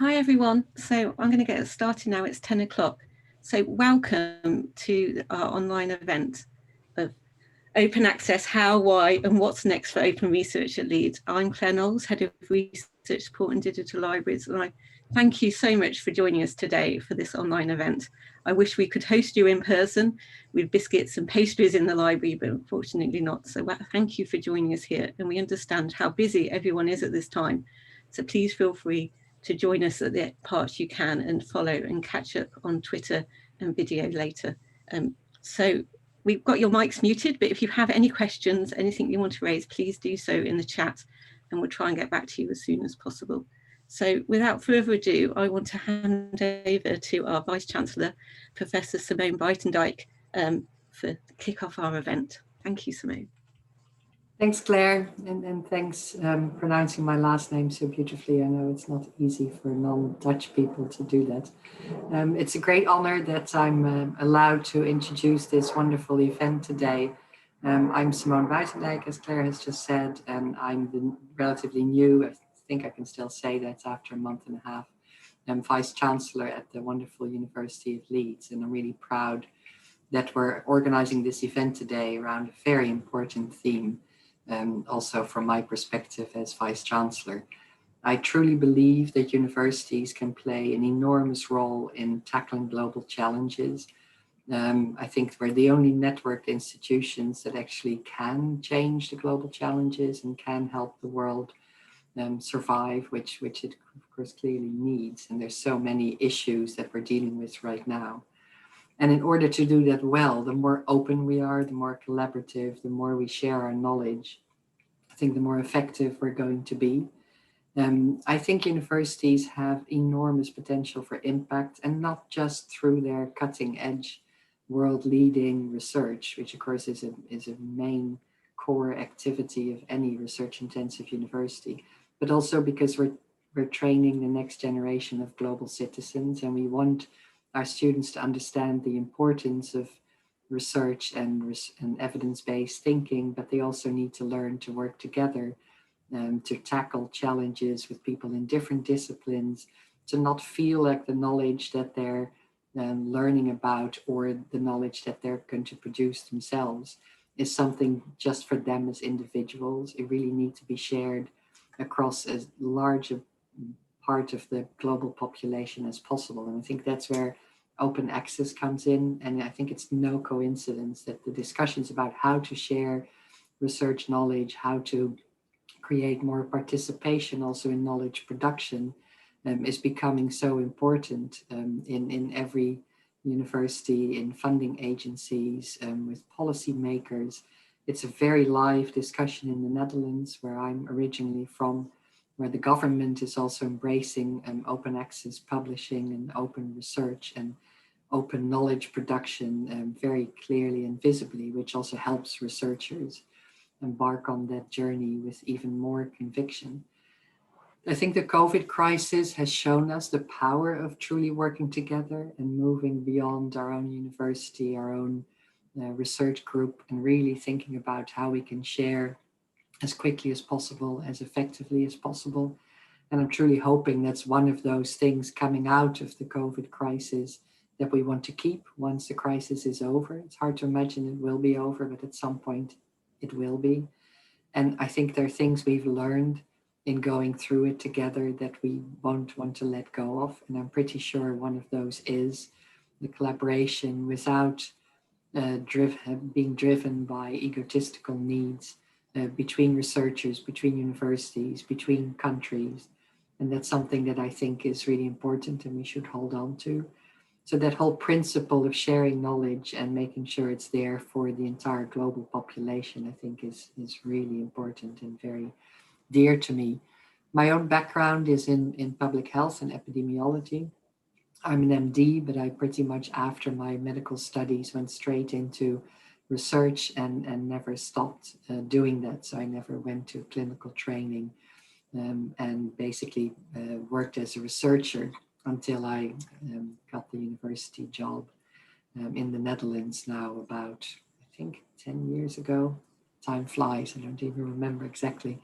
Hi everyone. So I'm going to get started now. It's 10 o'clock. So welcome to our online event of Open Access, How, Why and What's Next for Open Research at Leeds. I'm Claire Knowles, Head of Research Support and Digital Libraries, and I thank you so much for joining us today for this online event. I wish we could host you in person with biscuits and pastries in the library, but unfortunately not. So thank you for joining us here, and we understand how busy everyone is at this time. So please feel free to join us at the parts you can and follow and catch up on Twitter and video later. So we've got your mics muted, but if you have any questions, anything you want to raise, please do so in the chat and we'll try and get back to you as soon as possible. So without further ado, I want to hand over to our Vice-Chancellor, Professor Simone Buitendijk, for kick off our event. Thank you, Simone. Thanks, Claire, and thanks pronouncing my last name so beautifully. I know it's not easy for non-Dutch people to do that. It's a great honor that I'm allowed to introduce this wonderful event today. I'm Simone Buitendijk, as Claire has just said, and I'm relatively new, I think I can still say that after a month and a half, I'm Vice-Chancellor at the wonderful University of Leeds, and I'm really proud that we're organizing this event today around a very important theme. Also from my perspective as Vice-Chancellor. I truly believe that universities can play an enormous role in tackling global challenges. I think we're the only networked institutions that actually can change the global challenges and can help the world survive, which it of course clearly needs. And there's so many issues that we're dealing with right now. And in order to do that well, the more open we are, the more collaborative, the more we share our knowledge, I think the more effective we're going to be. I think universities have enormous potential for impact, and not just through their cutting edge, world-leading research, which of course is a main core activity of any research-intensive university, but also because we're training the next generation of global citizens, and we want our students to understand the importance of research and evidence-based thinking, but they also need to learn to work together to tackle challenges with people in different disciplines, to not feel like the knowledge that they're learning about or the knowledge that they're going to produce themselves is something just for them as individuals. It really needs to be shared across as large a part of the global population as possible. And I think that's where open access comes in. And I think it's no coincidence that the discussions about how to share research knowledge, how to create more participation also in knowledge production is becoming so important in every university, in funding agencies, with policymakers. It's a very live discussion in the Netherlands, where I'm originally from, where the government is also embracing open access publishing and open research and open knowledge production very clearly and visibly, which also helps researchers embark on that journey with even more conviction. I think the COVID crisis has shown us the power of truly working together and moving beyond our own university, our own research group, and really thinking about how we can share as quickly as possible, as effectively as possible. And I'm truly hoping that's one of those things coming out of the COVID crisis that we want to keep once the crisis is over. It's hard to imagine it will be over, but at some point it will be. And I think there are things we've learned in going through it together that we won't want to let go of. And I'm pretty sure one of those is the collaboration without being driven by egotistical needs between researchers, between universities, between countries. And that's something that I think is really important and we should hold on to. So that whole principle of sharing knowledge and making sure it's there for the entire global population, I think is really important and very dear to me. My own background is in public health and epidemiology. I'm an MD, but I pretty much after my medical studies went straight into research and never stopped doing that. So I never went to clinical training and basically worked as a researcher until I got the university job in the Netherlands now about, I think, 10 years ago. Time flies, I don't even remember exactly.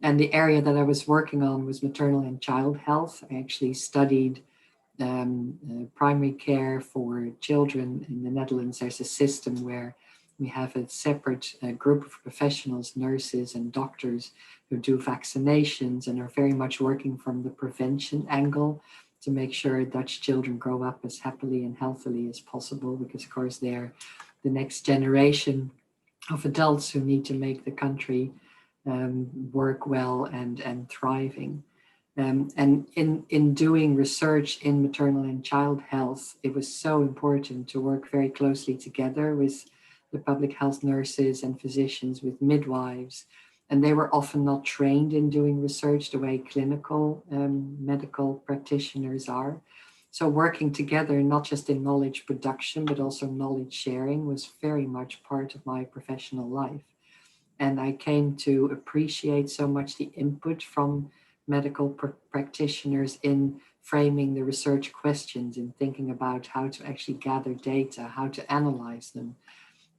And the area that I was working on was maternal and child health. I actually studied primary care for children in the Netherlands. There's a system where we have a separate group of professionals, nurses and doctors who do vaccinations and are very much working from the prevention angle to make sure Dutch children grow up as happily and healthily as possible, because of course they're the next generation of adults who need to make the country work well and thriving. And in doing research in maternal and child health, it was so important to work very closely together with the public health nurses and physicians, with midwives. And they were often not trained in doing research the way clinical medical practitioners are. So working together, not just in knowledge production, but also knowledge sharing, was very much part of my professional life. And I came to appreciate so much the input from medical practitioners in framing the research questions, in thinking about how to actually gather data, how to analyze them,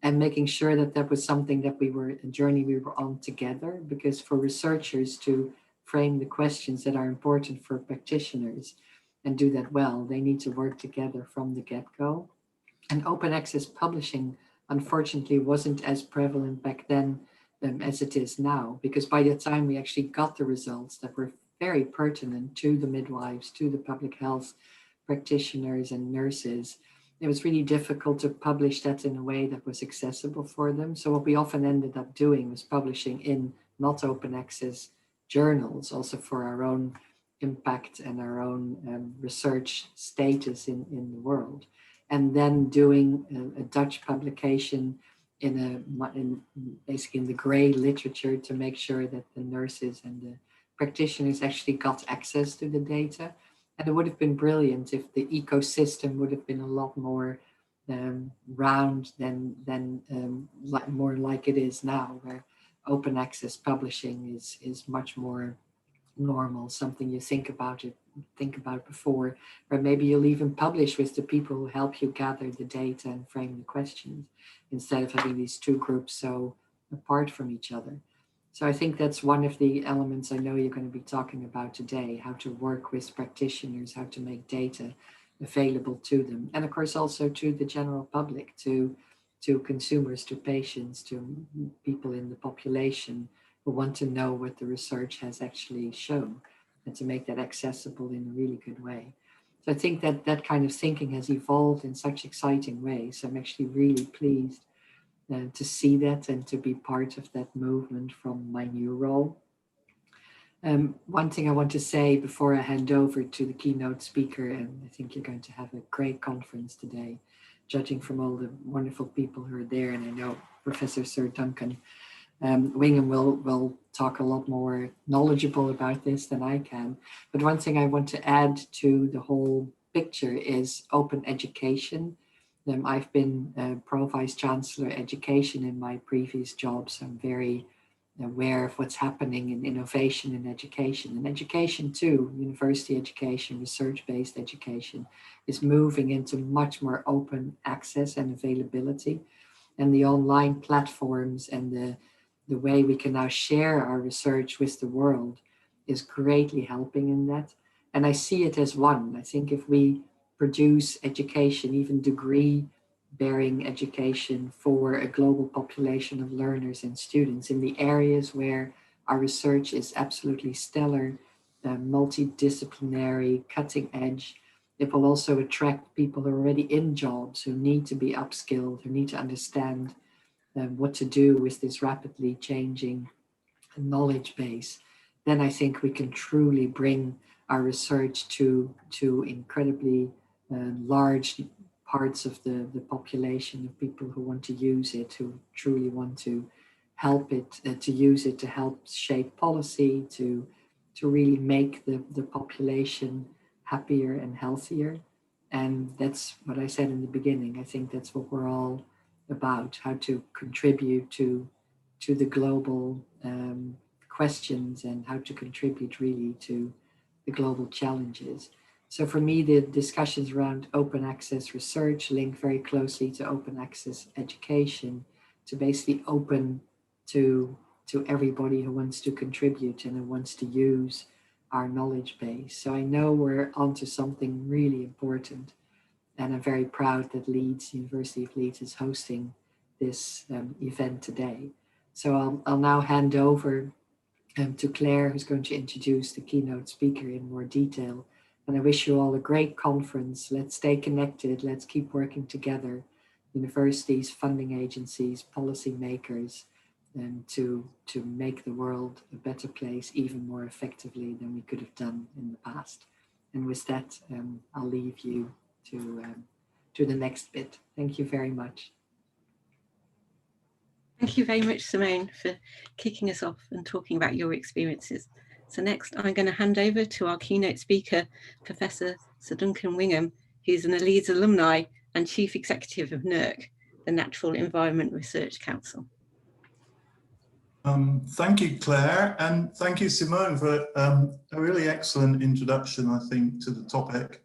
and making sure that that was something that a journey we were on together. Because for researchers to frame the questions that are important for practitioners and do that well, they need to work together from the get-go. And open access publishing, unfortunately, wasn't as prevalent back then as it is now, because by the time we actually got the results that were very pertinent to the midwives, to the public health practitioners and nurses, it was really difficult to publish that in a way that was accessible for them. So what we often ended up doing was publishing in not open access journals, also for our own impact and our own research status in the world. And then doing a Dutch publication basically in the gray literature to make sure that the nurses and the practitioners actually got access to the data. And it would have been brilliant if the ecosystem would have been a lot more round than more like it is now, where open access publishing is much more normal, something you think about before, or maybe you'll even publish with the people who help you gather the data and frame the questions, instead of having these two groups so apart from each other. So I think that's one of the elements I know you're going to be talking about today, how to work with practitioners, how to make data available to them. And of course, also to the general public, to consumers, to patients, to people in the population who want to know what the research has actually shown, and to make that accessible in a really good way. So I think that kind of thinking has evolved in such exciting ways. So I'm actually really pleased to see that and to be part of that movement from my new role. One thing I want to say before I hand over to the keynote speaker, and I think you're going to have a great conference today, judging from all the wonderful people who are there, and I know Professor Sir Duncan Wingham will talk a lot more knowledgeable about this than I can. But one thing I want to add to the whole picture is open education. I've been Pro Vice-Chancellor Education in my previous jobs. I'm very aware of what's happening in innovation in education. And education too, university education, research-based education, is moving into much more open access and availability. And the online platforms and the way we can now share our research with the world is greatly helping in that. And I see it as one. I think if we produce education, even degree-bearing education for a global population of learners and students in the areas where our research is absolutely stellar, multidisciplinary, cutting edge, it will also attract people who are already in jobs, who need to be upskilled, who need to understand what to do with this rapidly changing knowledge base. Then I think we can truly bring our research to incredibly large parts of the population of people who want to use it, who truly want to help it, to use it to help shape policy, to really make the population happier and healthier. And that's what I said in the beginning. I think that's what we're all about, how to contribute to the global questions, and how to contribute really to the global challenges. So for me, the discussions around open access research link very closely to open access education, to basically open to to everybody who wants to contribute and who wants to use our knowledge base. So I know we're onto something really important, and I'm very proud that Leeds, University of Leeds, is hosting this event today. So I'll now hand over to Claire, who's going to introduce the keynote speaker in more detail. And I wish you all a great conference. Let's stay connected. Let's keep working together, universities, funding agencies, policymakers, and to make the world a better place even more effectively than we could have done in the past. And with that, I'll leave you to the next bit. Thank you very much. Thank you very much, Simone, for kicking us off and talking about your experiences. So next, I'm going to hand over to our keynote speaker, Professor Sir Duncan Wingham, who's an Leeds alumni and Chief Executive of NERC, the Natural Environment Research Council. Thank you, Claire, and thank you, Simone, for a really excellent introduction, I think, to the topic.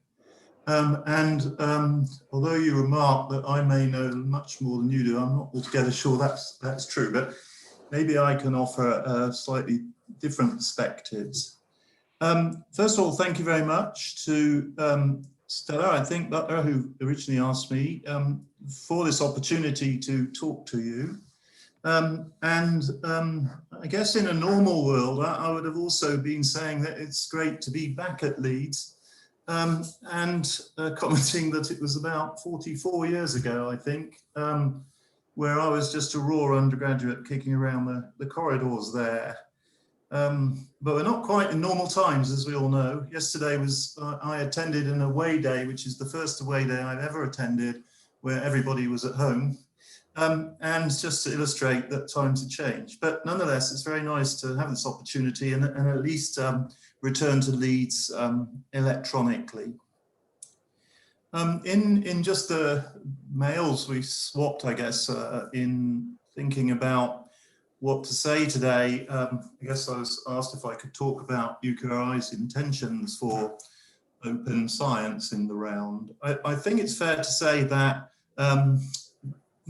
Although you remarked that I may know much more than you do, I'm not altogether sure that's true, but maybe I can offer slightly different perspectives. First of all, thank you very much to Stella, I think, Butler, who originally asked me for this opportunity to talk to you. I guess in a normal world, I would have also been saying that it's great to be back at Leeds. Commenting that it was about 44 years ago, I think, where I was just a raw undergraduate kicking around the corridors there. But we're not quite in normal times, as we all know. Yesterday I attended an away day, which is the first away day I've ever attended, where everybody was at home. And just to illustrate that times have changed. But nonetheless, it's very nice to have this opportunity and at least return to Leeds electronically. In just the mails we swapped, I guess, in thinking about what to say today, I guess I was asked if I could talk about UKRI's intentions for open science in the round. I think it's fair to say that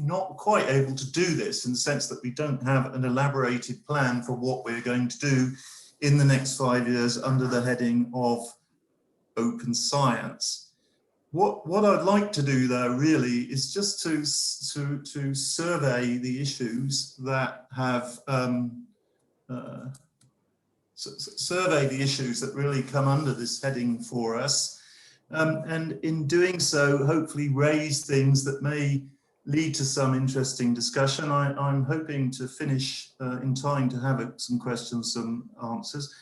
not quite able to do this in the sense that we don't have an elaborated plan for what we're going to do in the next 5 years under the heading of open science. What I'd like to do though really is just to survey the issues that have survey the issues that really come under this heading for us, and in doing so hopefully raise things that may lead to some interesting discussion. I'm hoping to finish in time to have some questions, some answers,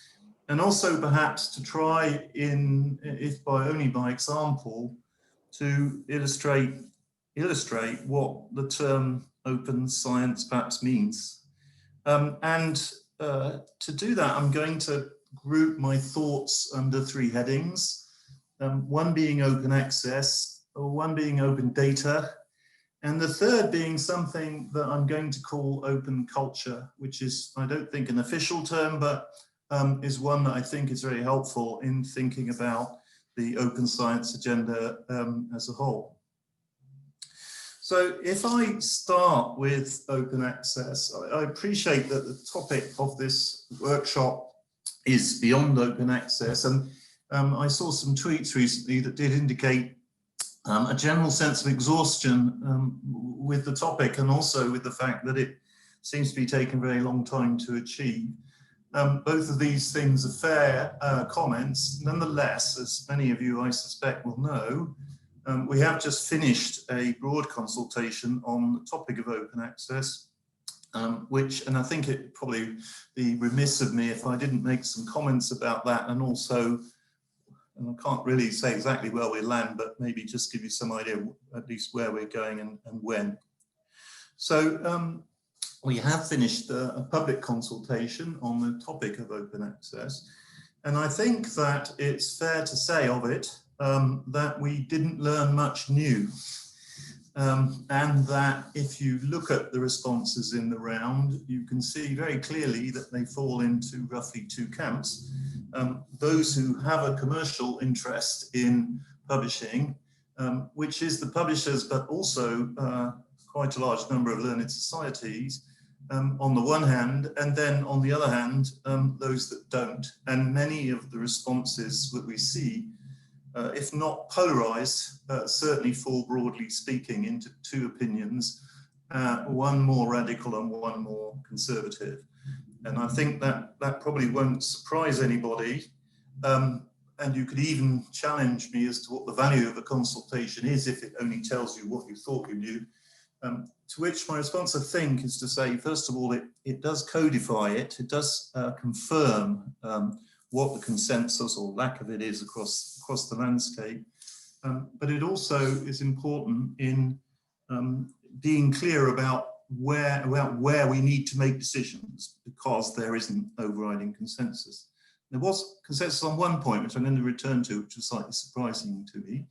and also perhaps to try only by example, to illustrate what the term open science perhaps means. To do that, I'm going to group my thoughts under 3 headings, one being open access, one being open data, and the third being something that I'm going to call open culture, which is, I don't think, an official term, but is one that I think is very helpful in thinking about the open science agenda as a whole. So if I start with open access, I appreciate that the topic of this workshop is beyond open access, and I saw some tweets recently that did indicate a general sense of exhaustion with the topic, and also with the fact that it seems to be taking a very long time to achieve. Both of these things are fair comments. Nonetheless, as many of you I suspect will know, we have just finished a broad consultation on the topic of open access, and I think it probably be remiss of me if I didn't make some comments about that, and also, and I can't really say exactly where we land, but maybe just give you some idea at least where we're going and when. So we have finished a public consultation on the topic of open access, and I think that it's fair to say of it that we didn't learn much new, and that if you look at the responses in the round, you can see very clearly that they fall into roughly 2 camps. Those who have a commercial interest in publishing, which is the publishers, but also quite a large number of learned societies, on the one hand, and then on the other hand, those that don't. And many of the responses that we see, if not polarized, certainly fall, broadly speaking, into two opinions, one more radical and one more conservative. And I think that probably won't surprise anybody. And you could even challenge me as to what the value of a consultation is if it only tells you what you thought you knew. To which my response, I think, is to say, first of all, it does codify it. It does confirm what the consensus or lack of it is across the landscape. But it also is important in being clear about where we need to make decisions, because there isn't overriding consensus. There was consensus on one point, which I'm going to return to, which was slightly surprising to me.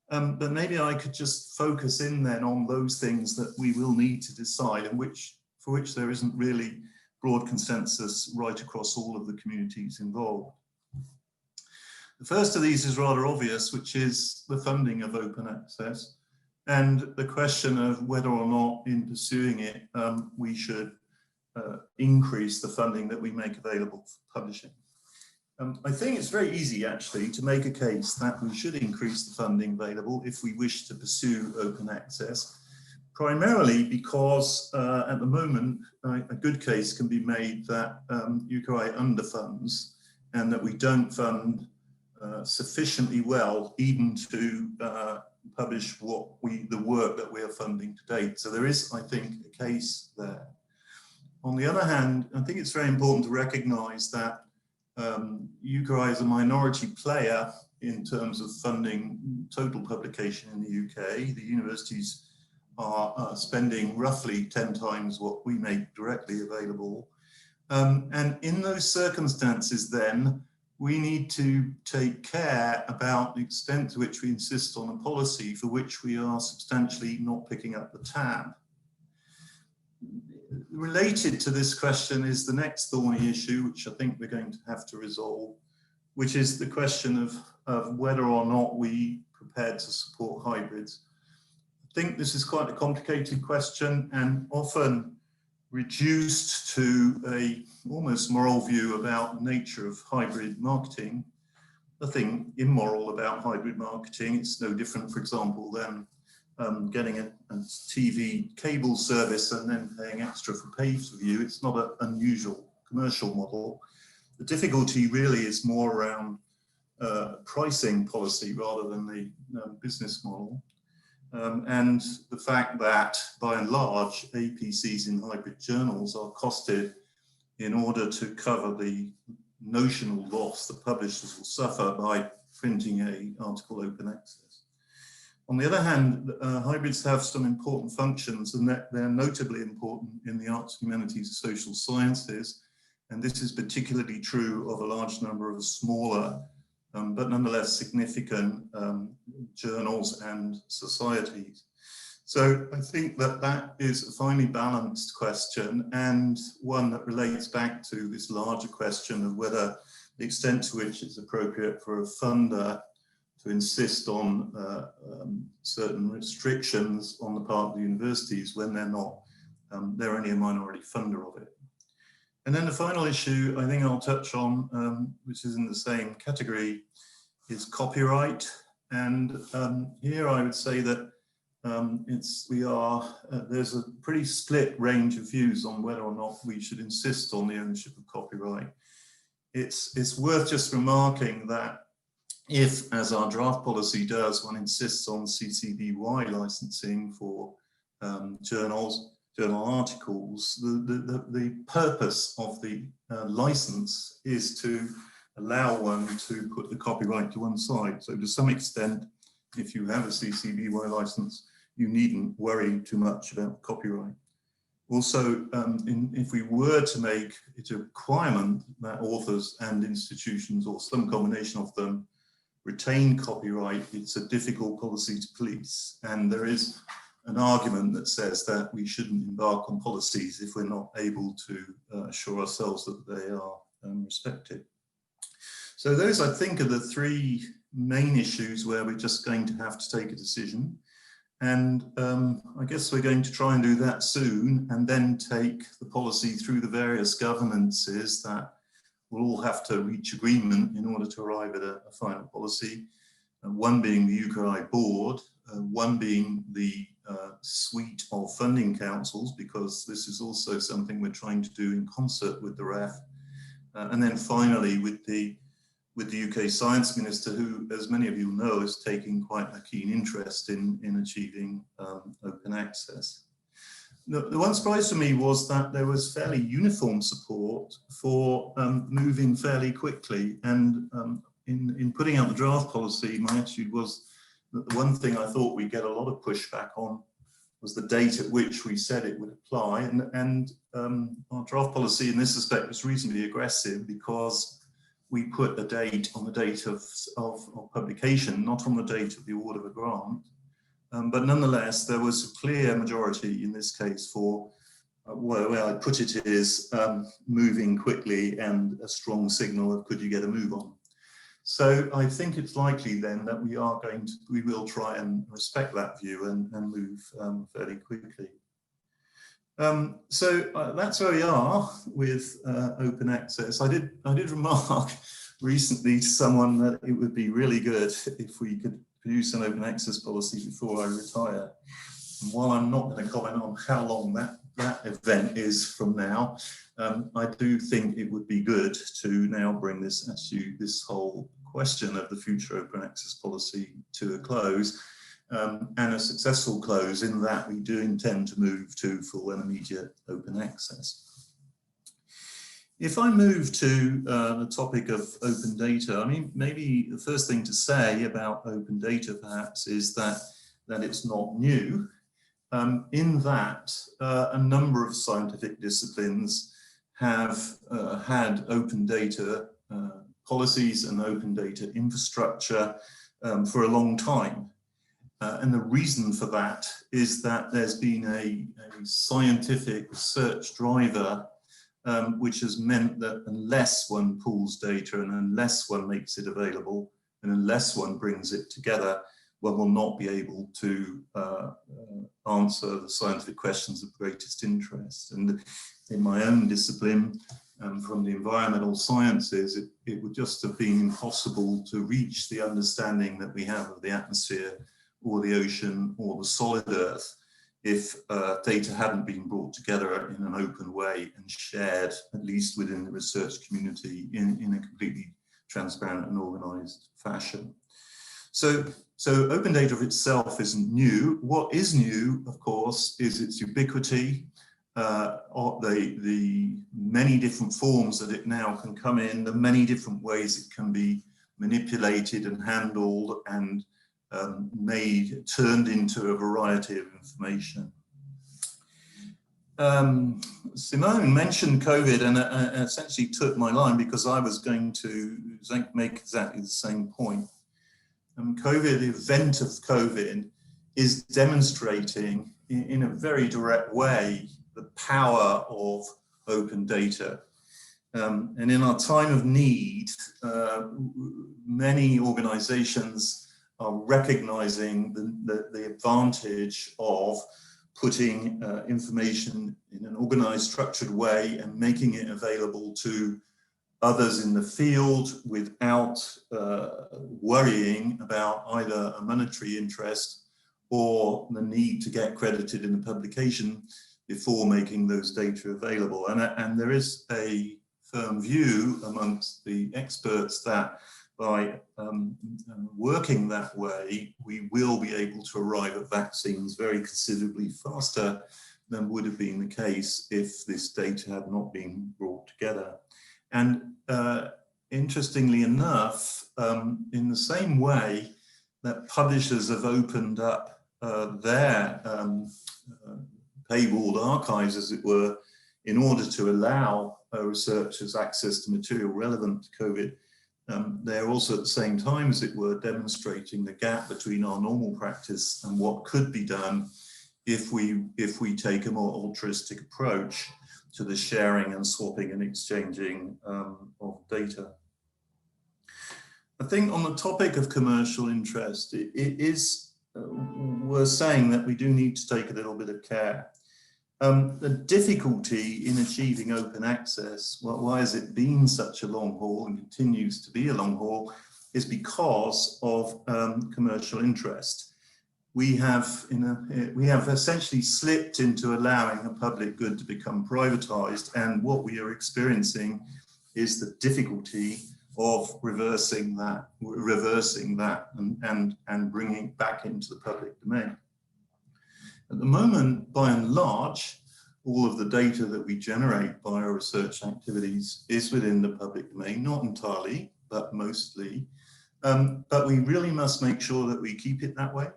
But maybe I could just focus in then on those things that we will need to decide, and for which there isn't really broad consensus right across all of the communities involved. The first of these is rather obvious, which is the funding of open access, and the question of whether or not in pursuing it, we should increase the funding that we make available for publishing. I think it's very easy, actually, to make a case that we should increase the funding available if we wish to pursue open access, primarily because at the moment, a good case can be made that UKRI underfunds, and that we don't fund sufficiently well even to publish the work that we are funding to date. So there is, I think, a case there. On the other hand, I think it's very important to recognize that UKRI is a minority player in terms of funding total publication in the UK. The universities are spending roughly 10 times what we make directly available. And in those circumstances then, we need to take care about the extent to which we insist on a policy for which we are substantially not picking up the tab. Related to this question is the next thorny issue, which I think we're going to have to resolve, which is the question of whether or not we are prepared to support hybrids. I think this is quite a complicated question and often reduced to a almost moral view about the nature of hybrid marketing. Nothing immoral about hybrid marketing. It's no different, for example, than getting a TV cable service and then paying extra for pay-per-view. It's not an unusual commercial model. The difficulty really is more around pricing policy rather than the business model. And the fact that, by and large, APCs in hybrid journals are costed in order to cover the notional loss that publishers will suffer by printing an article open access. On the other hand, hybrids have some important functions, and they're notably important in the arts, humanities, and social sciences. And this is particularly true of a large number of smaller, but nonetheless significant journals and societies. So I think that is a finely balanced question, and one that relates back to this larger question of whether the extent to which it's appropriate for a funder to insist on certain restrictions on the part of the universities when they're not, they're only a minority funder of it. And then the final issue I think I'll touch on, which is in the same category, is copyright. And here I would say that there's a pretty split range of views on whether or not we should insist on the ownership of copyright. It's worth just remarking that if, as our draft policy does, one insists on CC BY licensing for journal articles, the purpose of the license is to allow one to put the copyright to one side. So to some extent, if you have a CC BY license, you needn't worry too much about copyright. Also, if we were to make it a requirement that authors and institutions, or some combination of them, retain copyright, it's a difficult policy to police. And there is an argument that says that we shouldn't embark on policies if we're not able to assure ourselves that they are respected. So those, I think, are the three main issues where we're just going to have to take a decision. And I guess we're going to try and do that soon, and then take the policy through the various governances that will all have to reach agreement in order to arrive at a final policy. One being the UKRI board, one being the suite of funding councils, because this is also something we're trying to do in concert with the REF. And then finally with the UK Science Minister, who, as many of you know, is taking quite a keen interest in achieving open access. The one surprise for me was that there was fairly uniform support for moving fairly quickly. And in putting out the draft policy, my attitude was that the one thing I thought we'd get a lot of pushback on was the date at which we said it would apply. And our draft policy in this respect was reasonably aggressive, because we put a date on the date of publication, not on the date of the award of a grant. But nonetheless, there was a clear majority in this case for, where I put it is, moving quickly and a strong signal of could you get a move on. So I think it's likely then that we will try and respect that view and move fairly quickly. So that's where we are with open access. I did remark recently to someone that it would be really good if we could produce an open access policy before I retire. And while I'm not going to comment on how long that event is from now, I do think it would be good to now bring this whole question of the future open access policy to a close, and a successful close, in that we do intend to move to full and immediate open access. If I move to the topic of open data, I mean, maybe the first thing to say about open data perhaps is that it's not new, in that a number of scientific disciplines have had open data policies and open data infrastructure for a long time. And the reason for that is that there's been a scientific research driver which has meant that unless one pools data and unless one makes it available and unless one brings it together, one will not be able to answer the scientific questions of greatest interest. And in my own discipline, from the environmental sciences, it would just have been impossible to reach the understanding that we have of the atmosphere or the ocean or the solid earth if data hadn't been brought together in an open way and shared, at least within the research community, in a completely transparent and organized fashion. So open data of itself isn't new. What is new, of course, is its ubiquity, the many different forms that it now can come in, the many different ways it can be manipulated and handled and turned into a variety of information. Simone mentioned COVID and essentially took my line, because I was going to make exactly the same point. The event of COVID is demonstrating in a very direct way the power of open data. And in our time of need, many organizations are recognizing the advantage of putting information in an organized, structured way and making it available to others in the field without worrying about either a monetary interest or the need to get credited in a publication before making those data available. And there is a firm view amongst the experts that by working that way, we will be able to arrive at vaccines very considerably faster than would have been the case if this data had not been brought together. And interestingly enough, in the same way that publishers have opened up their paywalled archives, as it were, in order to allow researchers access to material relevant to COVID, they're also at the same time, as it were, demonstrating the gap between our normal practice and what could be done if we take a more altruistic approach to the sharing and swapping and exchanging of data. I think on the topic of commercial interest, it is were saying that we do need to take a little bit of care. The difficulty in achieving open access, why has it been such a long haul and continues to be a long haul, is because of commercial interest. We have essentially slipped into allowing a public good to become privatized, and what we are experiencing is the difficulty of reversing that and bringing it back into the public domain. At the moment, by and large, all of the data that we generate by our research activities is within the public domain, not entirely, but mostly. But we really must make sure that we keep it that way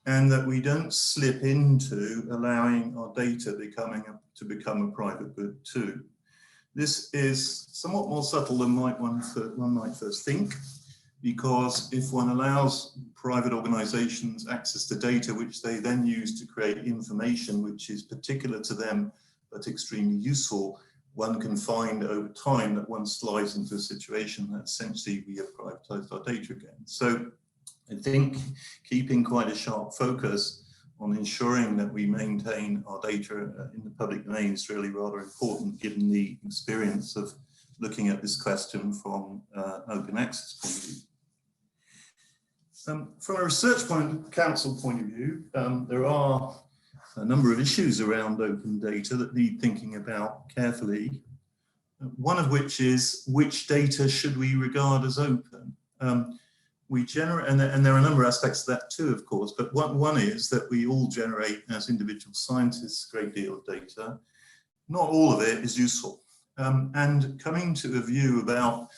and that we don't slip into allowing our data to become a private good too. This is somewhat more subtle than one might first think, because if one allows private organizations access to data which they then use to create information which is particular to them but extremely useful, one can find over time that one slides into a situation that essentially we have privatized our data again. So I think keeping quite a sharp focus on ensuring that we maintain our data in the public domain is really rather important, given the experience of looking at this question from open access point of view. From a research council point of view, there are a number of issues around open data that need thinking about carefully. One of which is, which data should we regard as open? We generate, and there are a number of aspects of that too, of course, but one is that we all generate as individual scientists a great deal of data. Not all of it is useful. And coming to a view about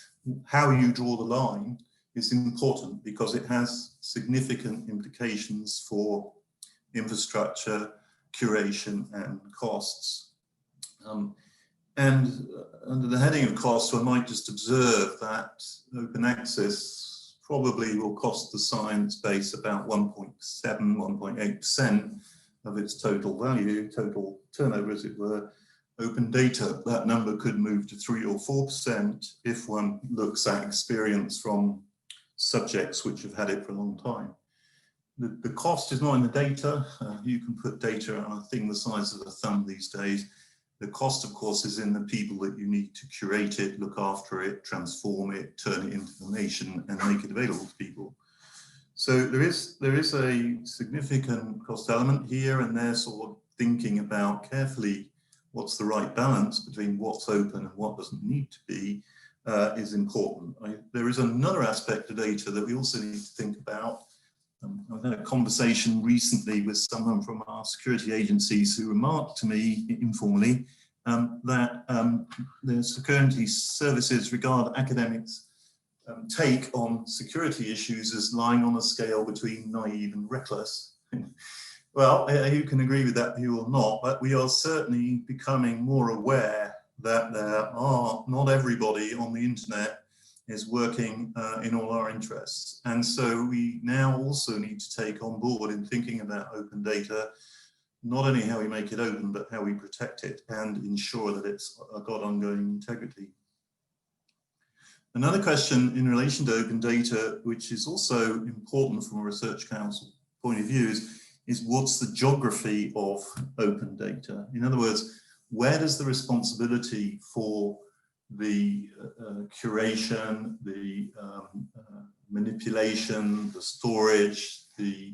how you draw the line is important, because it has significant implications for infrastructure, curation, and costs. And under the heading of costs, one might just observe that open access probably will cost the science base about 1.7, 1.8% of its total value, total turnover, as it were. Open data, that number could move to 3 or 4% if one looks at experience from subjects which have had it for a long time. The cost is not in the data. You can put data on a thing the size of a thumb these days. The cost, of course, is in the people that you need to curate it, look after it, transform it, turn it into information, and make it available to people. So there is a significant cost element here, and they're sort of thinking about carefully what's the right balance between what's open and what doesn't need to be is important. There is another aspect of data that we also need to think about. I've had a conversation recently with someone from our security agencies who remarked to me informally that the security services regard academics' take on security issues as lying on a scale between naive and reckless. Well, you can agree with that view or not, but we are certainly becoming more aware that not everybody on the internet is working in all our interests. And so we now also need to take on board in thinking about open data, not only how we make it open, but how we protect it and ensure that it's got ongoing integrity. Another question in relation to open data, which is also important from a research council point of view, is what's the geography of open data? In other words, where does the responsibility for the curation, the manipulation, the storage, the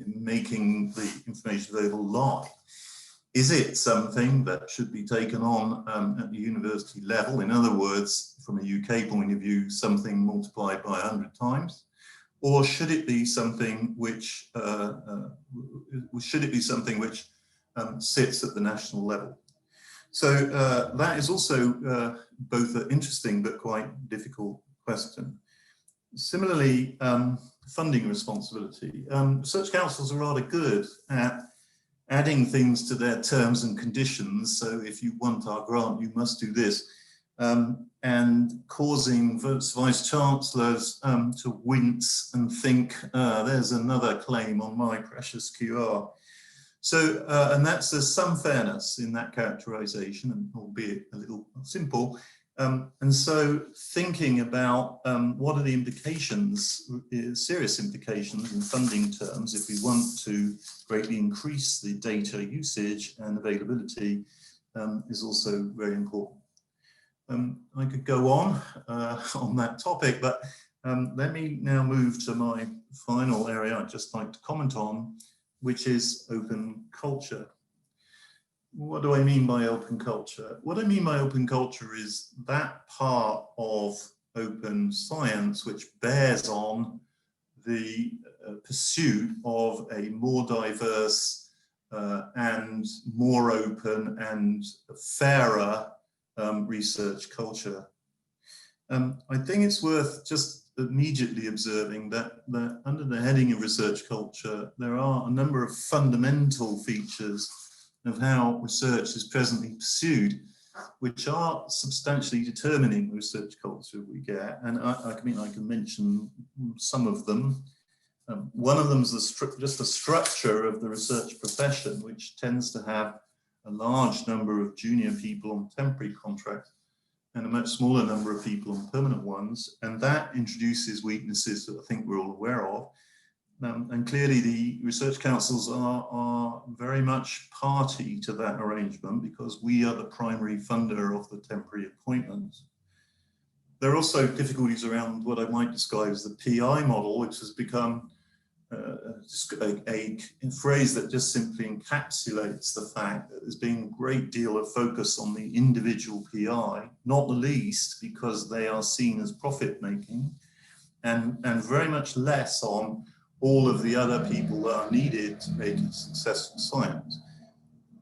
making the information available lie? Is it something that should be taken on at the university level? In other words, from a UK point of view, something multiplied by 100 times? Or should it be something which sits at the national level? So that is also both an interesting but quite difficult question. Similarly, funding responsibility. Research councils are rather good at adding things to their terms and conditions. So if you want our grant, you must do this. And causing vice-chancellors to wince and think, there's another claim on my precious QR. So, and there's some fairness in that characterization, and albeit a little simple, And so thinking about what are the implications, serious implications in funding terms, if we want to greatly increase the data usage and availability, is also very important. I could go on that topic, but let me now move to my final area I'd just like to comment on, which is open culture. What do I mean by open culture? What I mean by open culture is that part of open science which bears on the pursuit of a more diverse and more open and fairer research culture. I think it's worth just immediately observing that under the heading of research culture, there are a number of fundamental features of how research is presently pursued, which are substantially determining the research culture we get. And I can mention some of them. One of them is just the structure of the research profession, which tends to have a large number of junior people on temporary contracts and a much smaller number of people on permanent ones. And that introduces weaknesses that I think we're all aware of. And clearly the research councils are very much party to that arrangement because we are the primary funder of the temporary appointments. There are also difficulties around what I might describe as the PI model, which has become a phrase that just simply encapsulates the fact that there's been a great deal of focus on the individual PI, not the least because they are seen as profit making, and very much less on all of the other people that are needed to make a successful science.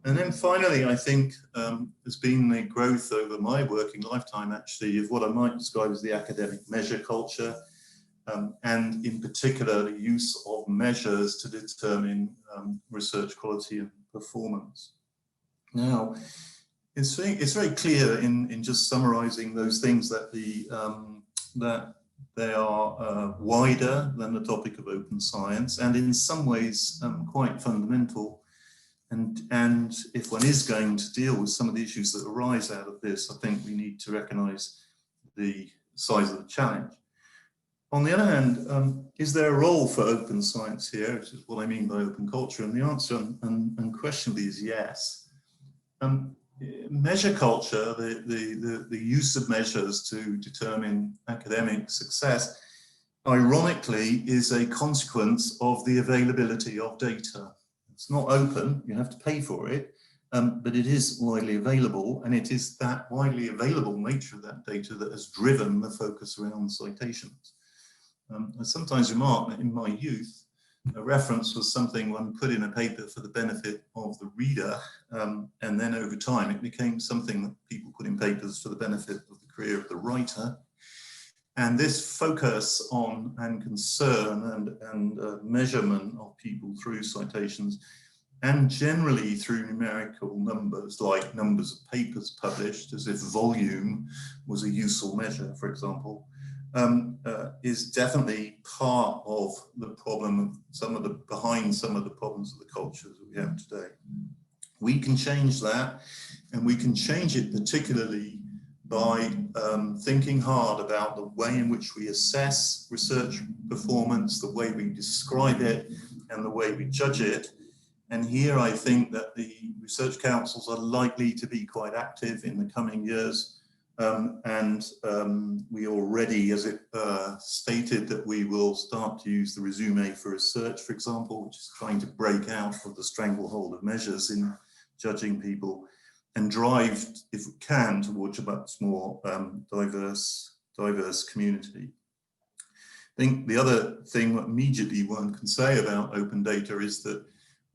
And then finally, I think there's been a growth over my working lifetime, actually, of what I might describe as the academic measure culture, and in particular, the use of measures to determine research quality and performance. Now, it's very clear in just summarizing those things that that they are wider than the topic of open science, and in some ways quite fundamental. And if one is going to deal with some of the issues that arise out of this, I think we need to recognize the size of the challenge. On the other hand, is there a role for open science here, which is what I mean by open culture? And the answer unquestionably is yes. Measure culture, the use of measures to determine academic success, ironically, is a consequence of the availability of data. It's not open, you have to pay for it, but it is widely available, and it is that widely available nature of that data that has driven the focus around citations. I sometimes remark that in my youth, a reference was something one put in a paper for the benefit of the reader, and then over time it became something that people put in papers for the benefit of the career of the writer. And this focus on and concern and measurement of people through citations, and generally through numerical numbers, like numbers of papers published, as if volume was a useful measure, for example, is definitely part of the problem of behind some of the problems of the cultures that we have today. We can change that, and we can change it particularly by thinking hard about the way in which we assess research performance, the way we describe it, and the way we judge it. And here I think that the research councils are likely to be quite active in the coming years. We already, as it stated, that we will start to use the resume for research, for example, which is trying to break out of the stranglehold of measures in judging people and drive, if we can, towards a much more diverse community. I think the other thing that immediately one can say about open data is that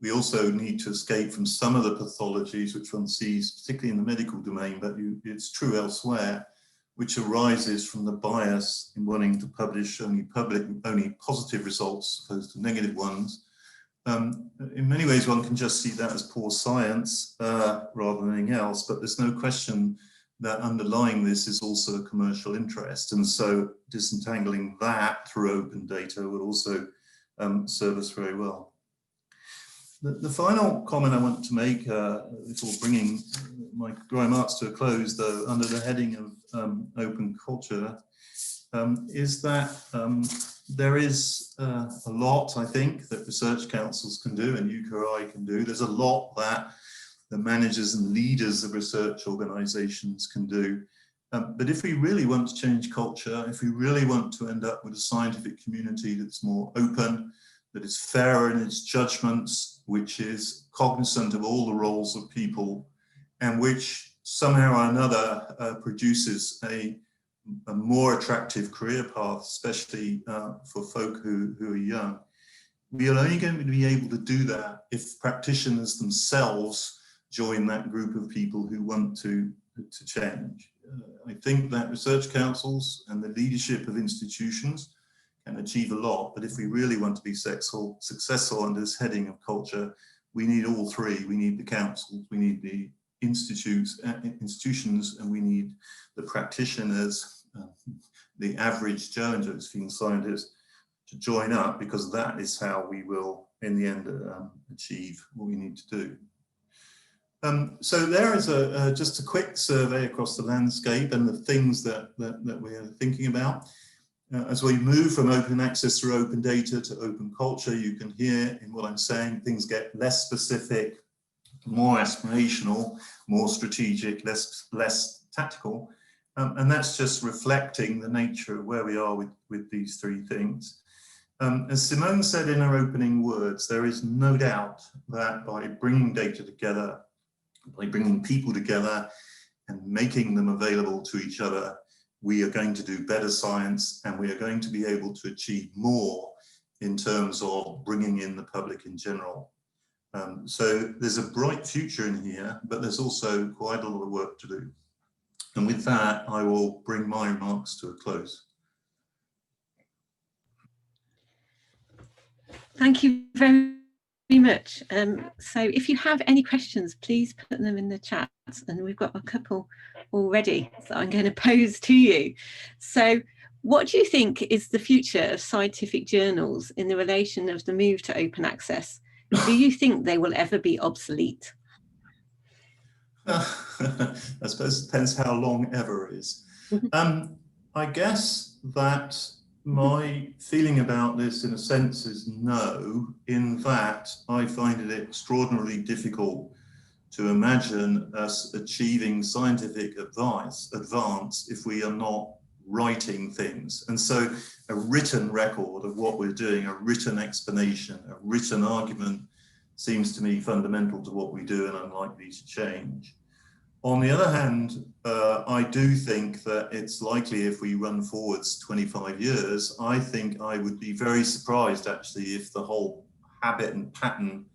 we also need to escape from some of the pathologies which one sees, particularly in the medical domain, but it's true elsewhere, which arises from the bias in wanting to publish only positive results as opposed to negative ones. In many ways, one can just see that as poor science rather than anything else, but there's no question that underlying this is also a commercial interest. And so disentangling that through open data would also serve us very well. The final comment I want to make before bringing my remarks to a close, though, under the heading of open culture, is that there is a lot, I think, that research councils can do and UKRI can do. There's a lot that the managers and leaders of research organizations can do. But if we really want to change culture, if we really want to end up with a scientific community that's more open, that is fairer in its judgments, which is cognizant of all the roles of people, and which somehow or another produces a more attractive career path, especially for folk who are young, we are only going to be able to do that if practitioners themselves join that group of people who want to change. I think that research councils and the leadership of institutions can achieve a lot, but if we really want to be successful under this heading of culture, we need all three. We need the councils, we need the institutions, and we need the practitioners, the average Joe and Josephine scientist, to join up, because that is how we will, in the end, achieve what we need to do. So there is just a quick survey across the landscape and the things that we are thinking about. As we move from open access through open data to open culture, you can hear in what I'm saying, things get less specific, more aspirational, more strategic, less tactical. And that's just reflecting the nature of where we are with these three things. As Simone said in her opening words, there is no doubt that by bringing data together, by bringing people together and making them available to each other, we are going to do better science, and we are going to be able to achieve more in terms of bringing in the public in general. So there's a bright future in here, but there's also quite a lot of work to do. And with that, I will bring my remarks to a close. Thank you very much. So if you have any questions, please put them in the chat, and we've got a couple already that I'm going to pose to you. So what do you think is the future of scientific journals in the relation of the move to open access? Do you think they will ever be obsolete? I suppose it depends how long ever is. I guess that my feeling about this, in a sense, is no, in that I find it extraordinarily difficult to imagine us achieving scientific advance if we are not writing things. And so a written record of what we're doing, a written explanation, a written argument seems to me fundamental to what we do and unlikely to change. On the other hand, I do think that it's likely, if we run forwards 25 years, I think I would be very surprised actually if the whole habit and pattern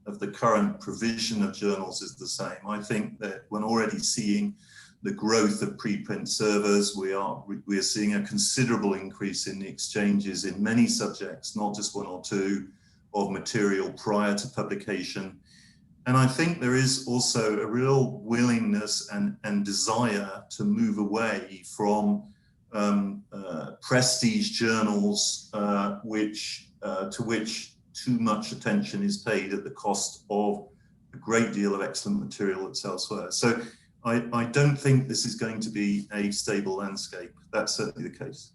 of the current provision of journals is the same. I think that we're already seeing the growth of preprint servers. We are seeing a considerable increase in the exchanges in many subjects, not just one or two, of material prior to publication. And I think there is also a real willingness and desire to move away from prestige journals to which too much attention is paid at the cost of a great deal of excellent material that's elsewhere. So I don't think this is going to be a stable landscape. That's certainly the case.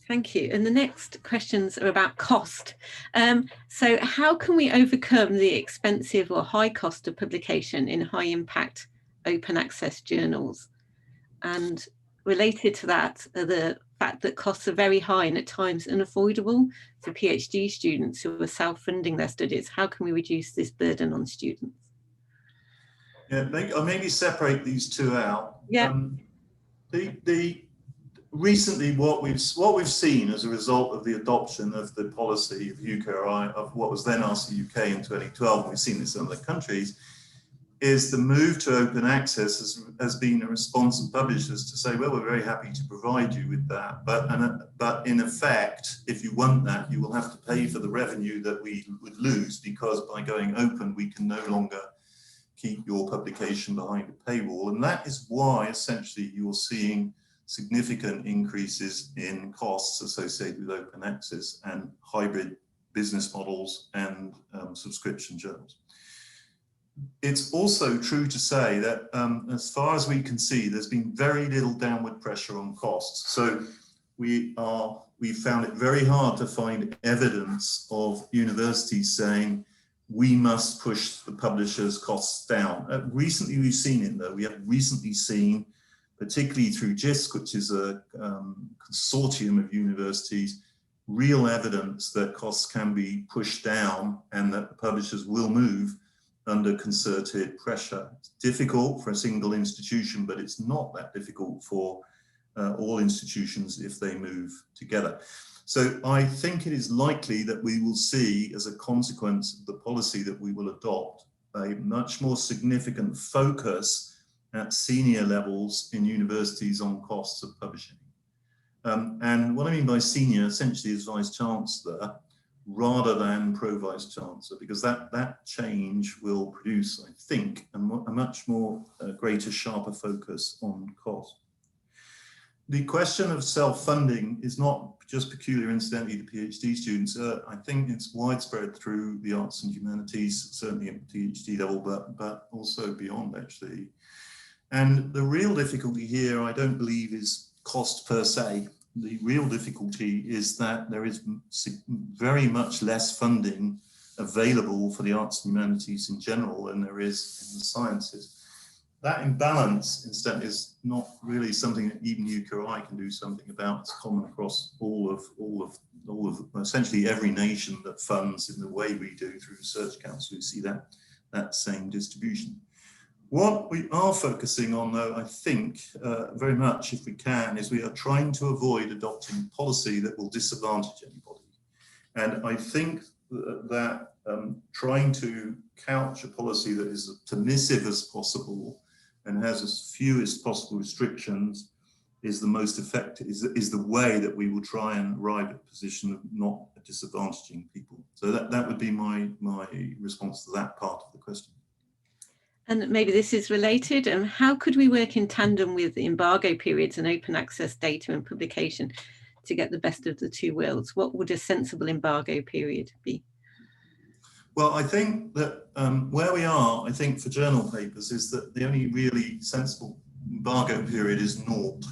Thank you. And the next questions are about cost. So how can we overcome the expensive or high cost of publication in high impact open access journals? And related to that are the fact that costs are very high and at times unavoidable for PhD students who are self-funding their studies. How can we reduce this burden on students? Yeah, I'll maybe separate these two out. Yeah. Recently, what we've seen as a result of the adoption of the policy of UKRI, of what was then asked the UK in 2012, and we've seen this in other countries, is the move to open access has been a response of publishers to say, well, we're very happy to provide you with that, but in effect, if you want that, you will have to pay for the revenue that we would lose, because by going open, we can no longer keep your publication behind a paywall. And that is why essentially you're seeing significant increases in costs associated with open access and hybrid business models and subscription journals. It's also true to say that as far as we can see, there's been very little downward pressure on costs. So we found it very hard to find evidence of universities saying we must push the publishers' costs down. Recently we've seen it though. We have recently seen, particularly through JISC, which is a consortium of universities, real evidence that costs can be pushed down and that the publishers will move under concerted pressure. It's difficult for a single institution, but it's not that difficult for all institutions if they move together. So I think it is likely that we will see, as a consequence of the policy that we will adopt, a much more significant focus at senior levels in universities on costs of publishing. And what I mean by senior essentially is Vice-Chancellor rather than Pro-Vice-Chancellor, because that change will produce, I think, a much more greater, sharper focus on cost. The question of self-funding is not just peculiar, incidentally, to PhD students. I think it's widespread through the arts and humanities, certainly at PhD level, but also beyond, actually. And the real difficulty here, I don't believe, is cost per se. The real difficulty is that there is very much less funding available for the arts and humanities in general than there is in the sciences. That imbalance, instead, is not really something that even UKRI can do something about. It's common across all of essentially every nation that funds in the way we do through Research Council. We see that same distribution. What we are focusing on, though, I think, very much, if we can, is we are trying to avoid adopting policy that will disadvantage anybody. And I think that trying to couch a policy that is as permissive as possible and has as few as possible restrictions is the most effective, is the way that we will try and arrive at a position of not disadvantaging people. So that would be my response to that part of the question. And maybe this is related. How could we work in tandem with embargo periods and open access data and publication to get the best of the two worlds? What would a sensible embargo period be? Well, I think that where we are, I think, for journal papers is that the only really sensible embargo period is naught.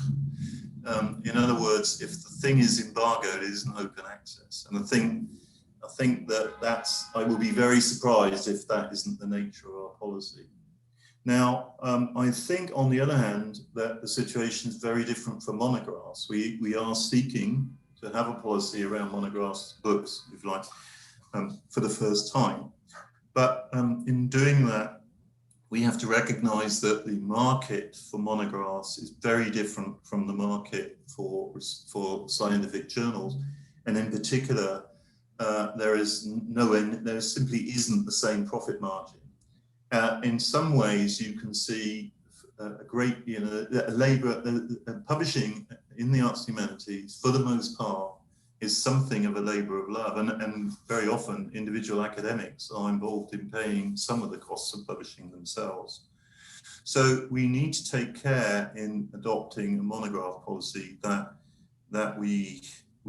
In other words, if the thing is embargoed, it isn't open access. And I think that I will be very surprised if that isn't the nature of our policy. Now, I think, on the other hand, that the situation is very different for monographs. We are seeking to have a policy around monographs, books, if you like, for the first time. But in doing that, we have to recognize that the market for monographs is very different from the market for scientific journals. And in particular, there simply isn't the same profit margin. In some ways, you can see a great, publishing in the arts and humanities, for the most part, is something of a labor of love. And very often, individual academics are involved in paying some of the costs of publishing themselves. So we need to take care in adopting a monograph policy that we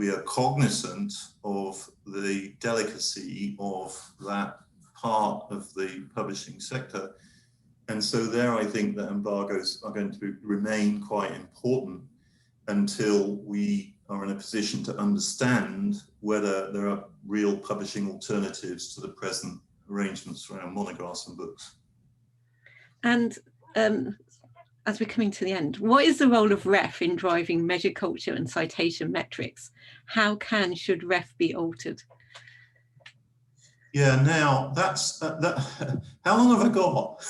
are cognizant of the delicacy of that part of the publishing sector. And so there, I think that embargoes are going to remain quite important until we are in a position to understand whether there are real publishing alternatives to the present arrangements around monographs and books. And as we're coming to the end, what is the role of REF in driving measure culture and citation metrics? How should REF be altered? Yeah, now that's, how long have I got?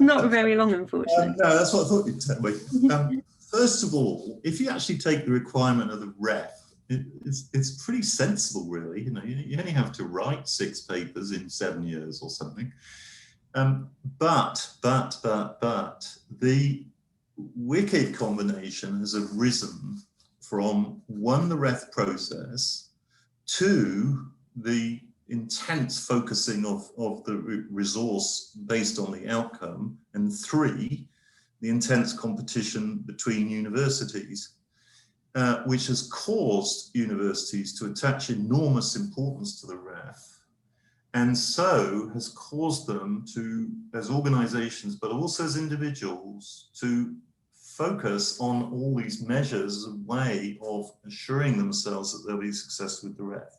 Not very long, unfortunately. No, that's what I thought you'd tell me. First of all, if you actually take the requirement of the REF, it's pretty sensible, really. You only have to write 6 papers in 7 years or something. But the wicked combination has arisen from, 1, the REF process, 2, the intense focusing of the resource based on the outcome, and 3, the intense competition between universities. which has caused universities to attach enormous importance to the REF, and so has caused them to, as organizations, but also as individuals, to focus on all these measures as a way of assuring themselves that they'll be successful with the REF.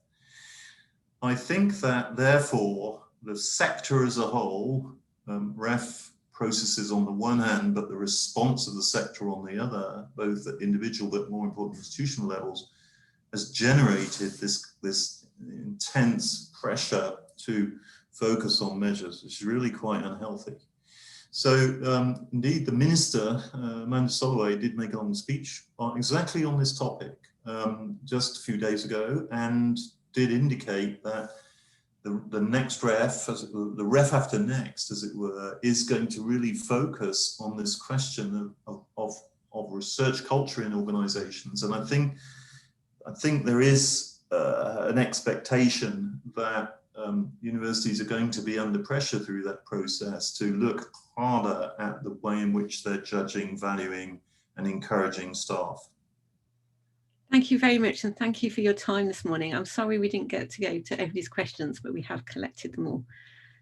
I think that therefore the sector as a whole, REF processes on the one hand, but the response of the sector on the other, both at individual but more important institutional levels, has generated this intense pressure to focus on measures, which is really quite unhealthy. So indeed, the minister, Amanda Soloway, did make a long speech exactly on this topic just a few days ago, and did indicate that the next REF, the REF after next, as it were, is going to really focus on this question of research culture in organizations. And I think there is an expectation that universities are going to be under pressure through that process to look harder at the way in which they're judging, valuing, and encouraging staff. Thank you very much, and thank you for your time this morning. I'm sorry we didn't get to go to everybody's questions, but we have collected them all.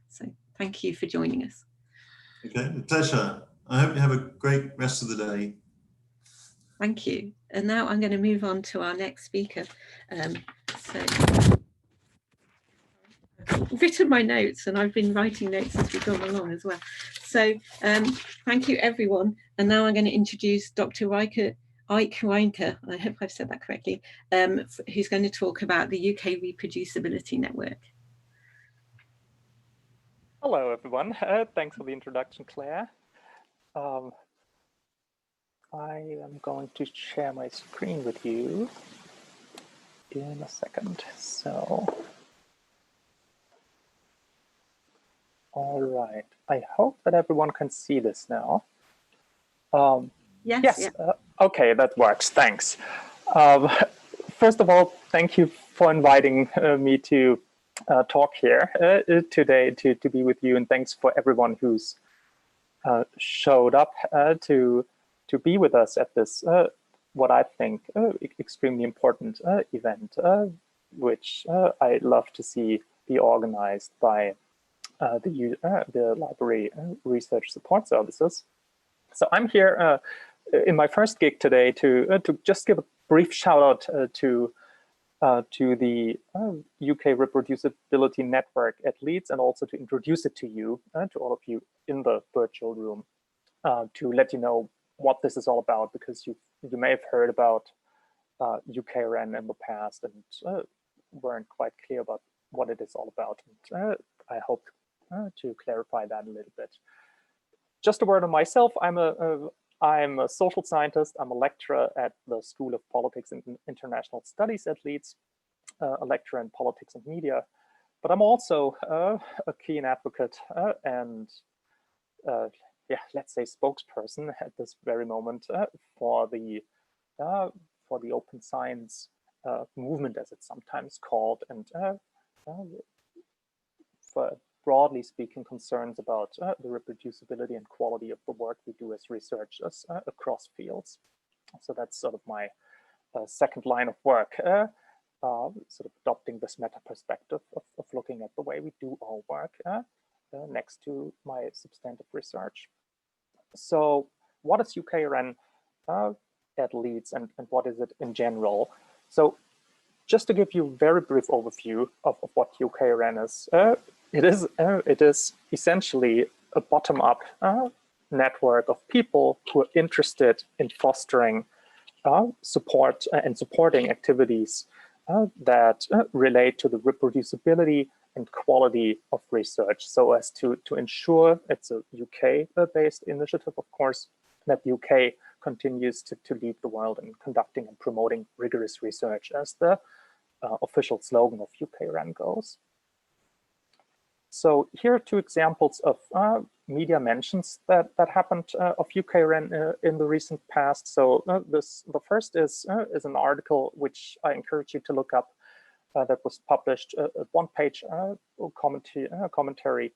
So thank you for joining us. Okay, a pleasure. I hope you have a great rest of the day. Thank you. And now I'm going to move on to our next speaker. I've written my notes, and I've been writing notes as we've gone along as well. So thank you, everyone. And now I'm going to introduce Dr. Ike Reinke, I hope I've said that correctly, who's going to talk about the UK Reproducibility Network. Hello, everyone. Thanks for the introduction, Claire. I am going to share my screen with you in a second. So, all right. I hope that everyone can see this now. Yes. Yeah. Okay, that works. Thanks. First of all, thank you for inviting me to talk here today to be with you, and thanks for everyone who's showed up to be with us at this what I think extremely important event, which I love to see be organized by the Library Research Support Services. So I'm here in my first gig today to just give a brief shout out to the UK Reproducibility Network at Leeds, and also to introduce it to you, to all of you in the virtual room, to let you know what this is all about, because you may have heard about UKRN in the past and weren't quite clear about what it is all about. And I hope to clarify that a little bit. Just a word on myself. I'm a social scientist. I'm a lecturer at the School of Politics and International Studies at Leeds, a lecturer in politics and media. But I'm also a keen advocate and, yeah, let's say spokesperson at this very moment for the open science movement, as it's sometimes called, and for broadly speaking, concerns about the reproducibility and quality of the work we do as researchers across fields. So that's sort of my second line of work, sort of adopting this meta perspective of looking at the way we do our work next to my substantive research. So what is UKRN at Leeds, and what is it in general? So just to give you a very brief overview of what UKRN is, it is essentially a bottom-up network of people who are interested in fostering support and supporting activities that relate to the reproducibility and quality of research, so as to ensure, it's a UK-based initiative, of course, that the UK continues to lead the world in conducting and promoting rigorous research, as the official slogan of UKRN goes. So here are two examples of media mentions that happened of UKRN in the recent past. So the first is an article which I encourage you to look up that was published, a one-page commentary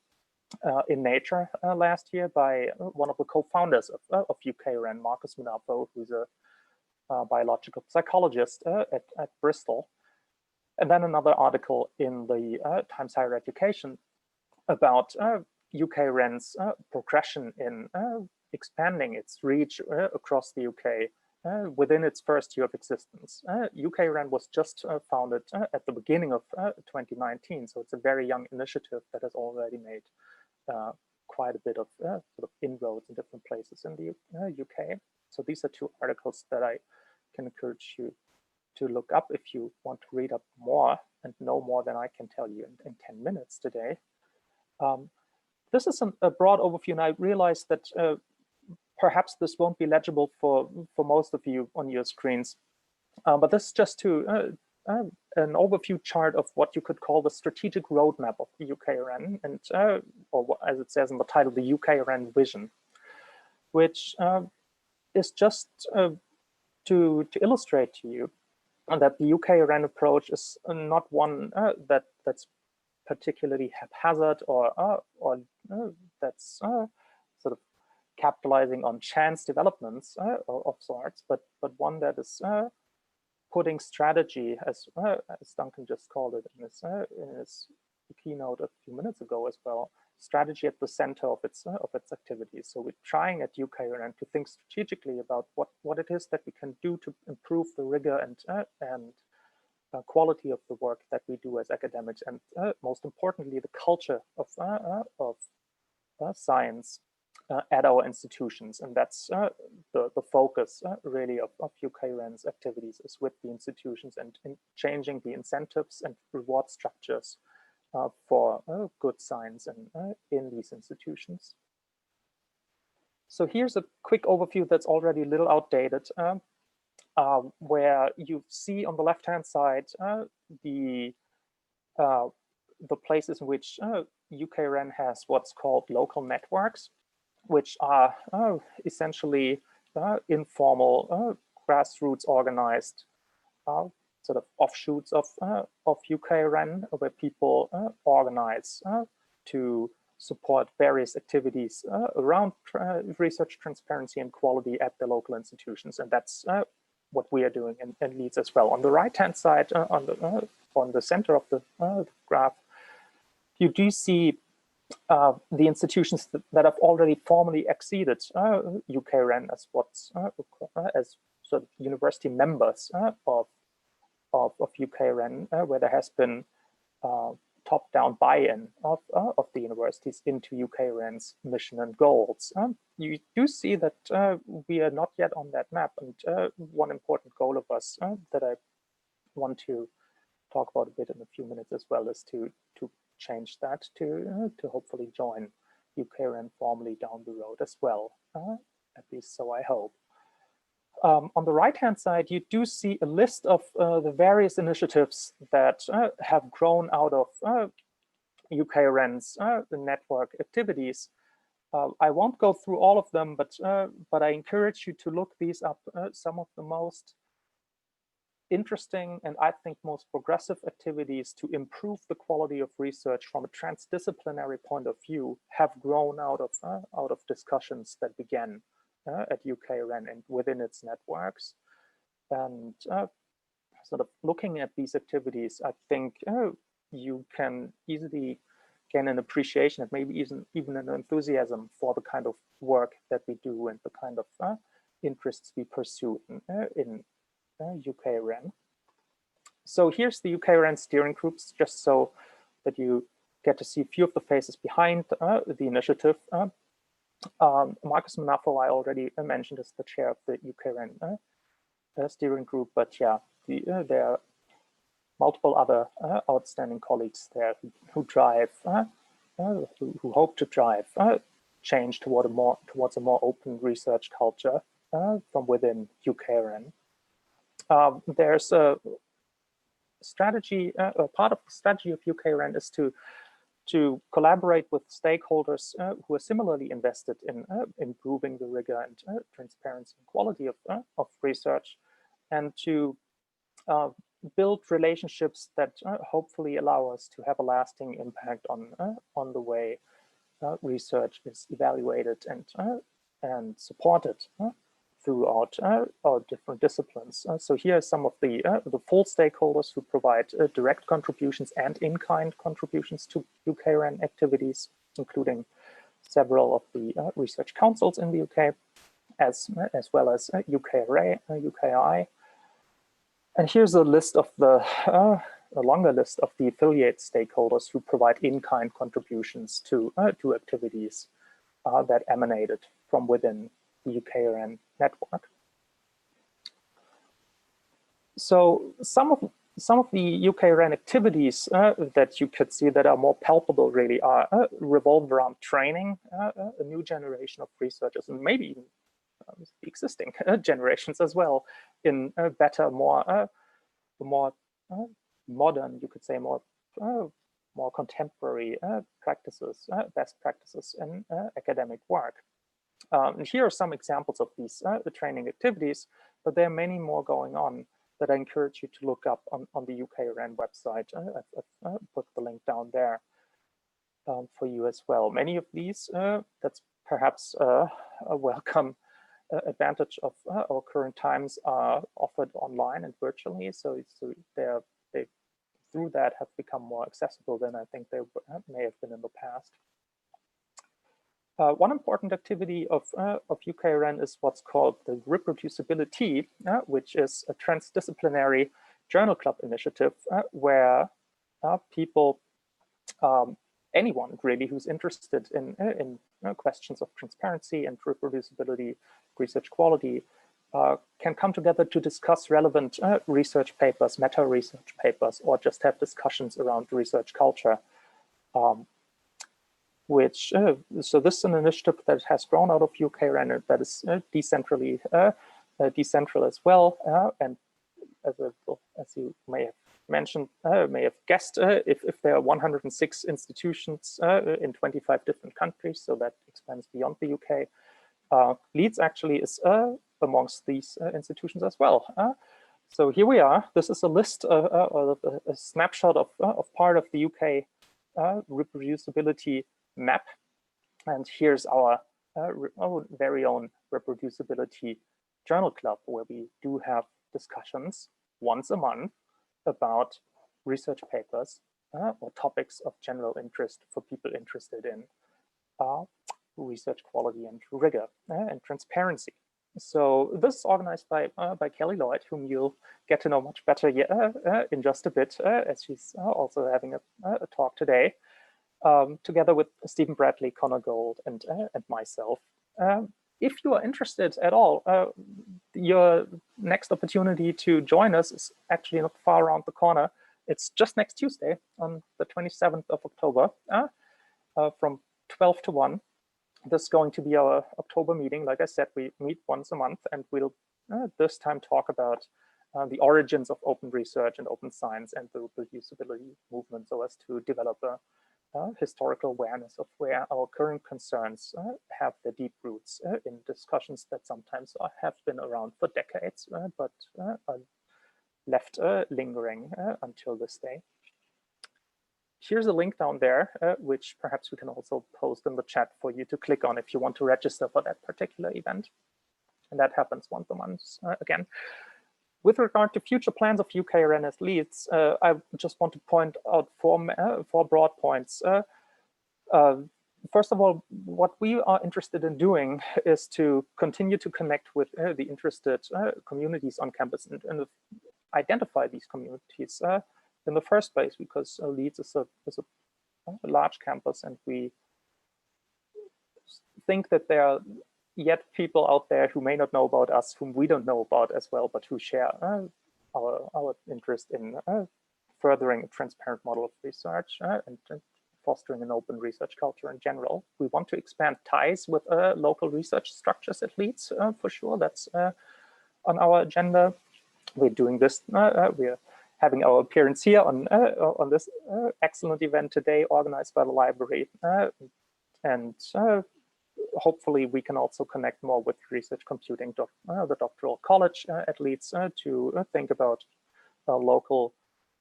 in Nature last year by one of the co-founders of UKRN, Marcus Munafo, who's a biological psychologist at Bristol. And then another article in the Times Higher Education about UKRN's progression in expanding its reach across the UK within its first year of existence. UKRN was just founded at the beginning of 2019, so it's a very young initiative that has already made quite a bit of sort of inroads in different places in the UK. So these are two articles that I can encourage you to look up if you want to read up more and know more than I can tell you in 10 minutes today. This is a broad overview, and I realize that perhaps this won't be legible for most of you on your screens, but this is just to an overview chart of what you could call the strategic roadmap of the UKRN, and or as it says in the title, the UKRN vision, which is just to illustrate to you that the UKRN approach is not one that's particularly haphazard or that's sort of capitalizing on chance developments of sorts, but one that is putting strategy, as Duncan just called it in his keynote a few minutes ago as well, strategy at the center of its activities. So we're trying at UKRN to think strategically about what it is that we can do to improve the rigor and quality of the work that we do as academics, and most importantly, the culture of science at our institutions. And that's the focus really of UKRN's activities, is with the institutions and in changing the incentives and reward structures for good science and in these institutions. So here's a quick overview that's already a little outdated, where you see on the left-hand side the places in which UKRN has what's called local networks, which are essentially informal, grassroots organized sort of offshoots of UKRN, where people organize to support various activities around research transparency and quality at the local institutions. And that's what we are doing in Leeds as well. On the right-hand side, on the center of the graph, you do see the institutions that have already formally exceeded UKRN as what's as sort of university members of UKRN, where there has been top-down buy-in of the universities into UKRN's mission and goals. You do see that we are not yet on that map, and one important goal of us that I want to talk about a bit in a few minutes as well is to change that to hopefully join UKRN formally down the road as well, at least so I hope. On the right-hand side, you do see a list of the various initiatives that have grown out of UKRN's network activities. I won't go through all of them, but I encourage you to look these up. Some of the most interesting and I think most progressive activities to improve the quality of research from a transdisciplinary point of view have grown out of discussions that began at UKRN and within its networks. And sort of looking at these activities, I think you can easily gain an appreciation and maybe even an enthusiasm for the kind of work that we do and the kind of interests we pursue in UKRN. So here's the UKRN steering groups, just so that you get to see a few of the faces behind the initiative. Marcus Manafo, I already mentioned, is the chair of the UKRN steering group, but yeah, there are multiple other outstanding colleagues there who drive, who hope to drive change towards a more open research culture from within UKRN. There's a strategy, part of the strategy of UKRN is to collaborate with stakeholders who are similarly invested in improving the rigor and transparency and quality of research, and to build relationships that hopefully allow us to have a lasting impact on the way research is evaluated and supported throughout our different disciplines. So here are some of the full stakeholders who provide direct contributions and in-kind contributions to UKRN activities, including several of the research councils in the UK, as well as UKRI, UKRI. And here's a list of a longer list of the affiliate stakeholders who provide in-kind contributions to activities that emanated from within the UKRN network. So some of the UKRN activities that you could see that are more palpable really are revolve around training a new generation of researchers, and maybe even the existing generations as well, in better, more modern, you could say, more contemporary practices, best practices in academic work. And here are some examples of these the training activities, but there are many more going on that I encourage you to look up on the UKRN website. I've put the link down there for you as well. Many of these, that's perhaps a welcome advantage of our current times, are offered online and virtually. So they through that have become more accessible than I think they may have been in the past. One important activity of UKRN is what's called the reproducibility, which is a transdisciplinary journal club initiative where people, anyone really who's interested in questions of transparency and reproducibility, research quality, can come together to discuss relevant research papers, meta-research papers, or just have discussions around research culture. So this is an initiative that has grown out of UKRN that is decentral as well. And as you may have mentioned, may have guessed, if there are 106 institutions in 25 different countries, so that expands beyond the UK. Leeds actually is amongst these institutions as well. So here we are. This is a list, or a snapshot of part of the UK reproducibility map. And here's our very own reproducibility journal club, where we do have discussions once a month about research papers or topics of general interest for people interested in research quality and rigor and transparency. So this is organized by Kelly Lloyd, whom you'll get to know much better in just a bit, as she's also having a talk today, together with Stephen Bradley, Connor Gold, and myself. If you are interested at all, your next opportunity to join us is actually not far around the corner. It's just next Tuesday, on the 27th of October, from 12 to 1. This is going to be our October meeting. Like I said, we meet once a month, and we'll this time talk about the origins of open research and open science and the reproducibility movement, so as to develop a historical awareness of where our current concerns have their deep roots in discussions that sometimes have been around for decades, but are left lingering until this day. Here's a link down there, which perhaps we can also post in the chat for you to click on if you want to register for that particular event. And that happens once a month again. With regard to future plans of UKRN at Leeds, I just want to point out four broad points. First of all, what we are interested in doing is to continue to connect with the interested communities on campus and identify these communities in the first place, because Leeds is a large campus, and we think that there are yet people out there who may not know about us, whom we don't know about as well, but who share our interest in furthering a transparent model of research and fostering an open research culture in general. We want to expand ties with local research structures at Leeds, for sure. That's on our agenda. We're doing this. We're having our appearance here on this excellent event today, organized by the library, and hopefully we can also connect more with research computing, the doctoral college at Leeds, to think about local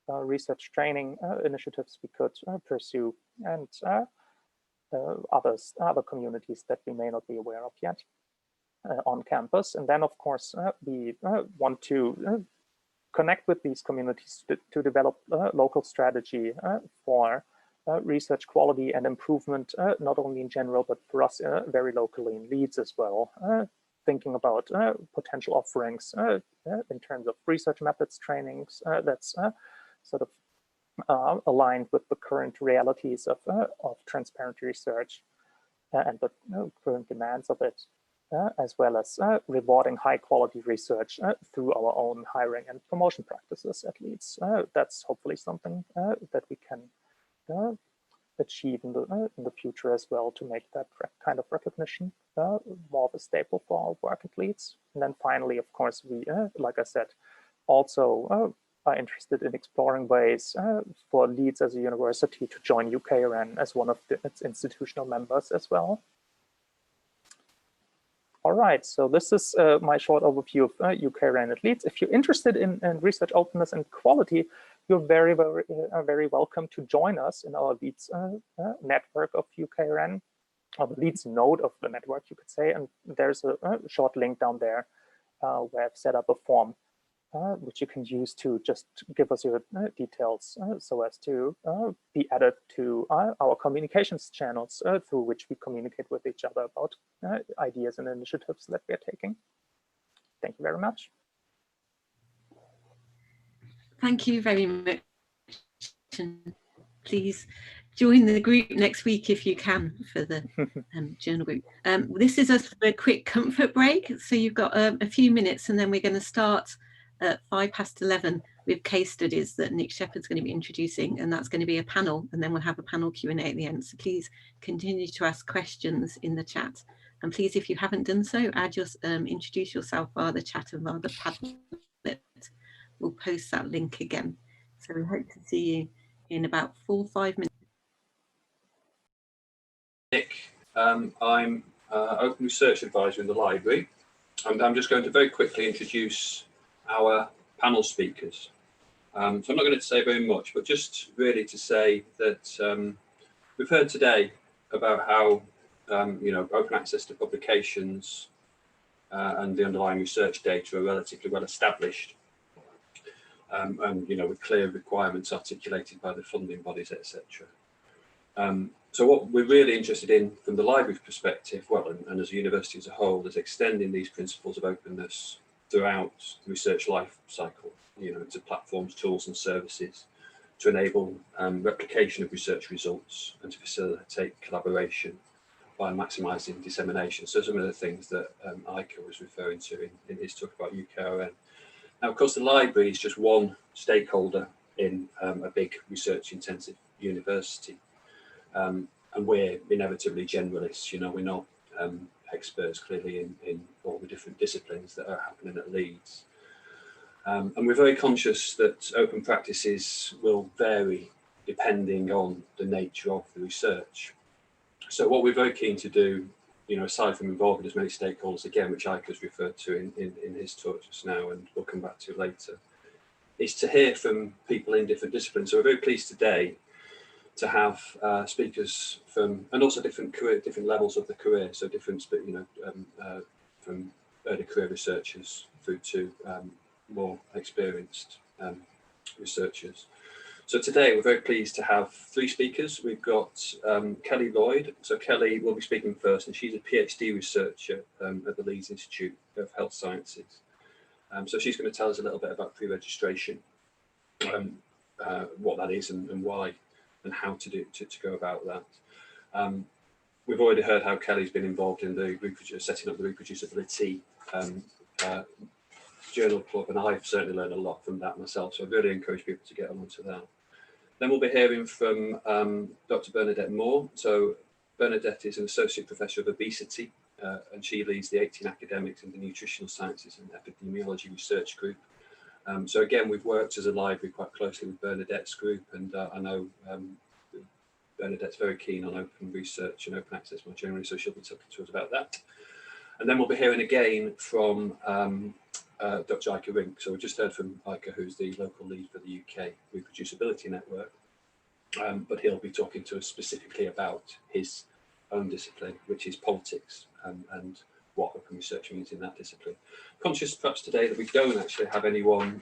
research training initiatives we could pursue, and other communities that we may not be aware of yet. on campus. And then, of course, we want to connect with these communities to develop local strategy for research quality and improvement, not only in general, but for us very locally in Leeds as well. Thinking about potential offerings in terms of research methods trainings that's sort of aligned with the current realities of transparent research and the current demands of it, as well as rewarding high quality research through our own hiring and promotion practices at Leeds. That's hopefully something that we can achieve in the future as well, to make that kind of recognition more of a staple for our work at Leeds. And then finally, of course, we, like I said, also are interested in exploring ways for Leeds as a university to join UKRN as one of its institutional members as well. All right, so this is my short overview of UKRN at Leeds. If you're interested in research openness and quality, you're very welcome to join us in our Leeds network of UKRN, or the Leeds node of the network, you could say. And there's a short link down there where I've set up a form which you can use to just give us your details so as to be added to our communications channels through which we communicate with each other about ideas and initiatives that we're taking. Thank you very much. Thank you very much. Please join the group next week if you can for the journal group. This is a quick comfort break, so you've got a few minutes, and then we're going to start at 11:05 with case studies that Nick Shepherd's going to be introducing, and that's going to be a panel, and then we'll have a panel Q&A at the end. So please continue to ask questions in the chat, and please, if you haven't done so, introduce yourself via the chat and via the Padlet. We'll post that link again. So we hope to see you in about 4 or 5 minutes. Nick, I'm Open Research Advisor in the library, and I'm just going to very quickly introduce our panel speakers. So I'm not going to say very much, but just really to say that we've heard today about how open access to publications and the underlying research data are relatively well established, and with clear requirements articulated by the funding bodies, etc. So what we're really interested in from the library's perspective, and as a university as a whole, is extending these principles of openness throughout the research life cycle, into platforms, tools and services to enable replication of research results and to facilitate collaboration by maximising dissemination. So some of the things that Ika was referring to in his talk about UKRN. Now, of course, the library is just one stakeholder in a big research intensive university. And we're inevitably generalists, we're not experts clearly in all the different disciplines that are happening at Leeds. And we're very conscious that open practices will vary depending on the nature of the research. So what we're very keen to do, aside from involving as many stakeholders again, which Ika's referred to in his talk just now, and we'll come back to later, is to hear from people in different disciplines. So we're very pleased today to have speakers from, and also different levels of the career. So different, from early career researchers through to more experienced researchers. So today we're very pleased to have 3 speakers. We've got Kelly Lloyd. So Kelly will be speaking first, and she's a PhD researcher at the Leeds Institute of Health Sciences. So she's going to tell us a little bit about pre-registration, what that is and why, and how to go about that. We've already heard how Kelly's been involved in the setting up the reproducibility journal club, and I've certainly learned a lot from that myself. So I really encourage people to get onto that. Then we'll be hearing from Dr. Bernadette Moore. So Bernadette is an associate professor of obesity, and she leads the 18 academics in the nutritional sciences and epidemiology research group. So again, we've worked as a library quite closely with Bernadette's group, and I know Bernadette's very keen on open research and open access more generally, so she'll be talking to us about that. And then we'll be hearing again from Dr. Ika Rink. So we just heard from Ika, who's the local lead for the UK Reproducibility Network, but he'll be talking to us specifically about his own discipline, which is politics and what open research means in that discipline. Conscious perhaps today that we don't actually have anyone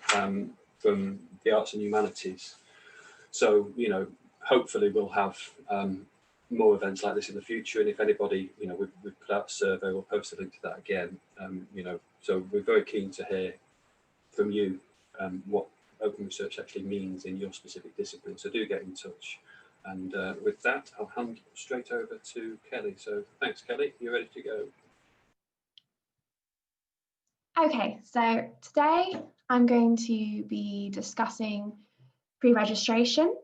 from the arts and humanities. So, you know, hopefully we'll have more events like this in the future. And if anybody, you know, we've put out a survey, we'll post a link to that again, you know, so we're very keen to hear from you what open research actually means in your specific discipline. So do get in touch. And with that, I'll hand straight over to Kelly. So thanks, Kelly. You're ready to go. Okay, so today I'm going to be discussing pre-registration.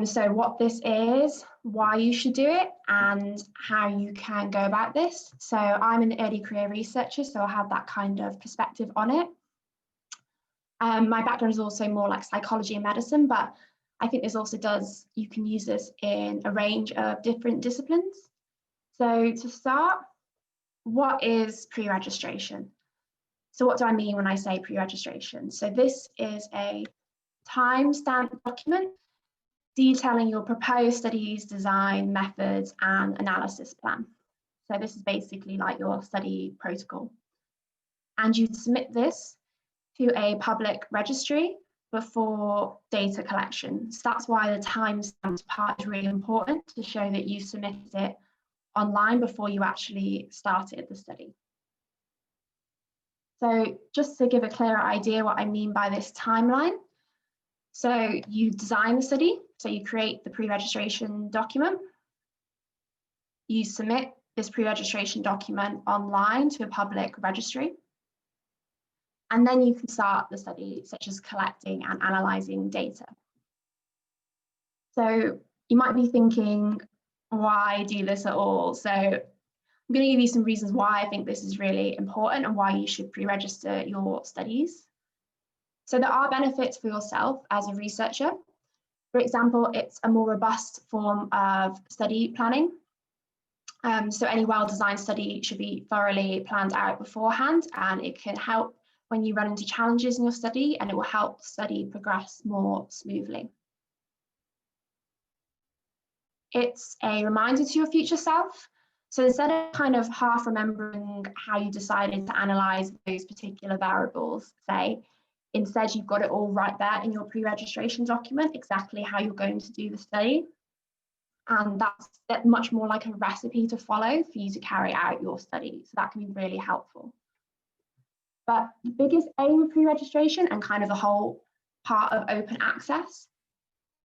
So what this is, why you should do it, and how you can go about this. So I'm an early career researcher, so I have that kind of perspective on it. My background is also more like psychology and medicine, but I think this also you can use this in a range of different disciplines. So to start, what is pre-registration? So what do I mean when I say pre-registration? So this is a time-stamped document detailing your proposed studies, design, methods, and analysis plan. So this is basically like your study protocol. And you submit this to a public registry before data collection. So that's why the time-stamped part is really important, to show that you submitted it online before you actually started the study. So just to give a clearer idea what I mean by this timeline. So you design the study, so you create the pre-registration document. You submit this pre-registration document online to a public registry. And then you can start the study, such as collecting and analysing data. So you might be thinking, why do this at all? So I'm going to give you some reasons why I think this is really important and why you should pre-register your studies. So there are benefits for yourself as a researcher. For example, it's a more robust form of study planning. So any well-designed study should be thoroughly planned out beforehand, and it can help when you run into challenges in your study, and it will help the study progress more smoothly. It's a reminder to your future self. So instead of kind of half remembering how you decided to analyse those particular variables, say, instead you've got it all right there in your pre-registration document, exactly how you're going to do the study. And that's much more like a recipe to follow for you to carry out your study. So that can be really helpful. But the biggest aim of pre-registration and kind of the whole part of open access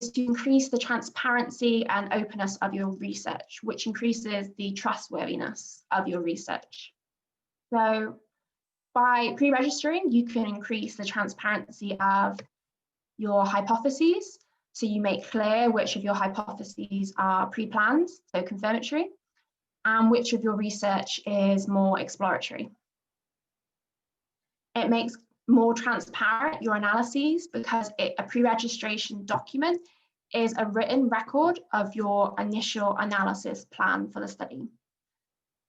is to increase the transparency and openness of your research, which increases the trustworthiness of your research. So by pre-registering, you can increase the transparency of your hypotheses. So you make clear which of your hypotheses are pre-planned, so confirmatory, and which of your research is more exploratory. It makes more transparent your analyses, because a pre-registration document is a written record of your initial analysis plan for the study.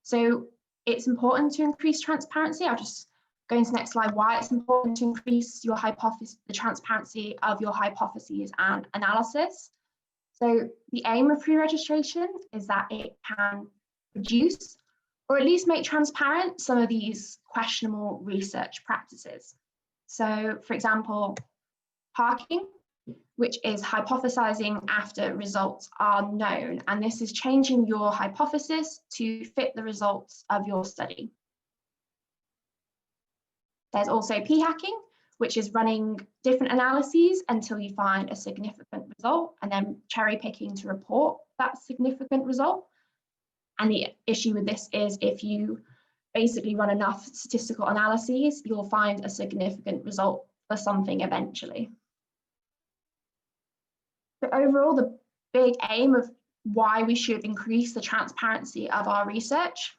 So it's important to increase transparency. I'll just go into the next slide why it's important to increase your hypothesis, the transparency of your hypotheses and analysis. So the aim of pre-registration is that it can reduce, or at least make transparent, some of these questionable research practices. So for example, parking, which is hypothesizing after results are known. And this is changing your hypothesis to fit the results of your study. There's also p-hacking, which is running different analyses until you find a significant result, and then cherry picking to report that significant result. And the issue with this is if you basically run enough statistical analyses, you'll find a significant result for something eventually. So overall, the big aim of why we should increase the transparency of our research.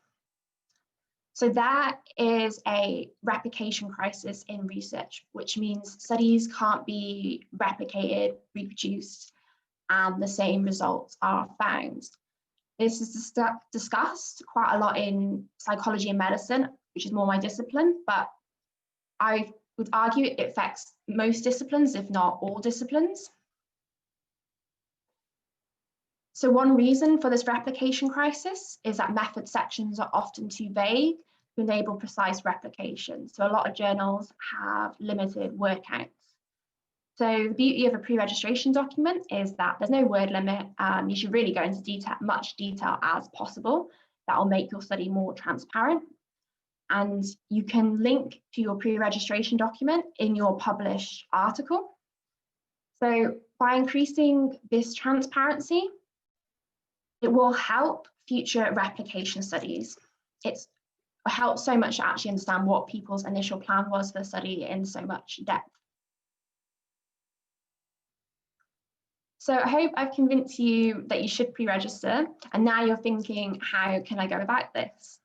So there is a replication crisis in research, which means studies can't be replicated, reproduced, and the same results are found. This is discussed quite a lot in psychology and medicine, which is more my discipline, but I would argue it affects most disciplines, if not all disciplines. So one reason for this replication crisis is that method sections are often too vague. to enable precise replication. So a lot of journals have limited word counts. So the beauty of a pre-registration document is that there's no word limit. You should really go into much detail as possible. That will make your study more transparent. And you can link to your pre-registration document in your published article. So by increasing this transparency, it will help future replication studies. It's helped so much to actually understand what people's initial plan was for the study in so much depth. So I hope I've convinced you that you should pre-register, and now you're thinking, how can I go about this?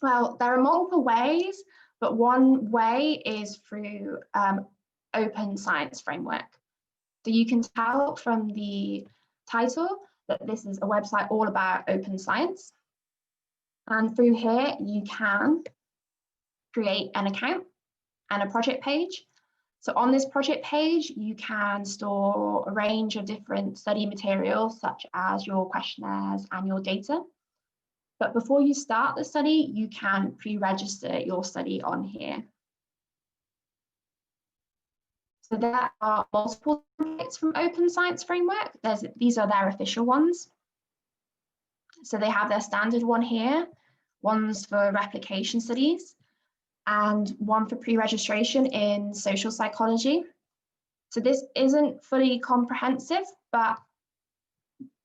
Well, there are multiple ways, but one way is through Open Science Framework. So you can tell from the title that this is a website all about open science. And through here, you can create an account and a project page. So on this project page, you can store a range of different study materials, such as your questionnaires and your data. But before you start the study, you can pre-register your study on here. So there are multiple templates from Open Science Framework. These are their official ones. So they have their standard one here, one's for replication studies, and one for pre-registration in social psychology. So this isn't fully comprehensive, but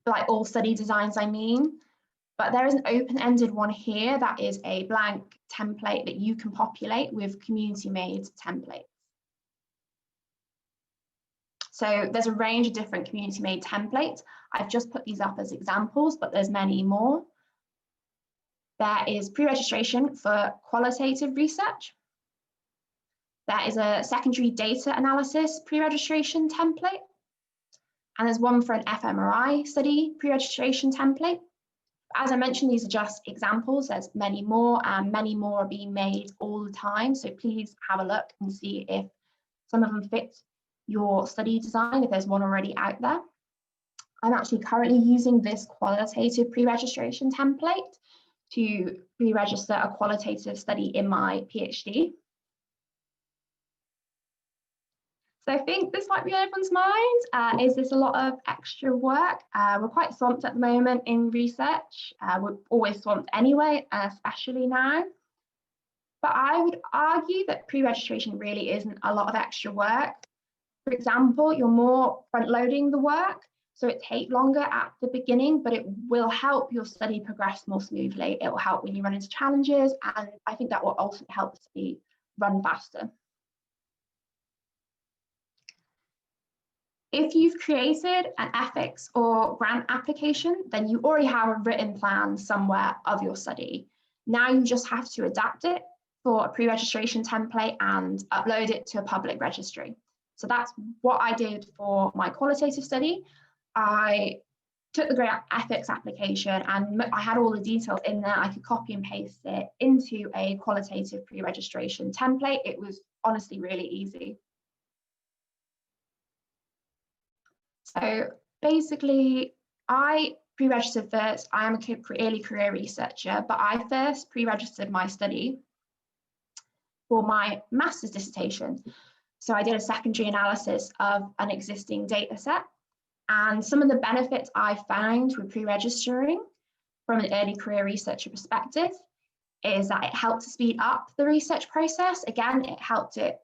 like all study designs, I mean. But there is an open-ended one here that is a blank template that you can populate with community-made templates. So there's a range of different community-made templates. I've just put these up as examples, but there's many more. There is pre-registration for qualitative research. There is a secondary data analysis pre-registration template. And there's one for an fMRI study pre-registration template. As I mentioned, these are just examples. There's many more, and many more are being made all the time. So please have a look and see if some of them fit your study design, if there's one already out there. I'm actually currently using this qualitative pre-registration template to pre-register a qualitative study in my PhD. So I think this might be on everyone's mind. Is this a lot of extra work? We're quite swamped at the moment in research. We're always swamped anyway, especially now. But I would argue that pre-registration really isn't a lot of extra work. For example, you're more front-loading the work, so it takes longer at the beginning, but it will help your study progress more smoothly. It will help when you run into challenges, and I think that will also help the study run faster. If you've created an ethics or grant application, then you already have a written plan somewhere of your study. Now you just have to adapt it for a pre-registration template and upload it to a public registry. So that's what I did for my qualitative study. I took the grant ethics application and I had all the details in there. I could copy and paste it into a qualitative pre-registration template. It was honestly really easy. So basically, I pre-registered first. I am an early career researcher, but I first pre-registered my study for my master's dissertation. So I did a secondary analysis of an existing data set. And some of the benefits I found with pre-registering from an early career researcher perspective is that it helped to speed up the research process. Again, it helped it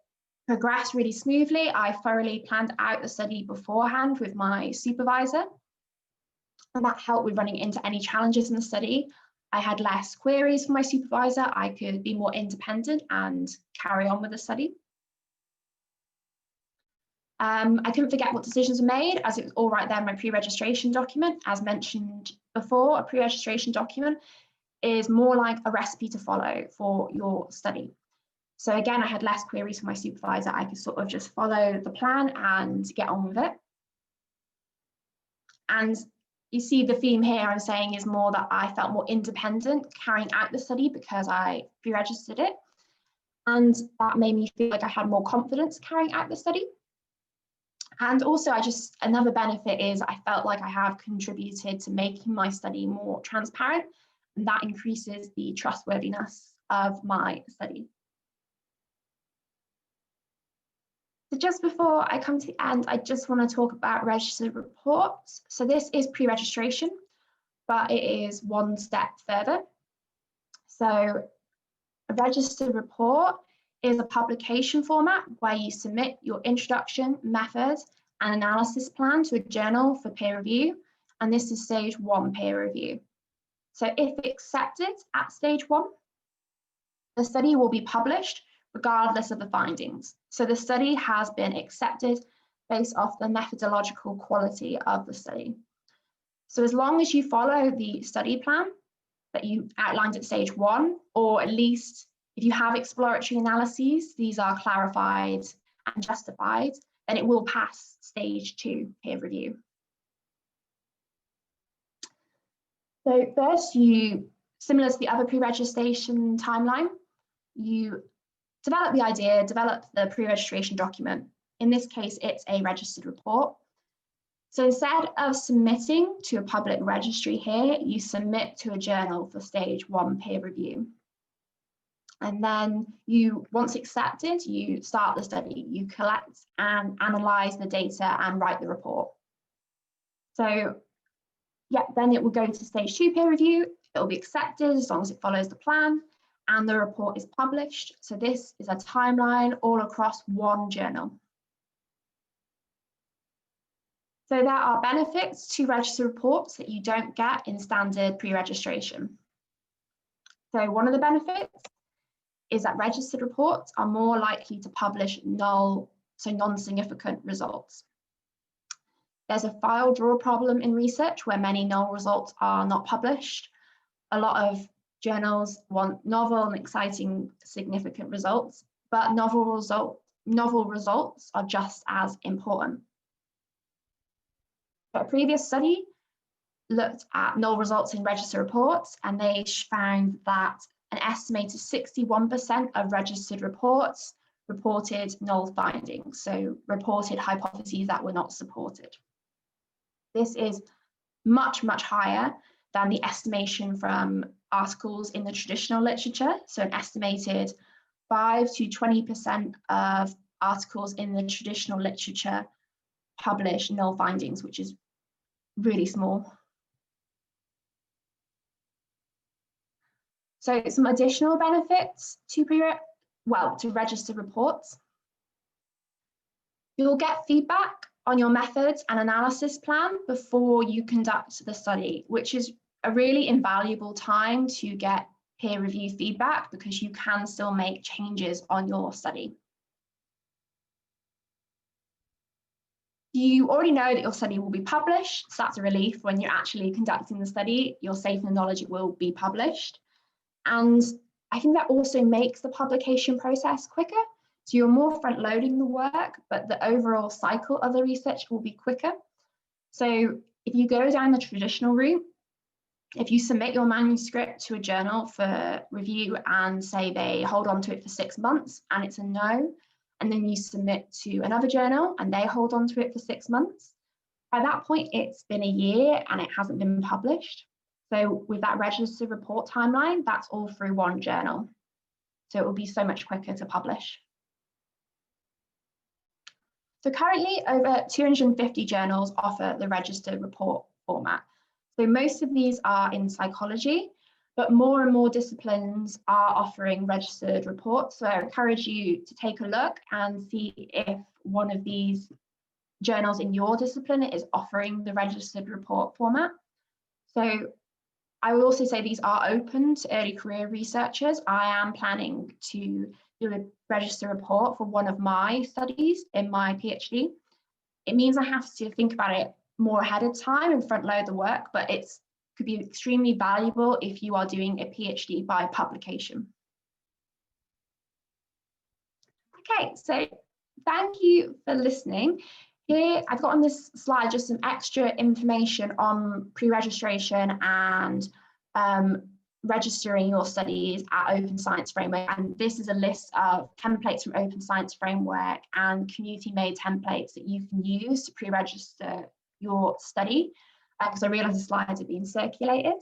progress really smoothly. I thoroughly planned out the study beforehand with my supervisor, and that helped with running into any challenges in the study. I had less queries from my supervisor. I could be more independent and carry on with the study. I couldn't forget what decisions were made, as it was all right there in my pre-registration document. As mentioned before, a pre-registration document is more like a recipe to follow for your study. So again, I had less queries from my supervisor. I could sort of just follow the plan and get on with it. And you see the theme here I'm saying is more that I felt more independent carrying out the study because I pre-registered it. And that made me feel like I had more confidence carrying out the study. And also another benefit is I felt like I have contributed to making my study more transparent, and that increases the trustworthiness of my study. So just before I come to the end, I just want to talk about registered reports. So this is pre-registration, but it is one step further. So a registered report is a publication format where you submit your introduction, methods, and analysis plan to a journal for peer review, and this is stage 1 peer review. So if accepted at stage 1, the study will be published regardless of the findings. So the study has been accepted based off the methodological quality of the study. So as long as you follow the study plan that you outlined at stage 1, or at least if you have exploratory analyses, these are clarified and justified, then it will pass stage 2 peer review. So first, similar to the other pre-registration timeline, you develop the idea, develop the pre-registration document. In this case, it's a registered report. So instead of submitting to a public registry here, you submit to a journal for stage 1 peer review. And then once accepted, you start the study. You collect and analyze the data and write the report. So yeah, then it will go to stage 2 peer review. It will be accepted as long as it follows the plan, and the report is published. So this is a timeline all across one journal. So there are benefits to registered reports that you don't get in standard pre-registration. So one of the benefits is that registered reports are more likely to publish non-significant results. There's a file draw problem in research where many null results are not published. A lot of journals want novel and exciting significant results, but novel results are just as important. A previous study looked at null results in registered reports, and they found that an estimated 61% of registered reports reported null findings, so reported hypotheses that were not supported. This is much, much higher than the estimation from articles in the traditional literature. So an estimated 5 to 20% of articles in the traditional literature publish null findings, which is really small. So some additional benefits to registered reports. You'll get feedback on your methods and analysis plan before you conduct the study, which is a really invaluable time to get peer review feedback because you can still make changes on your study. You already know that your study will be published, so that's a relief. When you're actually conducting the study, you're safe in the knowledge it will be published. And I think that also makes the publication process quicker. So you're more front loading the work, but the overall cycle of the research will be quicker. So if you go down the traditional route, if you submit your manuscript to a journal for review and say they hold on to it for 6 months and it's a no, and then you submit to another journal and they hold on to it for 6 months, by that point it's been a year and it hasn't been published. So with that registered report timeline, that's all through one journal. So it will be so much quicker to publish. So currently over 250 journals offer the registered report format. So most of these are in psychology, but more and more disciplines are offering registered reports. So I encourage you to take a look and see if one of these journals in your discipline is offering the registered report format. So I will also say these are open to early career researchers. I am planning to do a register report for one of my studies in my PhD. It means I have to think about it more ahead of time and front load the work, but it could be extremely valuable if you are doing a PhD by publication. Okay, so thank you for listening. Here I've got on this slide just some extra information on pre-registration and registering your studies at Open Science Framework. And this is a list of templates from Open Science Framework and community-made templates that you can use to pre-register your study, because I realise the slides are being circulated.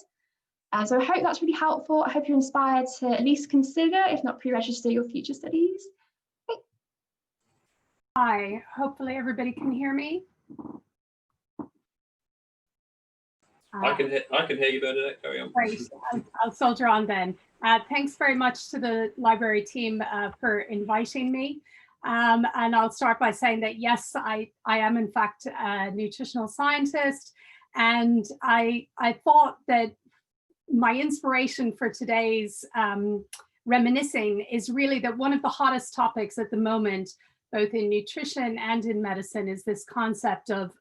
So I hope that's really helpful. I hope you're inspired to at least consider, if not pre-register, your future studies. Okay. Hi, hopefully everybody can hear me. I can hear you, Bernadette. Carry on. Great. I'll soldier on then. Thanks very much to the library team for inviting me. And I'll start by saying that, yes, I am in fact a nutritional scientist. And I thought that my inspiration for today's reminiscing is really that one of the hottest topics at the moment, both in nutrition and in medicine, is this concept of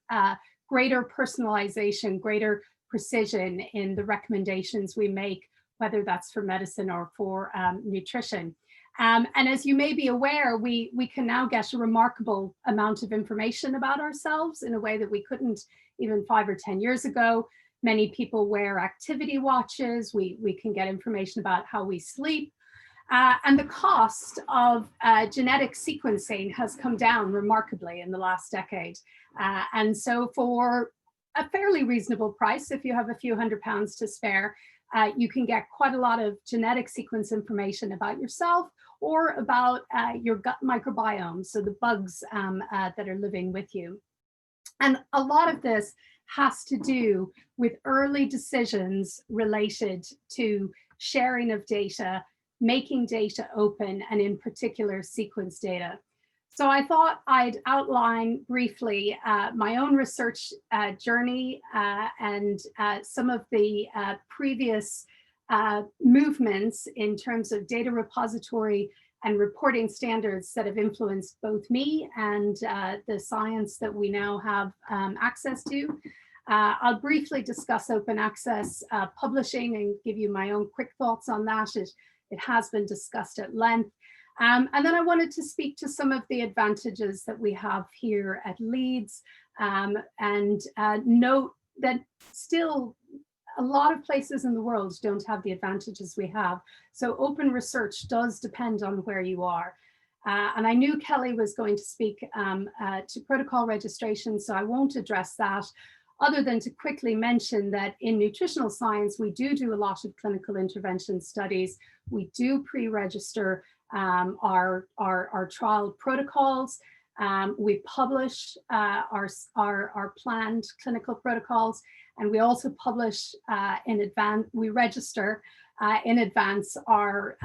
greater personalization, greater precision in the recommendations we make, whether that's for medicine or for nutrition. And as you may be aware, we can now get a remarkable amount of information about ourselves in a way that we couldn't even 5 or 10 years ago. Many people wear activity watches. We can get information about how we sleep. And the cost of genetic sequencing has come down remarkably in the last decade. And so for a fairly reasonable price, if you have a few £100s to spare, you can get quite a lot of genetic sequence information about yourself or about your gut microbiome, so the bugs that are living with you. And a lot of this has to do with early decisions related to sharing of data, making data open, and in particular sequence data. So I thought I'd outline briefly my own research journey and some of the previous movements in terms of data repository and reporting standards that have influenced both me and the science that we now have access to. I'll briefly discuss open access publishing and give you my own quick thoughts on that. It has been discussed at length. And then I wanted to speak to some of the advantages that we have here at Leeds and note that still a lot of places in the world don't have the advantages we have. So open research does depend on where you are. And I knew Kelly was going to speak to protocol registration, so I won't address that, other than to quickly mention that in nutritional science, we do a lot of clinical intervention studies. We do pre-register our trial protocols. We publish our planned clinical protocols, and we also publish in advance, we register in advance our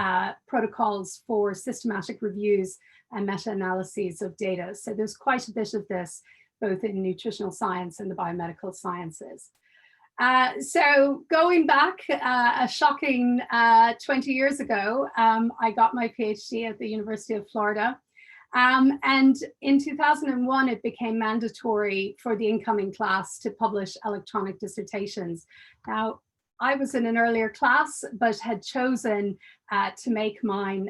protocols for systematic reviews and meta-analyses of data. So there's quite a bit of this, both in nutritional science and the biomedical sciences. So going back a shocking 20 years ago, I got my PhD at the University of Florida. And in 2001, it became mandatory for the incoming class to publish electronic dissertations. Now, I was in an earlier class, but had chosen to make mine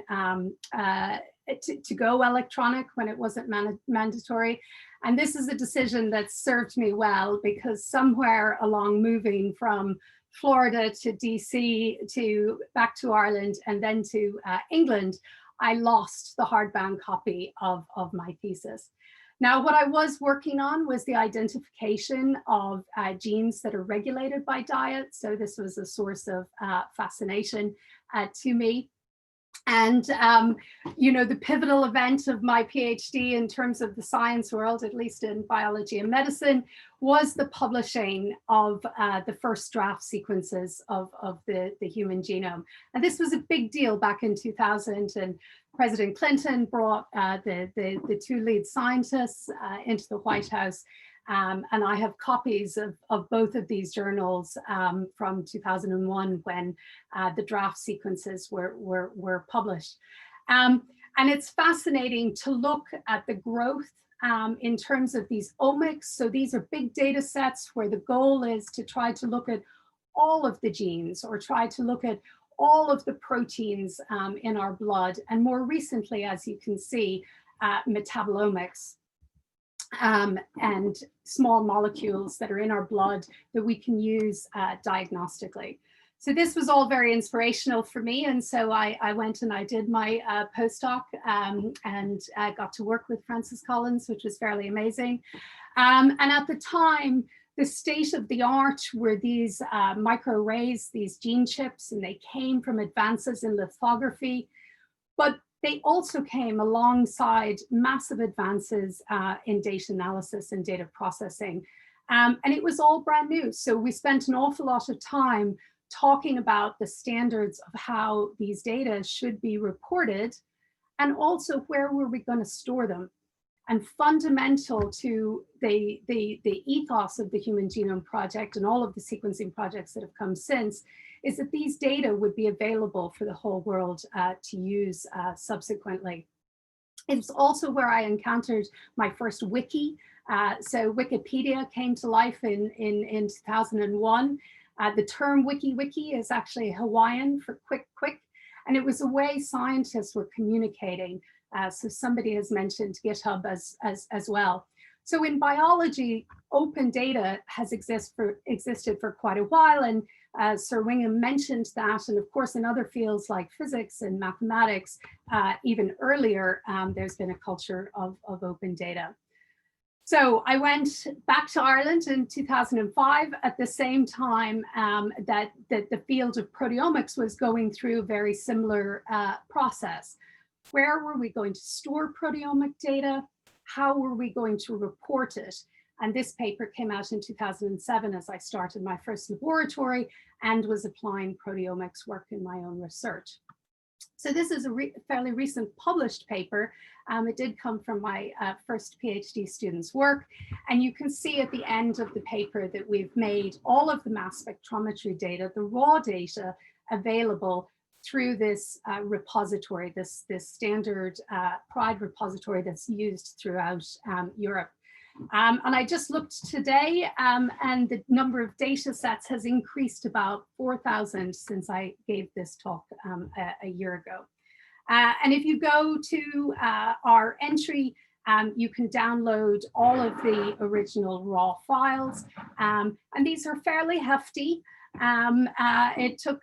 to go electronic when it wasn't mandatory. And this is a decision that served me well, because somewhere along moving from Florida to DC to back to Ireland and then to England, I lost the hardbound copy of my thesis. Now, what I was working on was the identification of genes that are regulated by diet. So this was a source of fascination to me. And, you know, the pivotal event of my PhD in terms of the science world, at least in biology and medicine, was the publishing of the first draft sequences of the human genome. And this was a big deal back in 2000, and President Clinton brought the two lead scientists into the White House. And I have copies of both of these journals from 2001 when the draft sequences were published. And it's fascinating to look at the growth in terms of these omics. So these are big data sets where the goal is to try to look at all of the genes or try to look at all of the proteins in our blood. And more recently, as you can see, metabolomics. And small molecules that are in our blood that we can use diagnostically. So this was all very inspirational for me. And so I went and I did my postdoc and got to work with Francis Collins, which was fairly amazing. And at the time, The state of the art were these microarrays, these gene chips, and they came from advances in lithography, but they also came alongside massive advances in data analysis and data processing. And it was all brand new. So we spent an awful lot of time talking about the standards of how these data should be reported, and also where were we going to store them. And fundamental to the ethos of the Human Genome Project and all of the sequencing projects that have come since is that these data would be available for the whole world to use subsequently. It's also where I encountered my first wiki. So Wikipedia came to life in 2001. The term wiki is actually Hawaiian for quick, and it was a way scientists were communicating. So somebody has mentioned GitHub as well. So in biology, open data has existed for quite a while, and Sir Wingham mentioned that, and of course in other fields like physics and mathematics, even earlier, there's been a culture of open data. So I went back to Ireland in 2005 at the same time that the field of proteomics was going through a very similar process. Where were we going to store proteomic data? How were we going to report it? And this paper came out in 2007 as I started my first laboratory and was applying proteomics work in my own research. So this is a fairly recent published paper. It did come from my first PhD student's work. And you can see at the end of the paper that we've made all of the mass spectrometry data, the raw data, available through this repository, this standard PRIDE repository that's used throughout Europe. And I just looked today, and the number of data sets has increased about 4,000 since I gave this talk a year ago. And if you go to our entry, you can download all of the original raw files, and these are fairly hefty. It took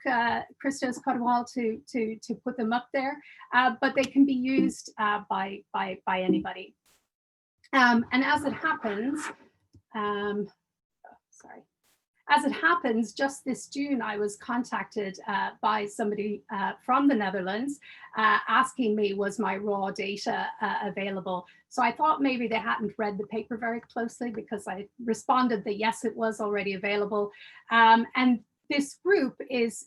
Christos quite a while to put them up there, but they can be used by anybody. And as it happens, as it happens, just this June, I was contacted by somebody from the Netherlands asking me, was my raw data available? So I thought maybe they hadn't read the paper very closely, because I responded that yes, it was already available. And this group is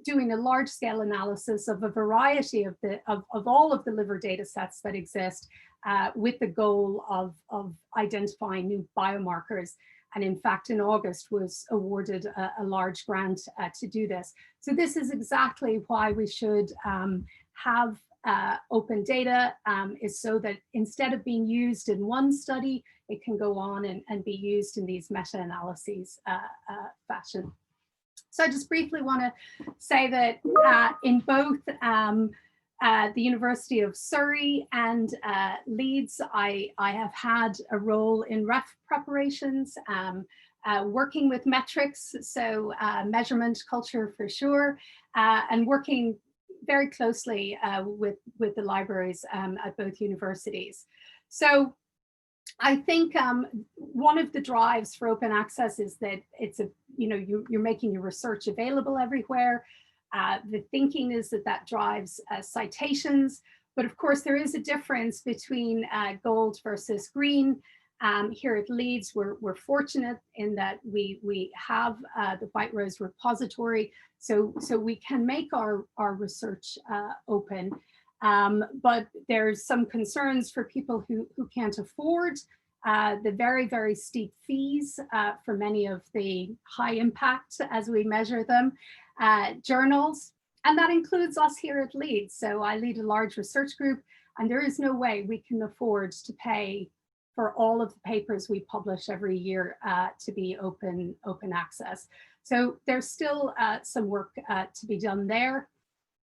doing a large scale analysis of a variety of all of the liver data sets that exist, with the goal of identifying new biomarkers. And in fact, in August was awarded a large grant to do this. So this is exactly why we should have open data, is so that instead of being used in one study, it can go on and be used in these meta-analyses fashion. So I just briefly want to say that in both the University of Surrey and Leeds, I have had a role in ref preparations, working with metrics, so measurement culture for sure, and working very closely with the libraries at both universities. So I think one of the drives for open access is that it's you're making your research available everywhere. The thinking is that drives citations, but of course there is a difference between gold versus green. Here at Leeds, we're fortunate in that we have the White Rose repository, so we can make our research open. But there's some concerns for people who can't afford the very, very steep fees for many of the high impact, as we measure them, journals, and that includes us here at Leeds. So I lead a large research group, and there is no way we can afford to pay for all of the papers we publish every year to be open access. So there's still some work to be done there,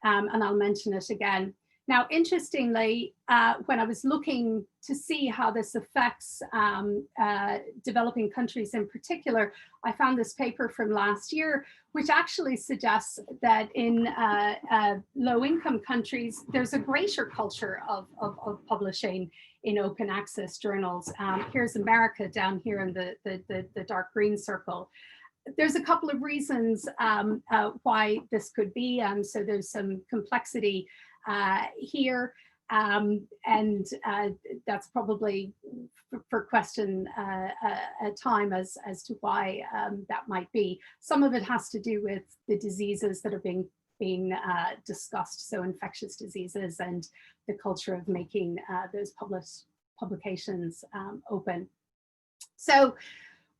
and I'll mention it again. Now, interestingly, when I was looking to see how this affects developing countries in particular, I found this paper from last year, which actually suggests that in low-income countries, there's a greater culture of publishing in open access journals. Here's America down here in the dark green circle. There's a couple of reasons why this could be. So there's some complexity here. And that's probably for question time as to why that might be. Some of it has to do with the diseases that are being discussed, so infectious diseases and the culture of making those publications open. So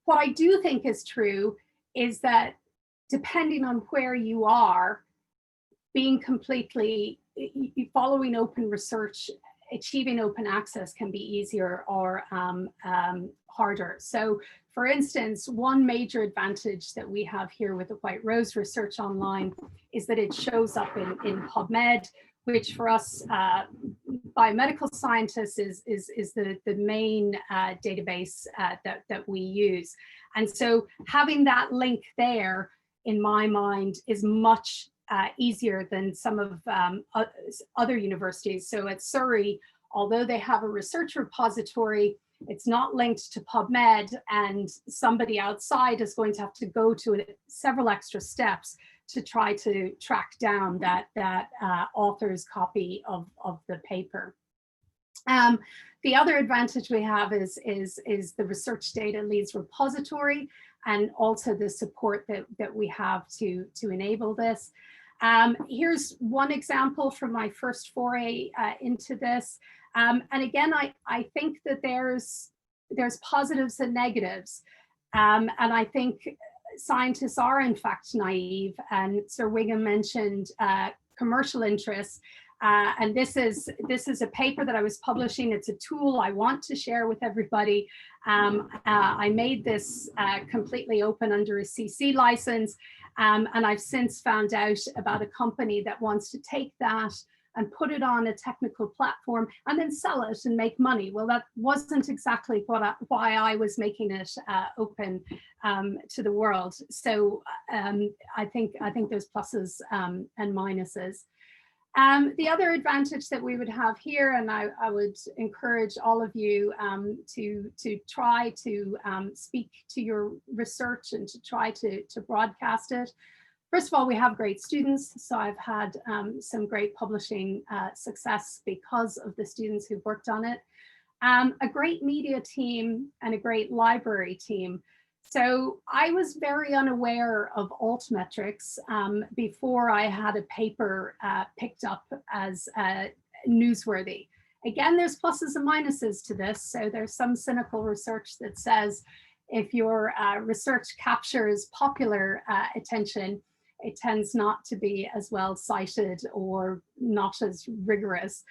what I do think is true is that depending on where you are, being completely following open research, achieving open access can be easier or harder. So for instance, one major advantage that we have here with the White Rose Research Online is that it shows up in PubMed, which for us biomedical scientists is the main database that we use. And so having that link there, in my mind, is much easier than some of other universities. So at Surrey, although they have a research repository, it's not linked to PubMed, and somebody outside is going to have to go to several extra steps to try to track down that author's copy of the paper. The other advantage we have is the Research Data Leeds repository, and also the support that we have to enable this. Here's one example from my first foray into this. And again, I think that there's positives and negatives. And I think scientists are in fact naive. And Sir Wingham mentioned commercial interests. And this is a paper that I was publishing. It's a tool I want to share with everybody. I made this completely open under a CC license. And I've since found out about a company that wants to take that and put it on a technical platform and then sell it and make money. Well, that wasn't exactly why I was making it open to the world. So I think there's pluses and minuses. The other advantage that we would have here, and I would encourage all of you to try to speak to your research and to try to broadcast it. First of all, we have great students. So I've had some great publishing success because of the students who've worked on it. A great media team and a great library team. So I was very unaware of altmetrics before I had a paper picked up as newsworthy. Again, there's pluses and minuses to this. So there's some cynical research that says if your research captures popular attention, it tends not to be as well cited or not as rigorous.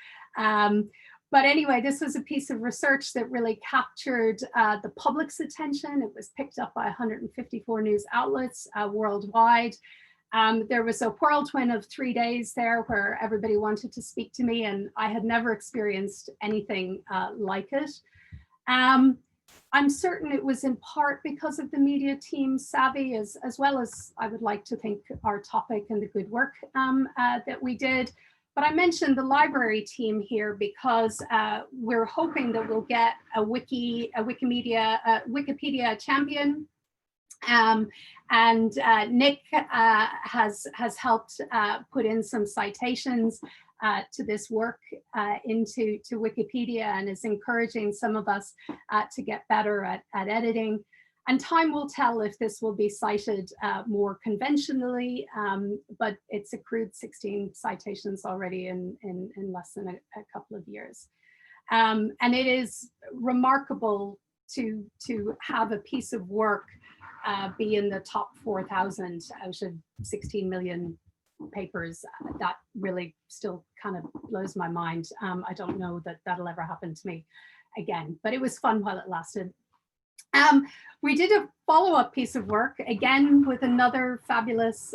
But anyway, this was a piece of research that really captured the public's attention. It was picked up by 154 news outlets worldwide. There was a whirlwind of 3 days there where everybody wanted to speak to me, and I had never experienced anything like it. I'm certain it was in part because of the media team's savvy, as well as I would like to think our topic and the good work that we did. But I mentioned the library team here because we're hoping that we'll get a Wikipedia champion. And Nick has helped put in some citations to this work into Wikipedia, and is encouraging some of us to get better at editing. And time will tell if this will be cited more conventionally, but it's accrued 16 citations already in less than a couple of years. And it is remarkable to have a piece of work be in the top 4,000 out of 16 million papers. That really still kind of blows my mind. I don't know that that'll ever happen to me again, but it was fun while it lasted. We did a follow-up piece of work, again, with another fabulous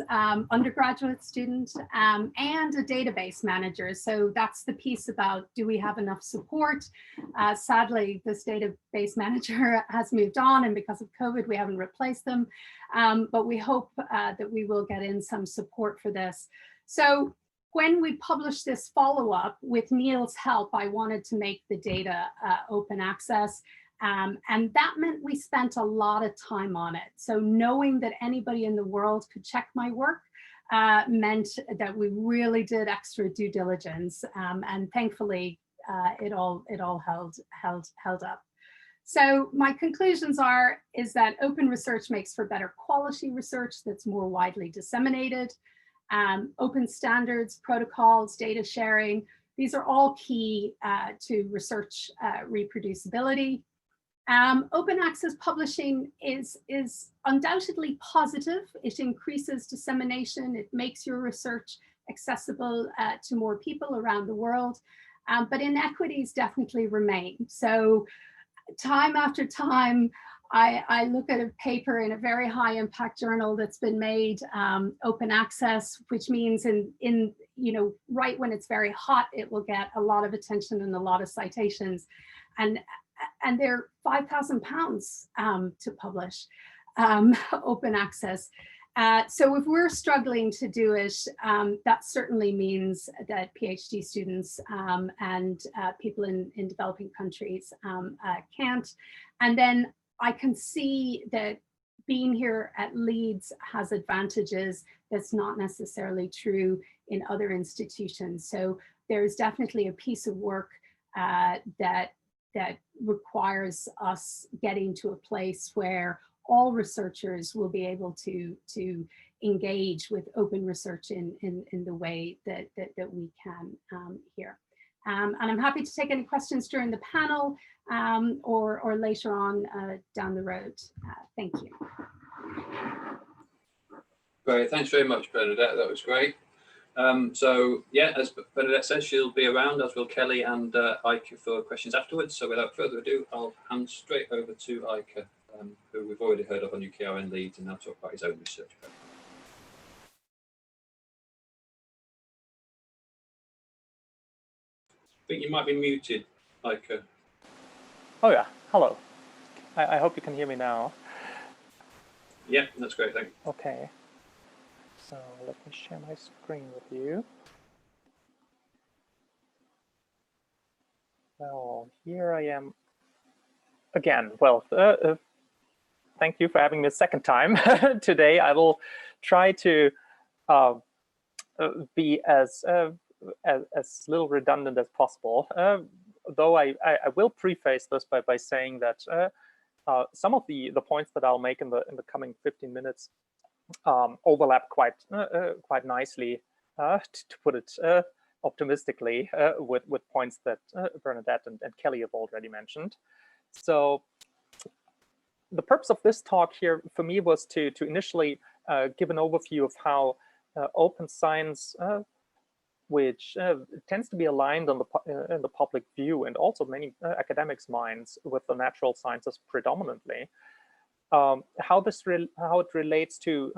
undergraduate student and a database manager. So that's the piece about, do we have enough support? Sadly, this database manager has moved on, and because of COVID, we haven't replaced them. But we hope that we will get in some support for this. So when we published this follow-up with Neil's help, I wanted to make the data open access. And that meant we spent a lot of time on it. So knowing that anybody in the world could check my work meant that we really did extra due diligence. And thankfully, it all held up. So my conclusions is that open research makes for better quality research that's more widely disseminated. Open standards, protocols, data sharing, these are all key to research reproducibility. Open access publishing is undoubtedly positive. It increases dissemination. It makes your research accessible to more people around the world. But inequities definitely remain. So time after time, I look at a paper in a very high impact journal that's been made open access, which means in right when it's very hot, it will get a lot of attention and a lot of citations. And they're £5,000 to publish open access. So if we're struggling to do it, that certainly means that PhD students and people in developing countries can't. And then I can see that being here at Leeds has advantages that's not necessarily true in other institutions. So there's definitely a piece of work that requires us getting to a place where all researchers will be able to engage with open research in the way that we can here. And I'm happy to take any questions during the panel or later on down the road. Thank you. Great, thanks very much, Bernadette. That was great. So yeah, as Bernadette says, she'll be around, as will Kelly and Ike for questions afterwards. So without further ado, I'll hand straight over to Ike, who we've already heard of on UKRI in Leeds, and now talk about his own research. I think you might be muted, Ike. Oh yeah, hello. I hope you can hear me now. Yeah, that's great, thanks. Okay. So let me share my screen with you. Well, here I am again. Well, thank you for having me a second time. Today I will try to be as little redundant as possible. Though I will preface this by saying that some of the points that I'll make in the coming 15 minutes overlap quite nicely, to put it optimistically, with points that Bernadette and Kelly have already mentioned. So the purpose of this talk here for me was to initially give an overview of how open science, which tends to be aligned in the public view and also many academics' minds with the natural sciences predominantly, how it relates to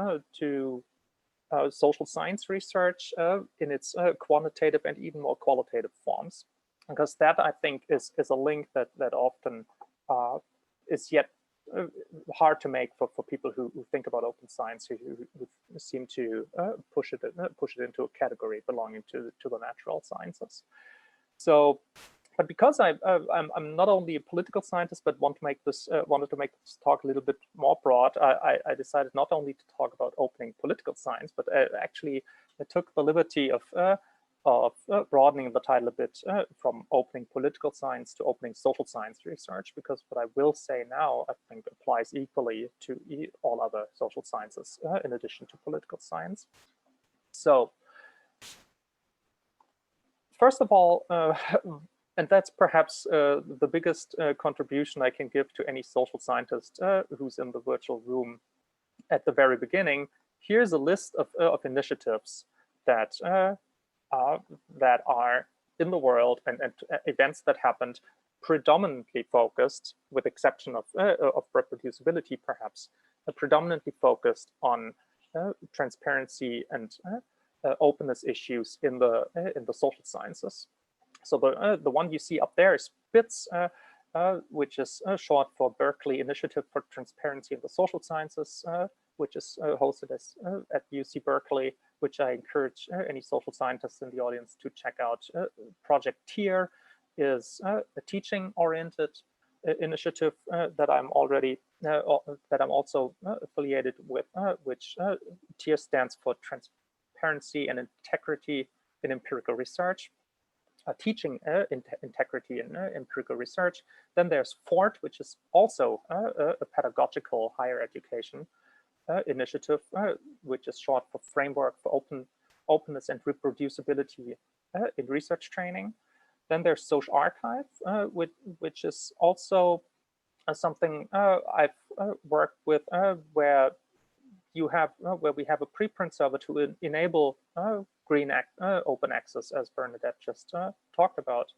social science research in its quantitative and even more qualitative forms, because that I think is a link that often is yet hard to make for people who think about open science, who seem to push it into a category belonging to the natural sciences. So, but because I'm not only a political scientist, but wanted to make this talk a little bit more broad, I decided not only to talk about opening political science, but actually I took the liberty of broadening the title a bit from opening political science to opening social science research, because what I will say now, I think, applies equally to all other social sciences in addition to political science. So, first of all, and that's perhaps the biggest contribution I can give to any social scientist who's in the virtual room at the very beginning, here's a list of initiatives that are in the world and events that happened predominantly focused, with exception of reproducibility perhaps, predominantly focused on transparency and openness issues in the social sciences. So the one you see up there is BITS, which is short for Berkeley Initiative for Transparency in the Social Sciences. which is hosted at UC Berkeley, which I encourage any social scientists in the audience to check out. Project TIER is a teaching-oriented initiative that I'm also affiliated with, which TIER stands for Transparency and Integrity in Empirical Research. Teaching integrity in empirical research. Then there's FORE, which is also a pedagogical higher education initiative, which is short for Framework for Openness and Reproducibility in Research Training. Then there's Social Archive, which is also something I've worked with, where we have a preprint server to enable green open access, as Bernadette just talked about,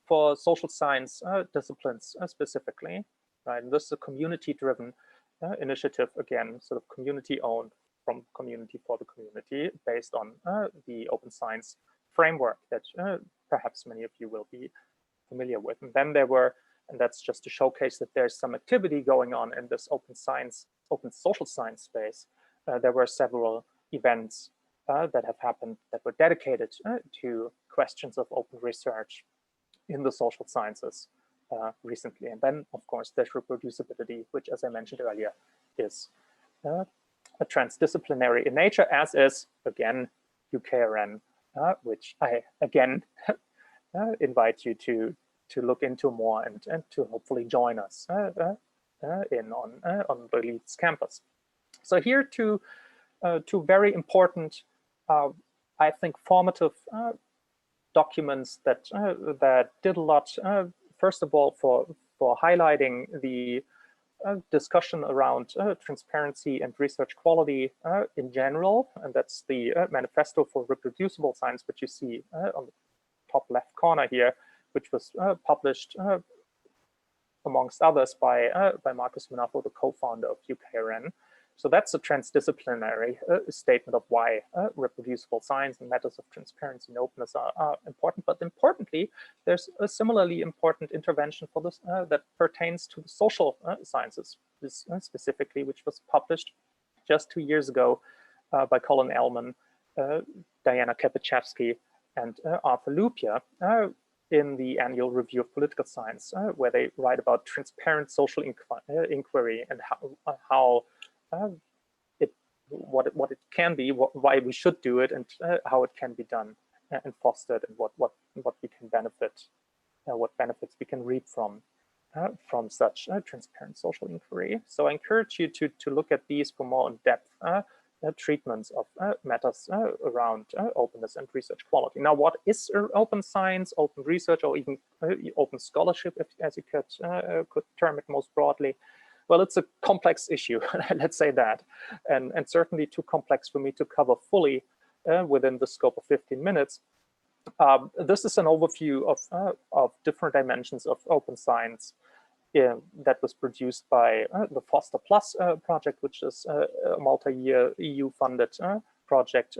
for social science disciplines specifically. Right, and this is a community-driven initiative, again, sort of community-owned, from community for the community, based on the open science framework that perhaps many of you will be familiar with. And then there were, and that's just to showcase that there's some activity going on in this open social science space. There were several events that have happened that were dedicated to questions of open research in the social sciences recently. And then, of course, there's reproducibility, which, as I mentioned earlier, is a transdisciplinary in nature, as is, again, UKRN, which I, again, invite you to look into more and to hopefully join us on the Leeds campus. So here two very important, I think, formative documents that did a lot. First of all, for highlighting the discussion around transparency and research quality in general, and that's the Manifesto for Reproducible Science, which you see on the top left corner here, which was published amongst others by Marcus Manafo, the co-founder of UKRN. So that's a transdisciplinary statement of why reproducible science and matters of transparency and openness are important. But importantly, there's a similarly important intervention for this that pertains to the social sciences, this specifically, which was published just 2 years ago by Colin Ellman, Diana Kapachevsky, and Arthur Lupia in the annual review of political science, where they write about transparent social inquiry and how what it can be, why we should do it, and how it can be done and fostered, and what we can benefit, what benefits we can reap from such transparent social inquiry. So I encourage you to look at these for more in-depth treatments of matters around openness and research quality. Now, what is open science, open research, or even open scholarship, as you could term it most broadly? Well, it's a complex issue, let's say that, and certainly too complex for me to cover fully within the scope of 15 minutes. This is an overview of different dimensions of open science that was produced by the Foster Plus project, which is a multi-year EU-funded project,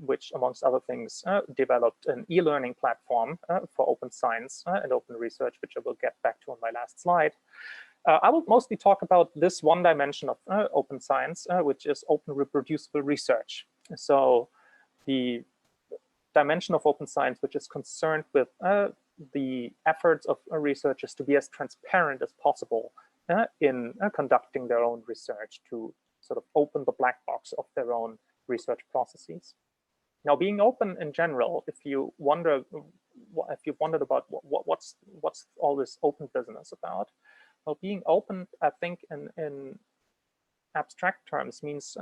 which, amongst other things, developed an e-learning platform for open science and open research, which I will get back to on my last slide. I will mostly talk about this one dimension of open science, which is open reproducible research. So the dimension of open science, which is concerned with the efforts of researchers to be as transparent as possible in conducting their own research, to sort of open the black box of their own research processes. Now, being open in general, if you wondered about what's all this open business about, well, being open, I think, in abstract terms, means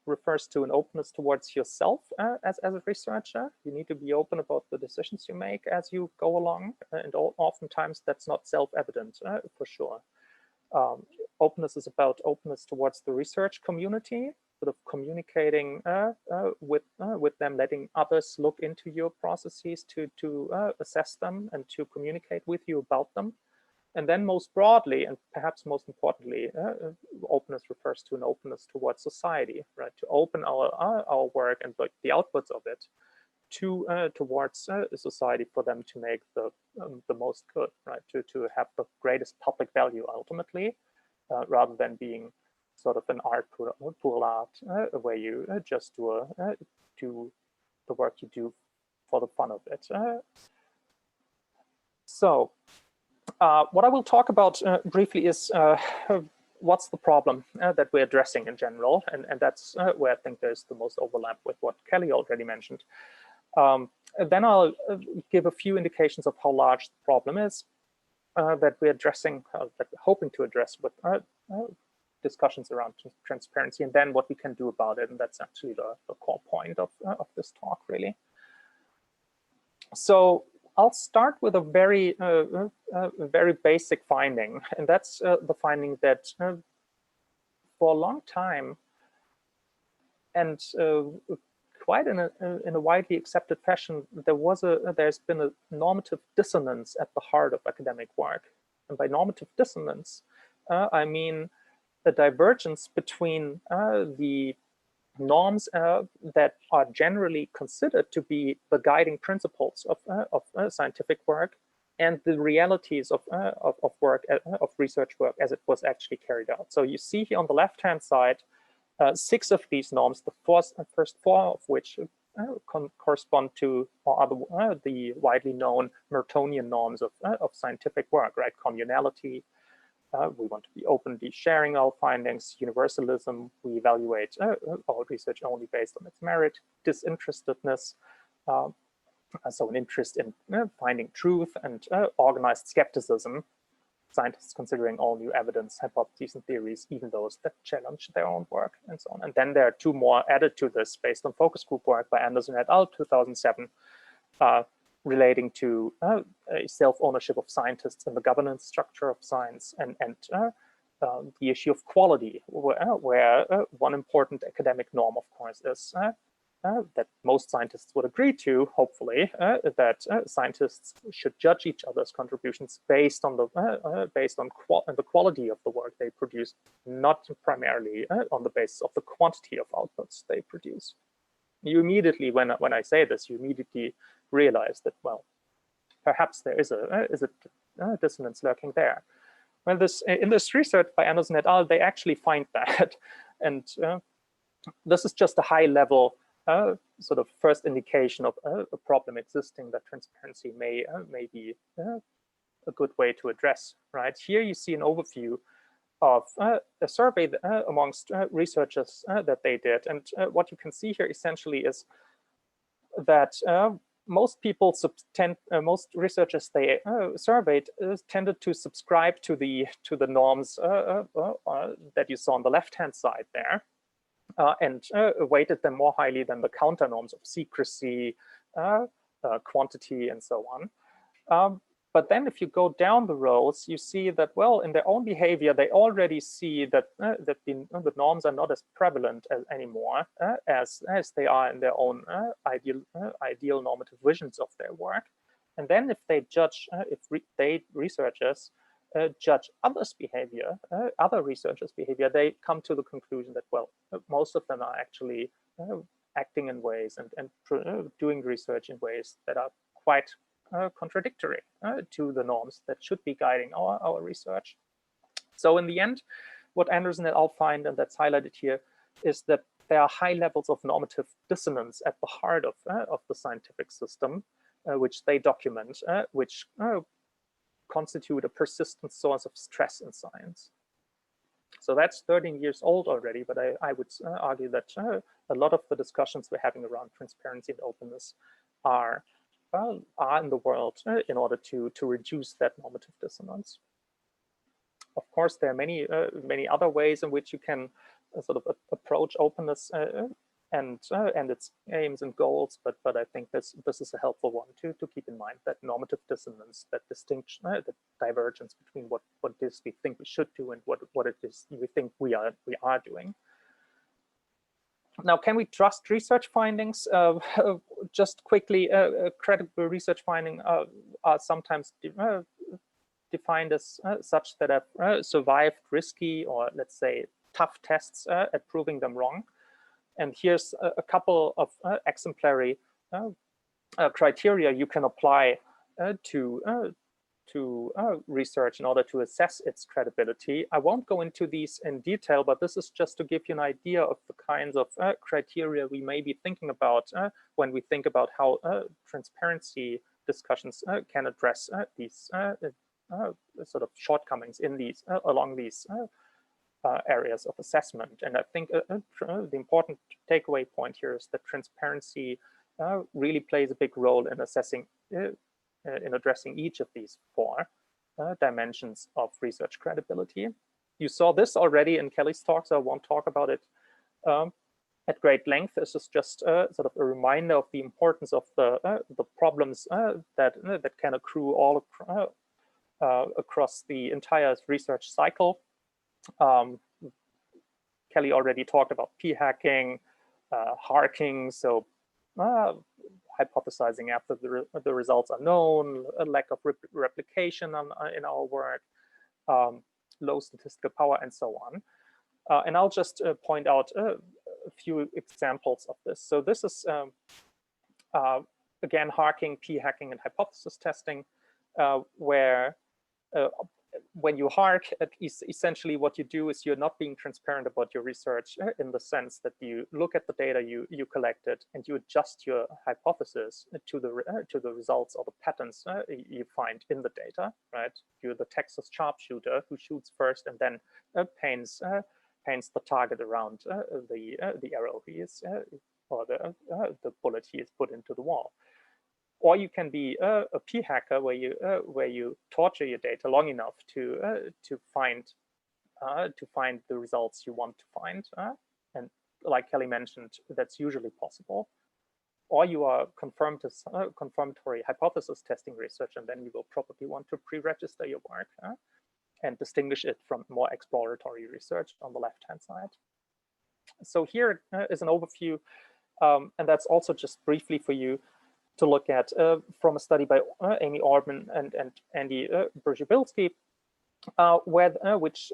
refers to an openness towards yourself as a researcher. You need to be open about the decisions you make as you go along, and oftentimes that's not self-evident, for sure. Openness is about openness towards the research community, sort of communicating with them, letting others look into your processes to assess them and to communicate with you about them. And then most broadly, and perhaps most importantly, openness refers to an openness towards society, right? To open our work and the outputs of it towards society, for them to make the most good, right? To have the greatest public value ultimately, rather than being sort of an art pool art where you just do the work you do for the fun of it. So what I will talk about briefly is what's the problem that we're addressing in general, and that's where I think there's the most overlap with what Kelly already mentioned. Then I'll give a few indications of how large the problem is that we're addressing, that we're hoping to address with discussions around transparency, and then what we can do about it. And that's actually the core point of this talk, really. So I'll start with a very basic finding, and that's the finding that for a long time, and quite in a widely accepted fashion, there's been a normative dissonance at the heart of academic work. And by normative dissonance, I mean the divergence between the norms that are generally considered to be the guiding principles of scientific work and the realities of work, of research work as it was actually carried out. So you see here on the left-hand side, 6 of these norms, the first 4 of which correspond to or are the widely known Mertonian norms of scientific work, right? Communality, we want to be openly sharing our findings. Universalism, we evaluate our research only based on its merit. Disinterestedness, so an interest in finding truth, and organized skepticism, scientists considering all new evidence, hypotheses, and theories, even those that challenge their own work, and so on. And then there are 2 more added to this based on focus group work by Anderson et al. 2007, relating to self-ownership of scientists and the governance structure of science, and the issue of quality, where one important academic norm, of course, is that most scientists would agree to, hopefully, that scientists should judge each other's contributions based on the quality of the work they produce, not primarily on the basis of the quantity of outputs they produce. You immediately, when I say this, you immediately realize that, well, perhaps there is a dissonance lurking there. Well, in this research by Anderson et al., they actually find that, and this is just a high-level sort of first indication of a problem existing that transparency may be a good way to address. Right here, you see an overview of a survey amongst researchers that they did, and what you can see here essentially is that most researchers they surveyed tended to subscribe to the norms that you saw on the left-hand side there, and weighted them more highly than the counter norms of secrecy, quantity, and so on. But then if you go down the rows, you see that, well, in their own behavior, they already see that the norms are not as prevalent anymore as they are in their own ideal normative visions of their work. And then if they judge, researchers judge others' behavior, other researchers' behavior, they come to the conclusion that, well, most of them are actually acting in ways and doing research in ways that are quite contradictory to the norms that should be guiding our research. So in the end, what Anderson et al. Find, and that's highlighted here, is that there are high levels of normative dissonance at the heart of the scientific system, which they document, which constitute a persistent source of stress in science. So that's 13 years old already, but I would argue that a lot of the discussions we're having around transparency and openness are in the world in order to reduce that normative dissonance. Of course, there are many other ways in which you can sort of approach openness and its aims and goals, but I think this is a helpful one to keep in mind, that normative dissonance, that distinction, the divergence between what it is we think we should do and what it is we think we are doing. Now, can we trust research findings? Just quickly, credible research findings are sometimes defined as such that have survived risky or, let's say, tough tests at proving them wrong. And here's a couple of exemplary criteria you can apply to research in order to assess its credibility. I won't go into these in detail, but this is just to give you an idea of the kinds of criteria we may be thinking about when we think about how transparency discussions can address these sort of shortcomings in these along these areas of assessment. And I think the important takeaway point here is that transparency really plays a big role in assessing in addressing each of these four dimensions of research credibility. You saw this already in Kelly's talk, so I won't talk about it at great length. This is just sort of a reminder of the importance of the problems that can accrue all across the entire research cycle. Kelly already talked about p-hacking, harking, so hypothesizing after the results are known, a lack of replication in our work, low statistical power, and so on. And I'll just point out a few examples of this. So this is, again, harking, p-hacking, and hypothesis testing, where when you hark, essentially what you do is you're not being transparent about your research in the sense that you look at the data you collected and you adjust your hypothesis to the results or the patterns you find in the data, right? You're the Texas sharpshooter who shoots first and then paints the target around the arrow he is or the bullet he is put into the wall. Or you can be a p-hacker where you torture your data long enough to find the results you want to find, and like Kelly mentioned, that's usually possible. Or you are confirmatory hypothesis testing research, and then you will probably want to pre-register your work and distinguish it from more exploratory research on the left-hand side. So here is an overview, and that's also just briefly for you to look at from a study by Amy Orman and Andy Brzebilski, which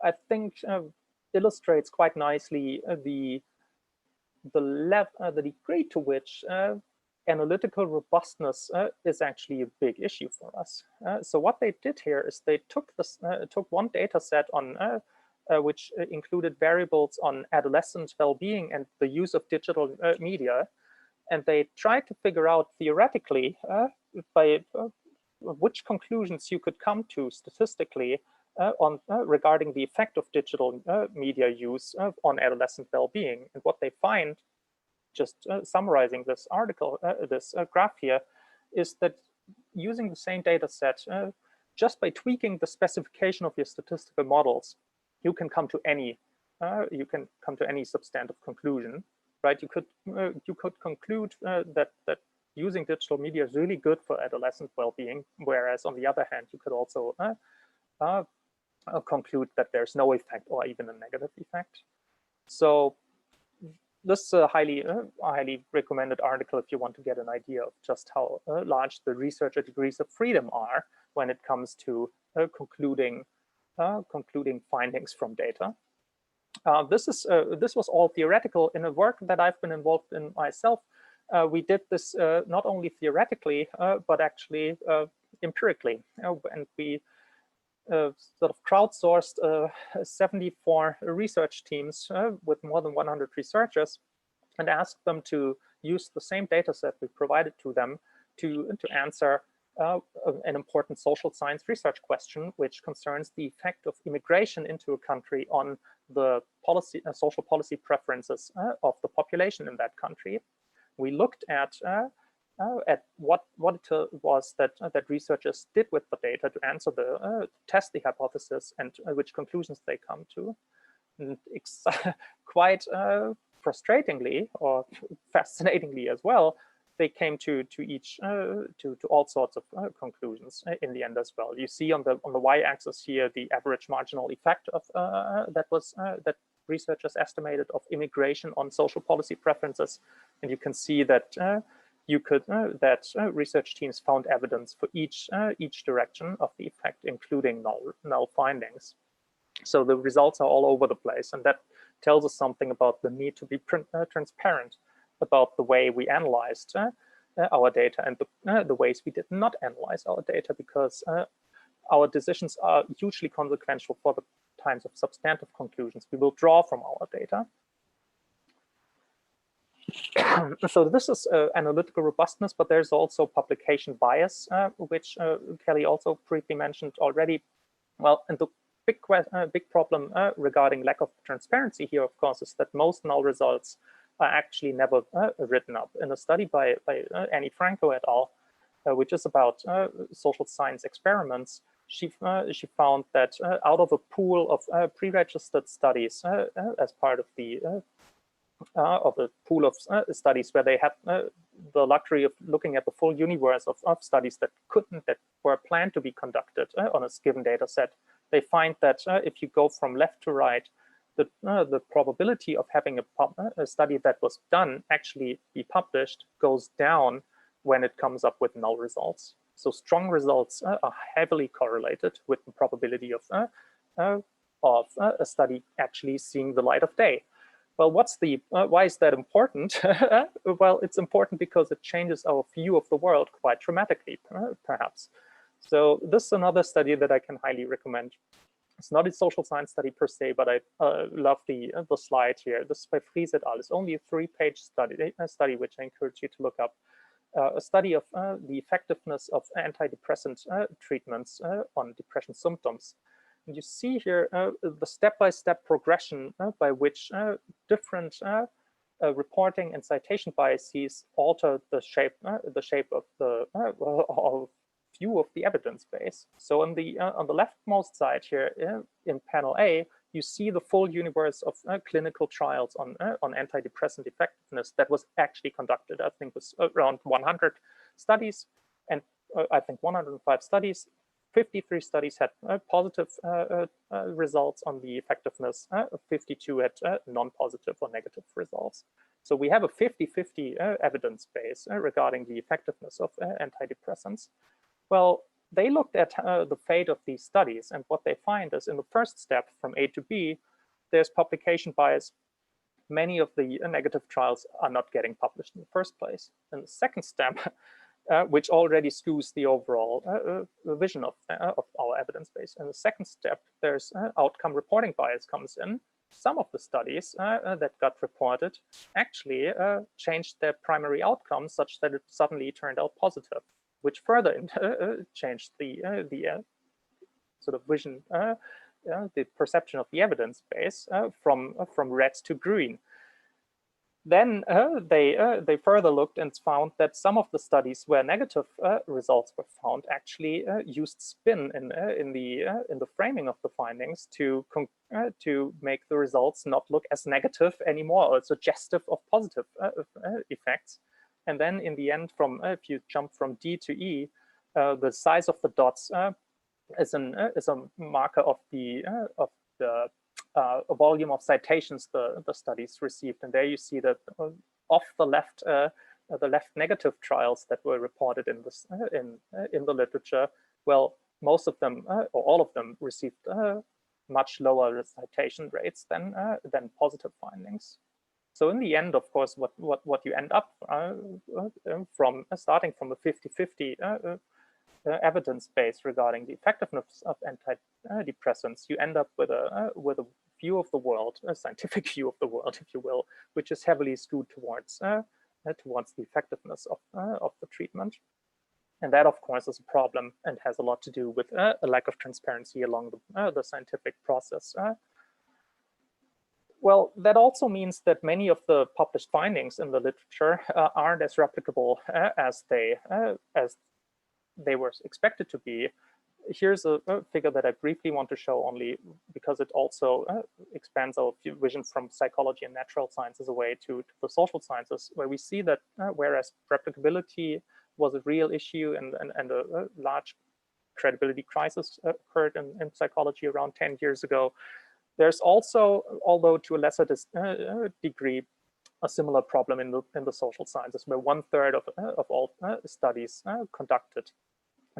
I think illustrates quite nicely the degree to which analytical robustness is actually a big issue for us. So what they did here is they took one data set on which included variables on adolescent well-being and the use of digital media. And they tried to figure out theoretically by which conclusions you could come to statistically on regarding the effect of digital media use on adolescent well-being. And what they find, just summarizing this article, this graph here, is that using the same data set, just by tweaking the specification of your statistical models, you can come to any substantive conclusion. Right, you could conclude that using digital media is really good for adolescent well-being, whereas on the other hand, you could also conclude that there's no effect or even a negative effect. So this is a highly recommended article if you want to get an idea of just how large the researcher degrees of freedom are when it comes to concluding findings from data. This was all theoretical. In a work that I've been involved in myself, we did this not only theoretically, but actually empirically. And we sort of crowdsourced 74 research teams with more than 100 researchers and asked them to use the same data set we provided to them to answer an important social science research question, which concerns the effect of immigration into a country on the social policy preferences of the population in that country. We looked at what it was that researchers did with the data to answer test the hypothesis and which conclusions they come to. And quite frustratingly or fascinatingly as well, they came to all sorts of conclusions in the end as well. You see on the y-axis here the average marginal effect of that researchers estimated of immigration on social policy preferences, and you can see that research teams found evidence for each direction of the effect, including null findings. So the results are all over the place, and that tells us something about the need to be transparent about the way we analyzed our data and the ways we did not analyze our data, because our decisions are hugely consequential for the kinds of substantive conclusions we will draw from our data. So this is analytical robustness, but there's also publication bias, which Kelly also briefly mentioned already. Well, and the big problem regarding lack of transparency here, of course, is that most null results are actually never written up. In a study by Annie Franco et al., which is about social science experiments, she found that out of a pool of pre-registered studies as part of a pool of studies where they had the luxury of looking at the full universe of studies that were planned to be conducted on a given data set, they find that if you go from left to right, the probability of having a study that was done actually be published goes down when it comes up with null results. So strong results are heavily correlated with the probability of a study actually seeing the light of day. Well, why is that important? Well, it's important because it changes our view of the world quite dramatically, perhaps. So this is another study that I can highly recommend. It's not a social science study per se, but I love the slide here. This is by Fries et al. It's only a 3-page study, which I encourage you to look up. A study of the effectiveness of antidepressant treatments on depression symptoms. And you see here the step-by-step progression by which different reporting and citation biases alter the shape of the view of the evidence base. So on the leftmost side here in panel A, you see the full universe of clinical trials on antidepressant effectiveness that was actually conducted. I think it was around 100 studies, and I think 105 studies. 53 studies had positive results on the effectiveness, 52 had non-positive or negative results. So we have a 50-50 evidence base regarding the effectiveness of antidepressants. Well, they looked at the fate of these studies, and what they find is in the first step from A to B, there's publication bias. Many of the negative trials are not getting published in the first place. In the second step, which already skews the overall vision of our evidence base. In the second step, there's outcome reporting bias comes in. Some of the studies that got reported actually changed their primary outcome such that it suddenly turned out positive, which further changed the sort of vision, the perception of the evidence base from red to green. Then they further looked and found that some of the studies where negative results were found actually used spin in the framing of the findings to make the results not look as negative anymore, or suggestive of positive effects. And then in the end, if you jump from D to E, the size of the dots is a marker of the volume of citations the studies received. And there you see that off the left negative trials that were reported in the literature, well, most of them or all of them received much lower citation rates than positive findings. So in the end, of course, what you end up from starting from a 50-50 evidence base regarding the effectiveness of antidepressants, you end up with a view of the world, a scientific view of the world, if you will, which is heavily skewed towards the effectiveness of the treatment. And that, of course, is a problem and has a lot to do with a lack of transparency along the scientific process. Well, that also means that many of the published findings in the literature aren't as replicable as they were expected to be. Here's a figure that I briefly want to show only because it also expands our vision from psychology and natural sciences away to the social sciences, where we see that whereas replicability was a real issue and a large credibility crisis occurred in psychology around 10 years ago, there's also, although to a lesser degree, a similar problem in the social sciences, where 1/3 of all studies conducted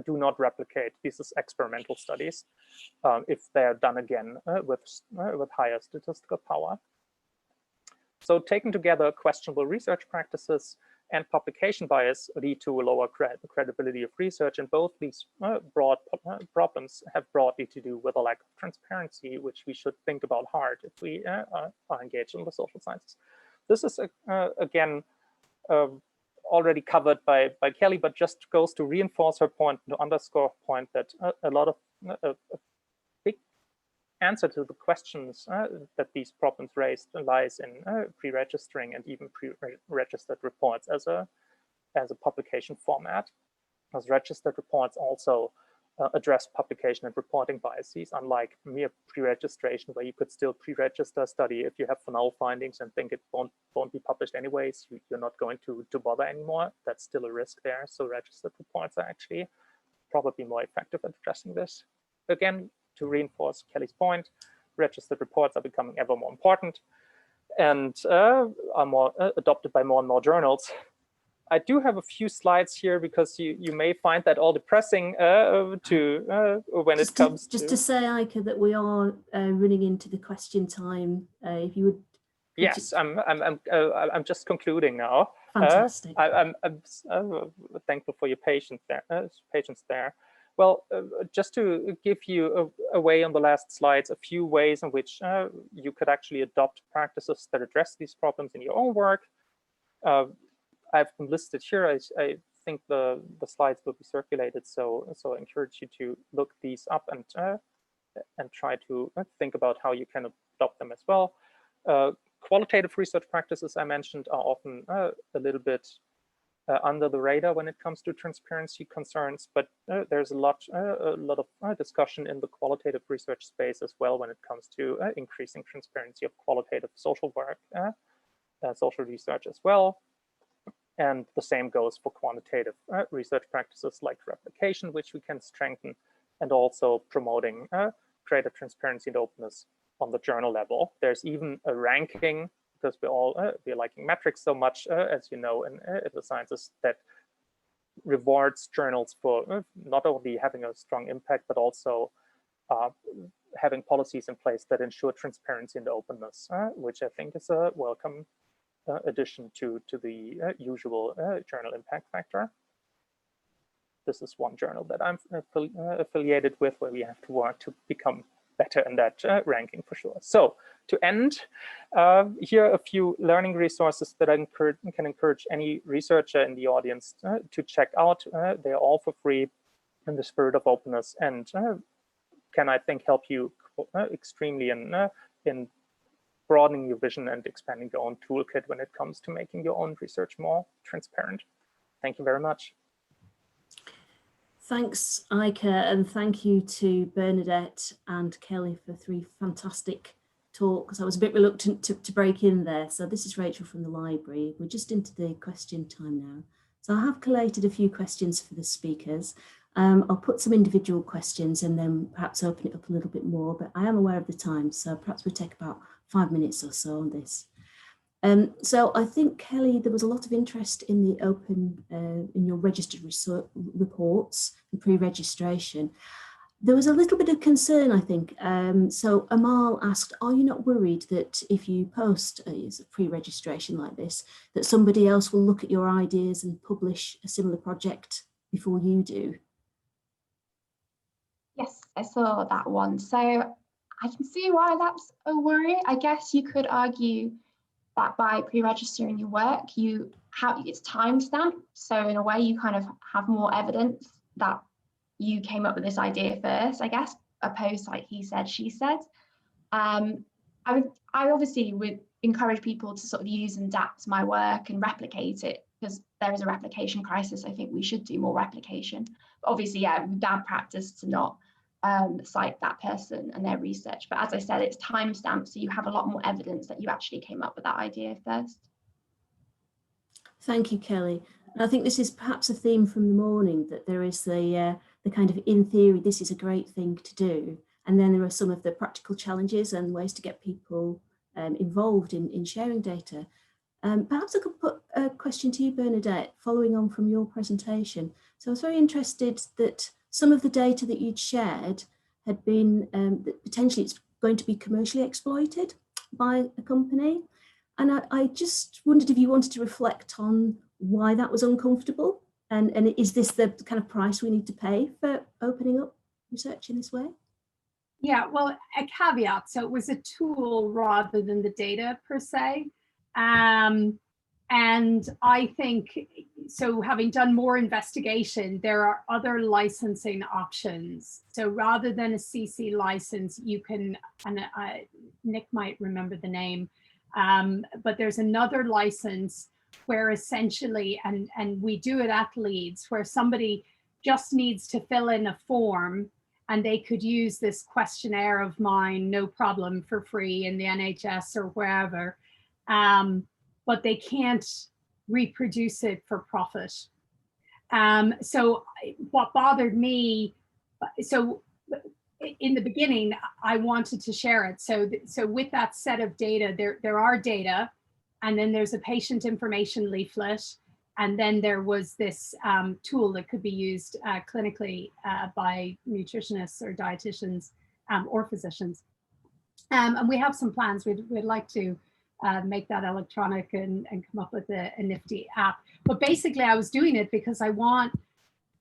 do not replicate. This is experimental studies if they're done again with higher statistical power. So taken together, questionable research practices, and publication bias lead to a lower credibility of research. And both these broad problems have broadly to do with a lack of transparency, which we should think about hard if we are engaged in the social sciences. This is, again, already covered by Kelly, but just goes to reinforce her point, to underscore her point that a lot of a big answer to the questions that these problems raised lies in pre-registering and even pre-registered reports as a publication format. As registered reports also address publication and reporting biases, unlike mere pre-registration, where you could still pre-register a study if you have null findings and think it won't be published anyways. You're not going to bother anymore. That's still a risk there. So registered reports are actually probably more effective at addressing this. Again, to reinforce Kelly's point, registered reports are becoming ever more important and are more adopted by more and more journals. I do have a few slides here because you may find that all depressing when it comes just to say, Eike, that we are running into the question time. If you would. Yes, I'm just concluding now. Fantastic. I'm thankful for your patience there. Well, just to give you away on the last slides, a few ways in which you could actually adopt practices that address these problems in your own work. I've them listed here. I think the slides will be circulated, so I encourage you to look these up and try to think about how you can adopt them as well. Qualitative research practices I mentioned are often a little bit under the radar when it comes to transparency concerns, but there's a lot of discussion in the qualitative research space as well when it comes to increasing transparency of qualitative social work, social research as well. And the same goes for quantitative research practices like replication, which we can strengthen, and also promoting greater transparency and openness on the journal level. There's even a ranking, because we're liking metrics so much, as you know, in the sciences, that rewards journals for not only having a strong impact, but also having policies in place that ensure transparency and openness, which I think is a welcome addition to the usual journal impact factor. This is one journal that I'm affiliated with, where we have to work to become better in that ranking for sure. So to end, here are a few learning resources that I can encourage any researcher in the audience to check out. They're all for free in the spirit of openness, and can, I think, help you extremely in broadening your vision and expanding your own toolkit when it comes to making your own research more transparent. Thank you very much. Thanks, Eike, and thank you to Bernadette and Kelly for 3 fantastic talks. I was a bit reluctant to break in there. So this is Rachel from the library. We're just into the question time now. So I have collated a few questions for the speakers. I'll put some individual questions and then perhaps open it up a little bit more, but I am aware of the time, so perhaps we'll take about 5 minutes or so on this. So I think, Kelly, there was a lot of interest in the open, in your registered reports and pre-registration. There was a little bit of concern, I think. So Amal asked, are you not worried that if you post a pre-registration like this, that somebody else will look at your ideas and publish a similar project before you do? Yes, I saw that one. So I can see why that's a worry. I guess you could argue that by pre-registering your work, it's timestamped. So in a way, you kind of have more evidence that you came up with this idea first, I guess, opposed to like he said, she said. I obviously would encourage people to sort of use and adapt my work and replicate it, because there is a replication crisis. I think we should do more replication. But obviously, yeah, bad practice to not cite that person and their research. But as I said, it's timestamped, so you have a lot more evidence that you actually came up with that idea first. Thank you, Kelly. I think this is perhaps a theme from the morning, that there is the kind of, in theory, this is a great thing to do. And then there are some of the practical challenges and ways to get people involved in sharing data. Perhaps I could put a question to you, Bernadette, following on from your presentation. So I was very interested that some of the data that you'd shared had been, that potentially it's going to be commercially exploited by a company. And I just wondered if you wanted to reflect on why that was uncomfortable? And is this the kind of price we need to pay for opening up research in this way? Yeah, well, a caveat. So it was a tool rather than the data per se. And I think, so having done more investigation, there are other licensing options. So rather than a CC license, you can, and Nick might remember the name, but there's another license where essentially, and we do it at Leeds, where somebody just needs to fill in a form and they could use this questionnaire of mine, no problem, for free in the NHS or wherever. But they can't reproduce it for profit. So what bothered me, so in the beginning, I wanted to share it. So with that set of data, there are data, and then there's a patient information leaflet, and then there was this tool that could be used clinically by nutritionists or dietitians or physicians. And we have some plans. We'd like to make that electronic and come up with a nifty app. But basically I was doing it because I want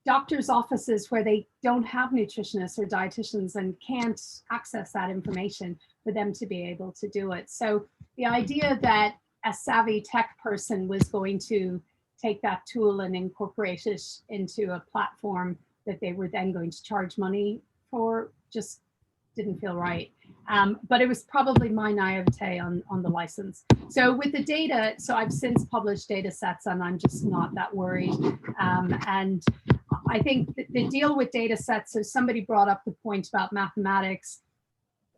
doctors' offices where they don't have nutritionists or dietitians and can't access that information for them to be able to do it. So the idea that a savvy tech person was going to take that tool and incorporate it into a platform that they were then going to charge money for just didn't feel right. But it was probably my naivete on the license. So with the data, so I've since published data sets and I'm just not that worried. And I think the deal with data sets, so somebody brought up the point about mathematics.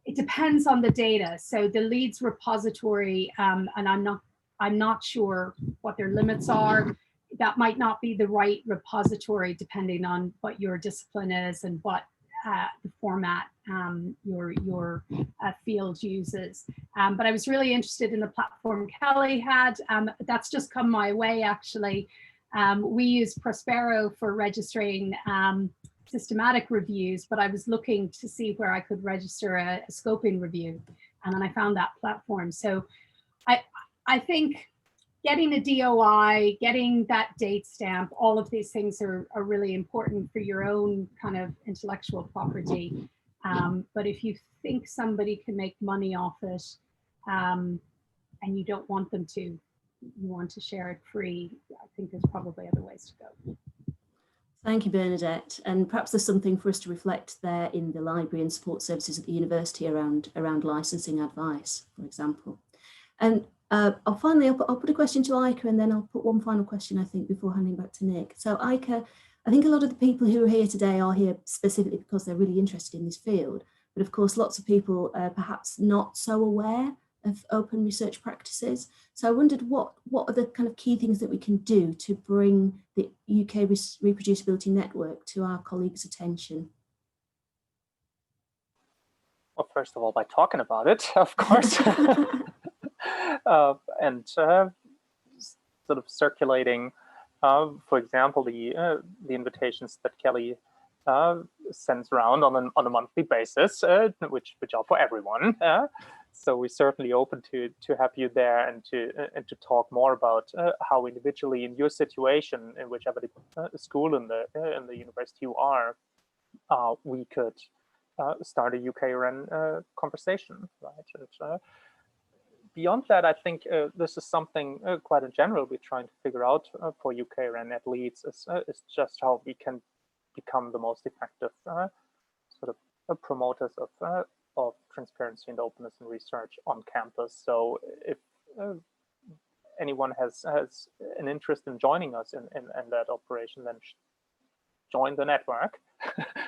It depends on the data. So the Leeds repository, and I'm not sure what their limits are. That might not be the right repository depending on what your discipline is and what the format your field uses. But I was really interested in the platform Kelly had. That's just come my way, actually. We use Prospero for registering systematic reviews, but I was looking to see where I could register a scoping review. And then I found that platform. So I think getting a DOI, getting that date stamp, all of these things are really important for your own kind of intellectual property. But if you think somebody can make money off it and you don't want them to, you want to share it free, I think there's probably other ways to go. Thank you, Bernadette. And perhaps there's something for us to reflect there in the library and support services at the university around licensing advice, for example. And I'll put a question to Eike, and then I'll put one final question, I think, before handing back to Nick. So Eike, I think a lot of the people who are here today are here specifically because they're really interested in this field. But of course, lots of people are perhaps not so aware of open research practices. So I wondered what are the kind of key things that we can do to bring the UK Reproducibility Network to our colleagues' attention? Well, first of all, by talking about it, of course. And sort of circulating, for example, the invitations that Kelly sends around on a monthly basis, which are for everyone. So we're certainly open to have you there and to talk more about how individually in your situation, in whichever school in the university you are, we could start a UKRN conversation, right? And beyond that, I think this is something quite in general we're trying to figure out for UKRN at Leeds is just how we can become the most effective sort of promoters of transparency and openness in research on campus. So if anyone has an interest in joining us in that operation, then join the network.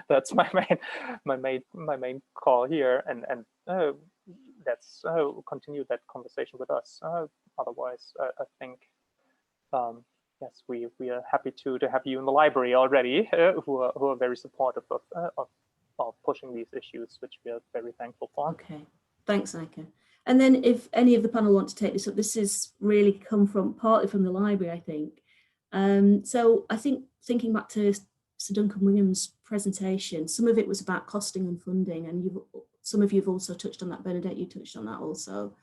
That's my main call here, and let's continue that conversation with us. Otherwise, I think yes, we are happy to have you in the library already, who are very supportive of pushing these issues, which we are very thankful for. Okay, thanks, Eike. And then if any of the panel want to take this up, this is really come from partly from the library, I think. So I think thinking back to Sir Duncan Wingham's presentation, some of it was about costing and funding, and some of you have also touched on that. Bernadette, you touched on that also.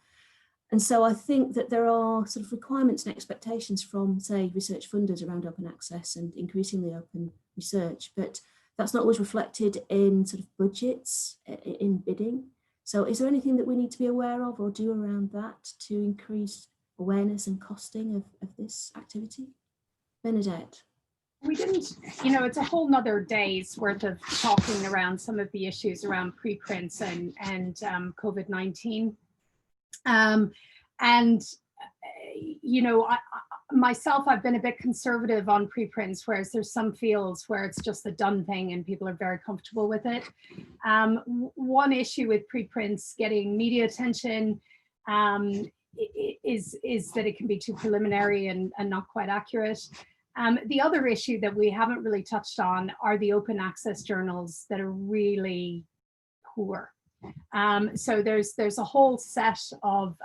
And so I think that there are sort of requirements and expectations from, say, research funders around open access and increasingly open research, but that's not always reflected in sort of budgets, in bidding. So is there anything that we need to be aware of or do around that to increase awareness and costing of this activity? Bernadette? We didn't, you know, it's a whole nother day's worth of talking around some of the issues around preprints and COVID-19. You know, myself, I've been a bit conservative on preprints, whereas there's some fields where it's just a done thing and people are very comfortable with it. One issue with preprints getting media attention is that it can be too preliminary and not quite accurate. The other issue that we haven't really touched on are the open access journals that are really poor. So there's a whole set of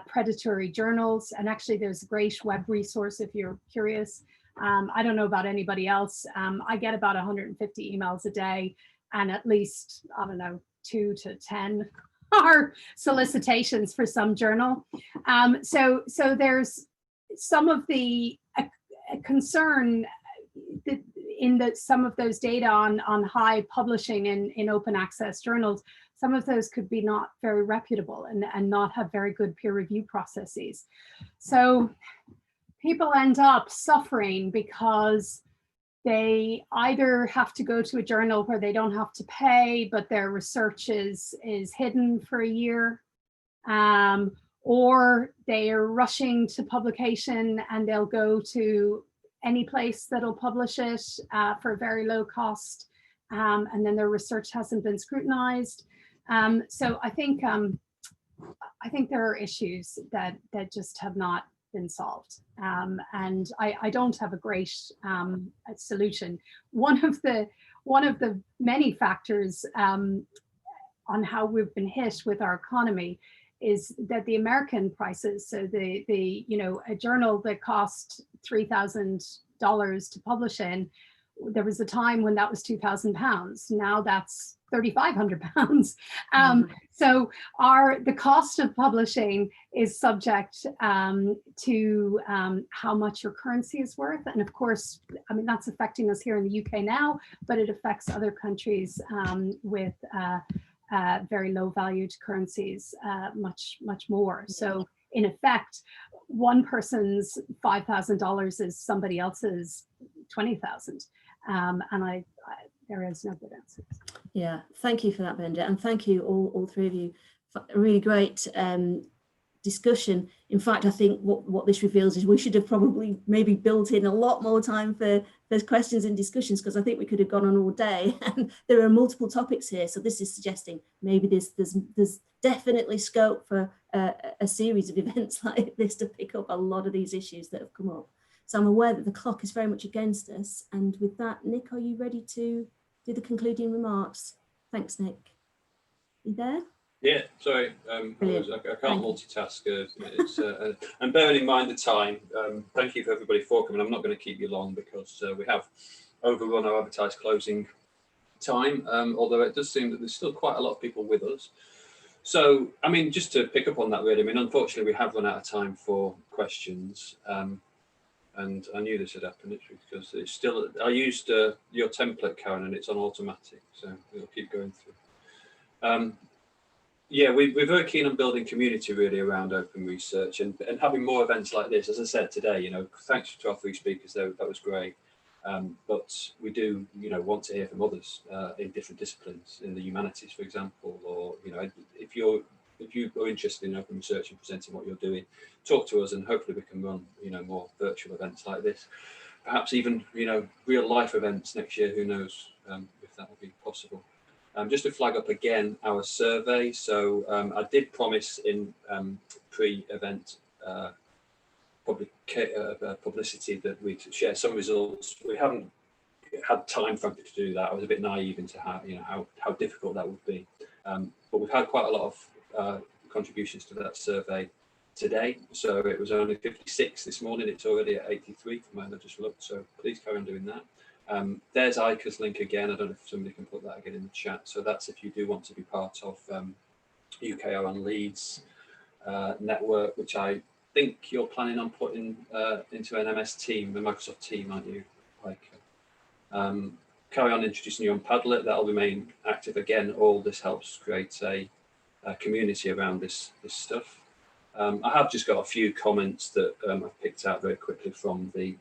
predatory journals, and actually there's a great web resource if you're curious. I don't know about anybody else. I get about 150 emails a day, and at least, I don't know, 2 to 10 are solicitations for some journal. So there's some of the concern that in some of those data on high publishing in open access journals, some of those could be not very reputable and not have very good peer review processes. So people end up suffering because they either have to go to a journal where they don't have to pay, but their research is hidden for a year, or they are rushing to publication and they'll go to any place that'll publish it for a very low cost, and then their research hasn't been scrutinized. So I think there are issues that just have not been solved, and I don't have a great solution. One of the many factors on how we've been hit with our economy is that the American prices, so the you know, a journal that cost $3,000 to publish in, there was a time when that was £2,000. Now that's £3,500. So the cost of publishing is subject to how much your currency is worth. And of course, I mean, that's affecting us here in the UK now, but it affects other countries with very low valued currencies much more. So in effect, one person's $5,000 is somebody else's 20,000. And there is no good answer. Yeah, thank you for that, Bernadette, and thank you all three of you for a really great discussion. In fact, I think what this reveals is we should have probably maybe built in a lot more time for questions and discussions, because I think we could have gone on all day, and there are multiple topics here. So this is suggesting maybe there's definitely scope for a series of events like this to pick up a lot of these issues that have come up. So I'm aware that the clock is very much against us. And with that, Nick, are you ready to do the concluding remarks? Thanks, Nick. You there? Yeah, sorry, I can't multitask. And bearing in mind the time, thank you for everybody for coming. I'm not going to keep you long because we have overrun our advertised closing time, although it does seem that there's still quite a lot of people with us. So, I mean, just to pick up on that really, I mean, unfortunately, we have run out of time for questions. And I knew this had happened because it's still, I used your template, Karen, and it's on automatic, so we'll keep going through. Yeah, we're very keen on building community really around open research and having more events like this. As I said today, you know, thanks to our three speakers, that was great. But we do, you know, want to hear from others in different disciplines, in the humanities, for example, or, you know, if you are interested in open research and presenting what you're doing, talk to us, and hopefully we can run, you know, more virtual events like this. Perhaps even, you know, real life events next year, who knows if that will be possible. Just to flag up again our survey. So I did promise in pre-event publicity that we'd share some results. We haven't had time frankly to do that. I was a bit naive into how difficult that would be. But we've had quite a lot of contributions to that survey today. So it was only 56 this morning. It's already at 83 from when I just looked. So please carry on doing that. There's ICA's link again. I don't know if somebody can put that again in the chat. So that's if you do want to be part of UKRI Leeds network, which I think you're planning on putting into an MS team, a Microsoft team, aren't you? Like, carry on introducing you on Padlet. That'll remain active again. All this helps create a community around this stuff. I have just got a few comments that I've picked out very quickly from the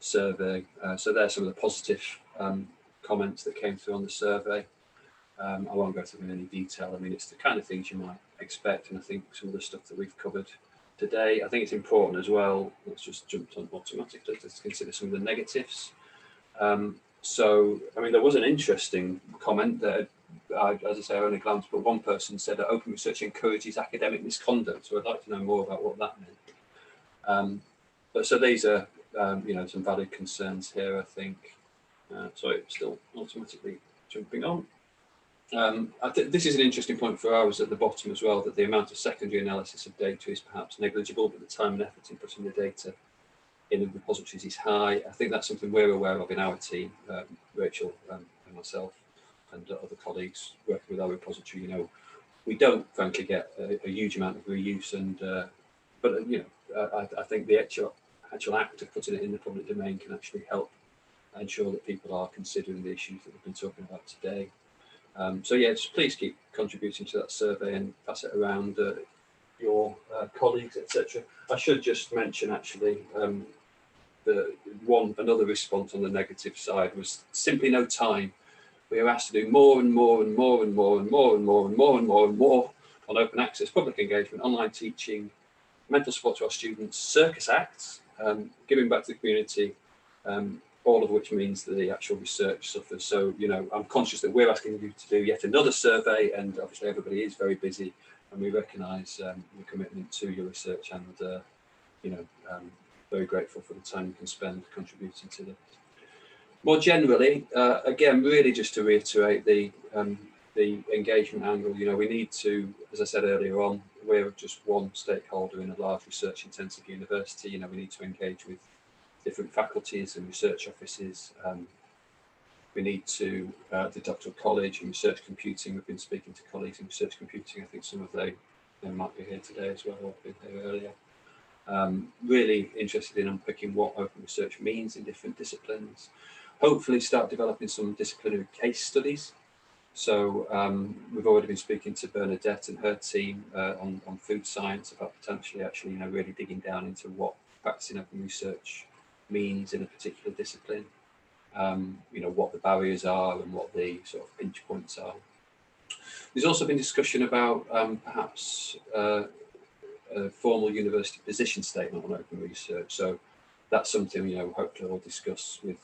survey. So there's some of the positive comments that came through on the survey. I won't go through in any detail. I mean, it's the kind of things you might expect, and I think some of the stuff that we've covered today, I think it's important as well. Let's just jump on automatically to consider some of the negatives. So, I mean, there was an interesting comment that, as I say, I only glanced, but one person said that open research encourages academic misconduct. So I'd like to know more about what that meant. But so these are, you know, some valid concerns here, I think. Sorry, still automatically jumping on. This is an interesting point for ours at the bottom as well, that the amount of secondary analysis of data is perhaps negligible, but the time and effort in putting the data in the repositories is high. I think that's something we're aware of in our team, Rachel and myself and other colleagues working with our repository. You know, we don't frankly get a huge amount of reuse, and but you know, I think the actual act of putting it in the public domain can actually help ensure that people are considering the issues that we've been talking about today. So yeah, just please keep contributing to that survey and pass it around your colleagues, etc. I should just mention actually another response on the negative side was simply no time. We are asked to do more and more and more and more and more and more and more and more and more on open access, public engagement, online teaching, mental support to our students, circus acts, giving back to the community, all of which means that the actual research suffers. So, you know, I'm conscious that we're asking you to do yet another survey, and obviously everybody is very busy, and we recognise your commitment to your research, and you know, very grateful for the time you can spend contributing to this. More generally, again, really just to reiterate the engagement angle. You know, we need to, as I said earlier on, we're just one stakeholder in a large research-intensive university. You know, we need to engage with different faculties and research offices. We need to, the doctoral college and research computing. We've been speaking to colleagues in research computing. I think some of them might be here today as well, or been here earlier. Really interested in unpicking what open research means in different disciplines. Hopefully start developing some disciplinary case studies. So we've already been speaking to Bernadette and her team on food science about potentially actually, you know, really digging down into what practicing open research means in a particular discipline, you know, what the barriers are and what the sort of pinch points are. There's also been discussion about perhaps a formal university position statement on open research. So that's something, you know, hopefully we'll discuss with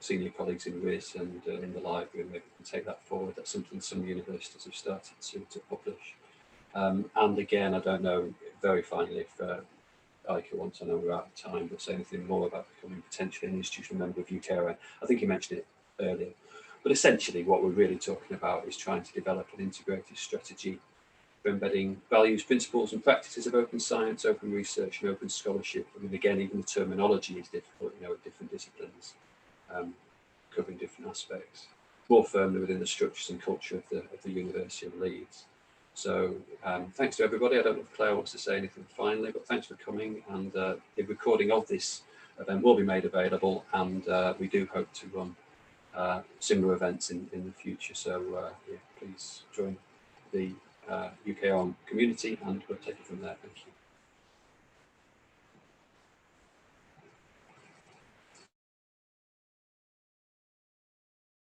senior colleagues in RIS and in the library, and maybe we can take that forward. That's something some universities have started to publish. And again, I don't know, very finally, if Ike wants, I know we're out of time, but say anything more about becoming potentially an institutional member of UKRI. I think you mentioned it earlier. But essentially what we're really talking about is trying to develop an integrated strategy for embedding values, principles and practices of open science, open research and open scholarship. I mean, again, even the terminology is difficult, you know, at different disciplines, covering different aspects, more firmly within the structures and culture of the University of Leeds. So thanks to everybody. I don't know if Claire wants to say anything finally, but thanks for coming. And the recording of this event will be made available, and we do hope to run similar events in the future. So yeah, please join the UKRI community, and we'll take it from there. Thank you.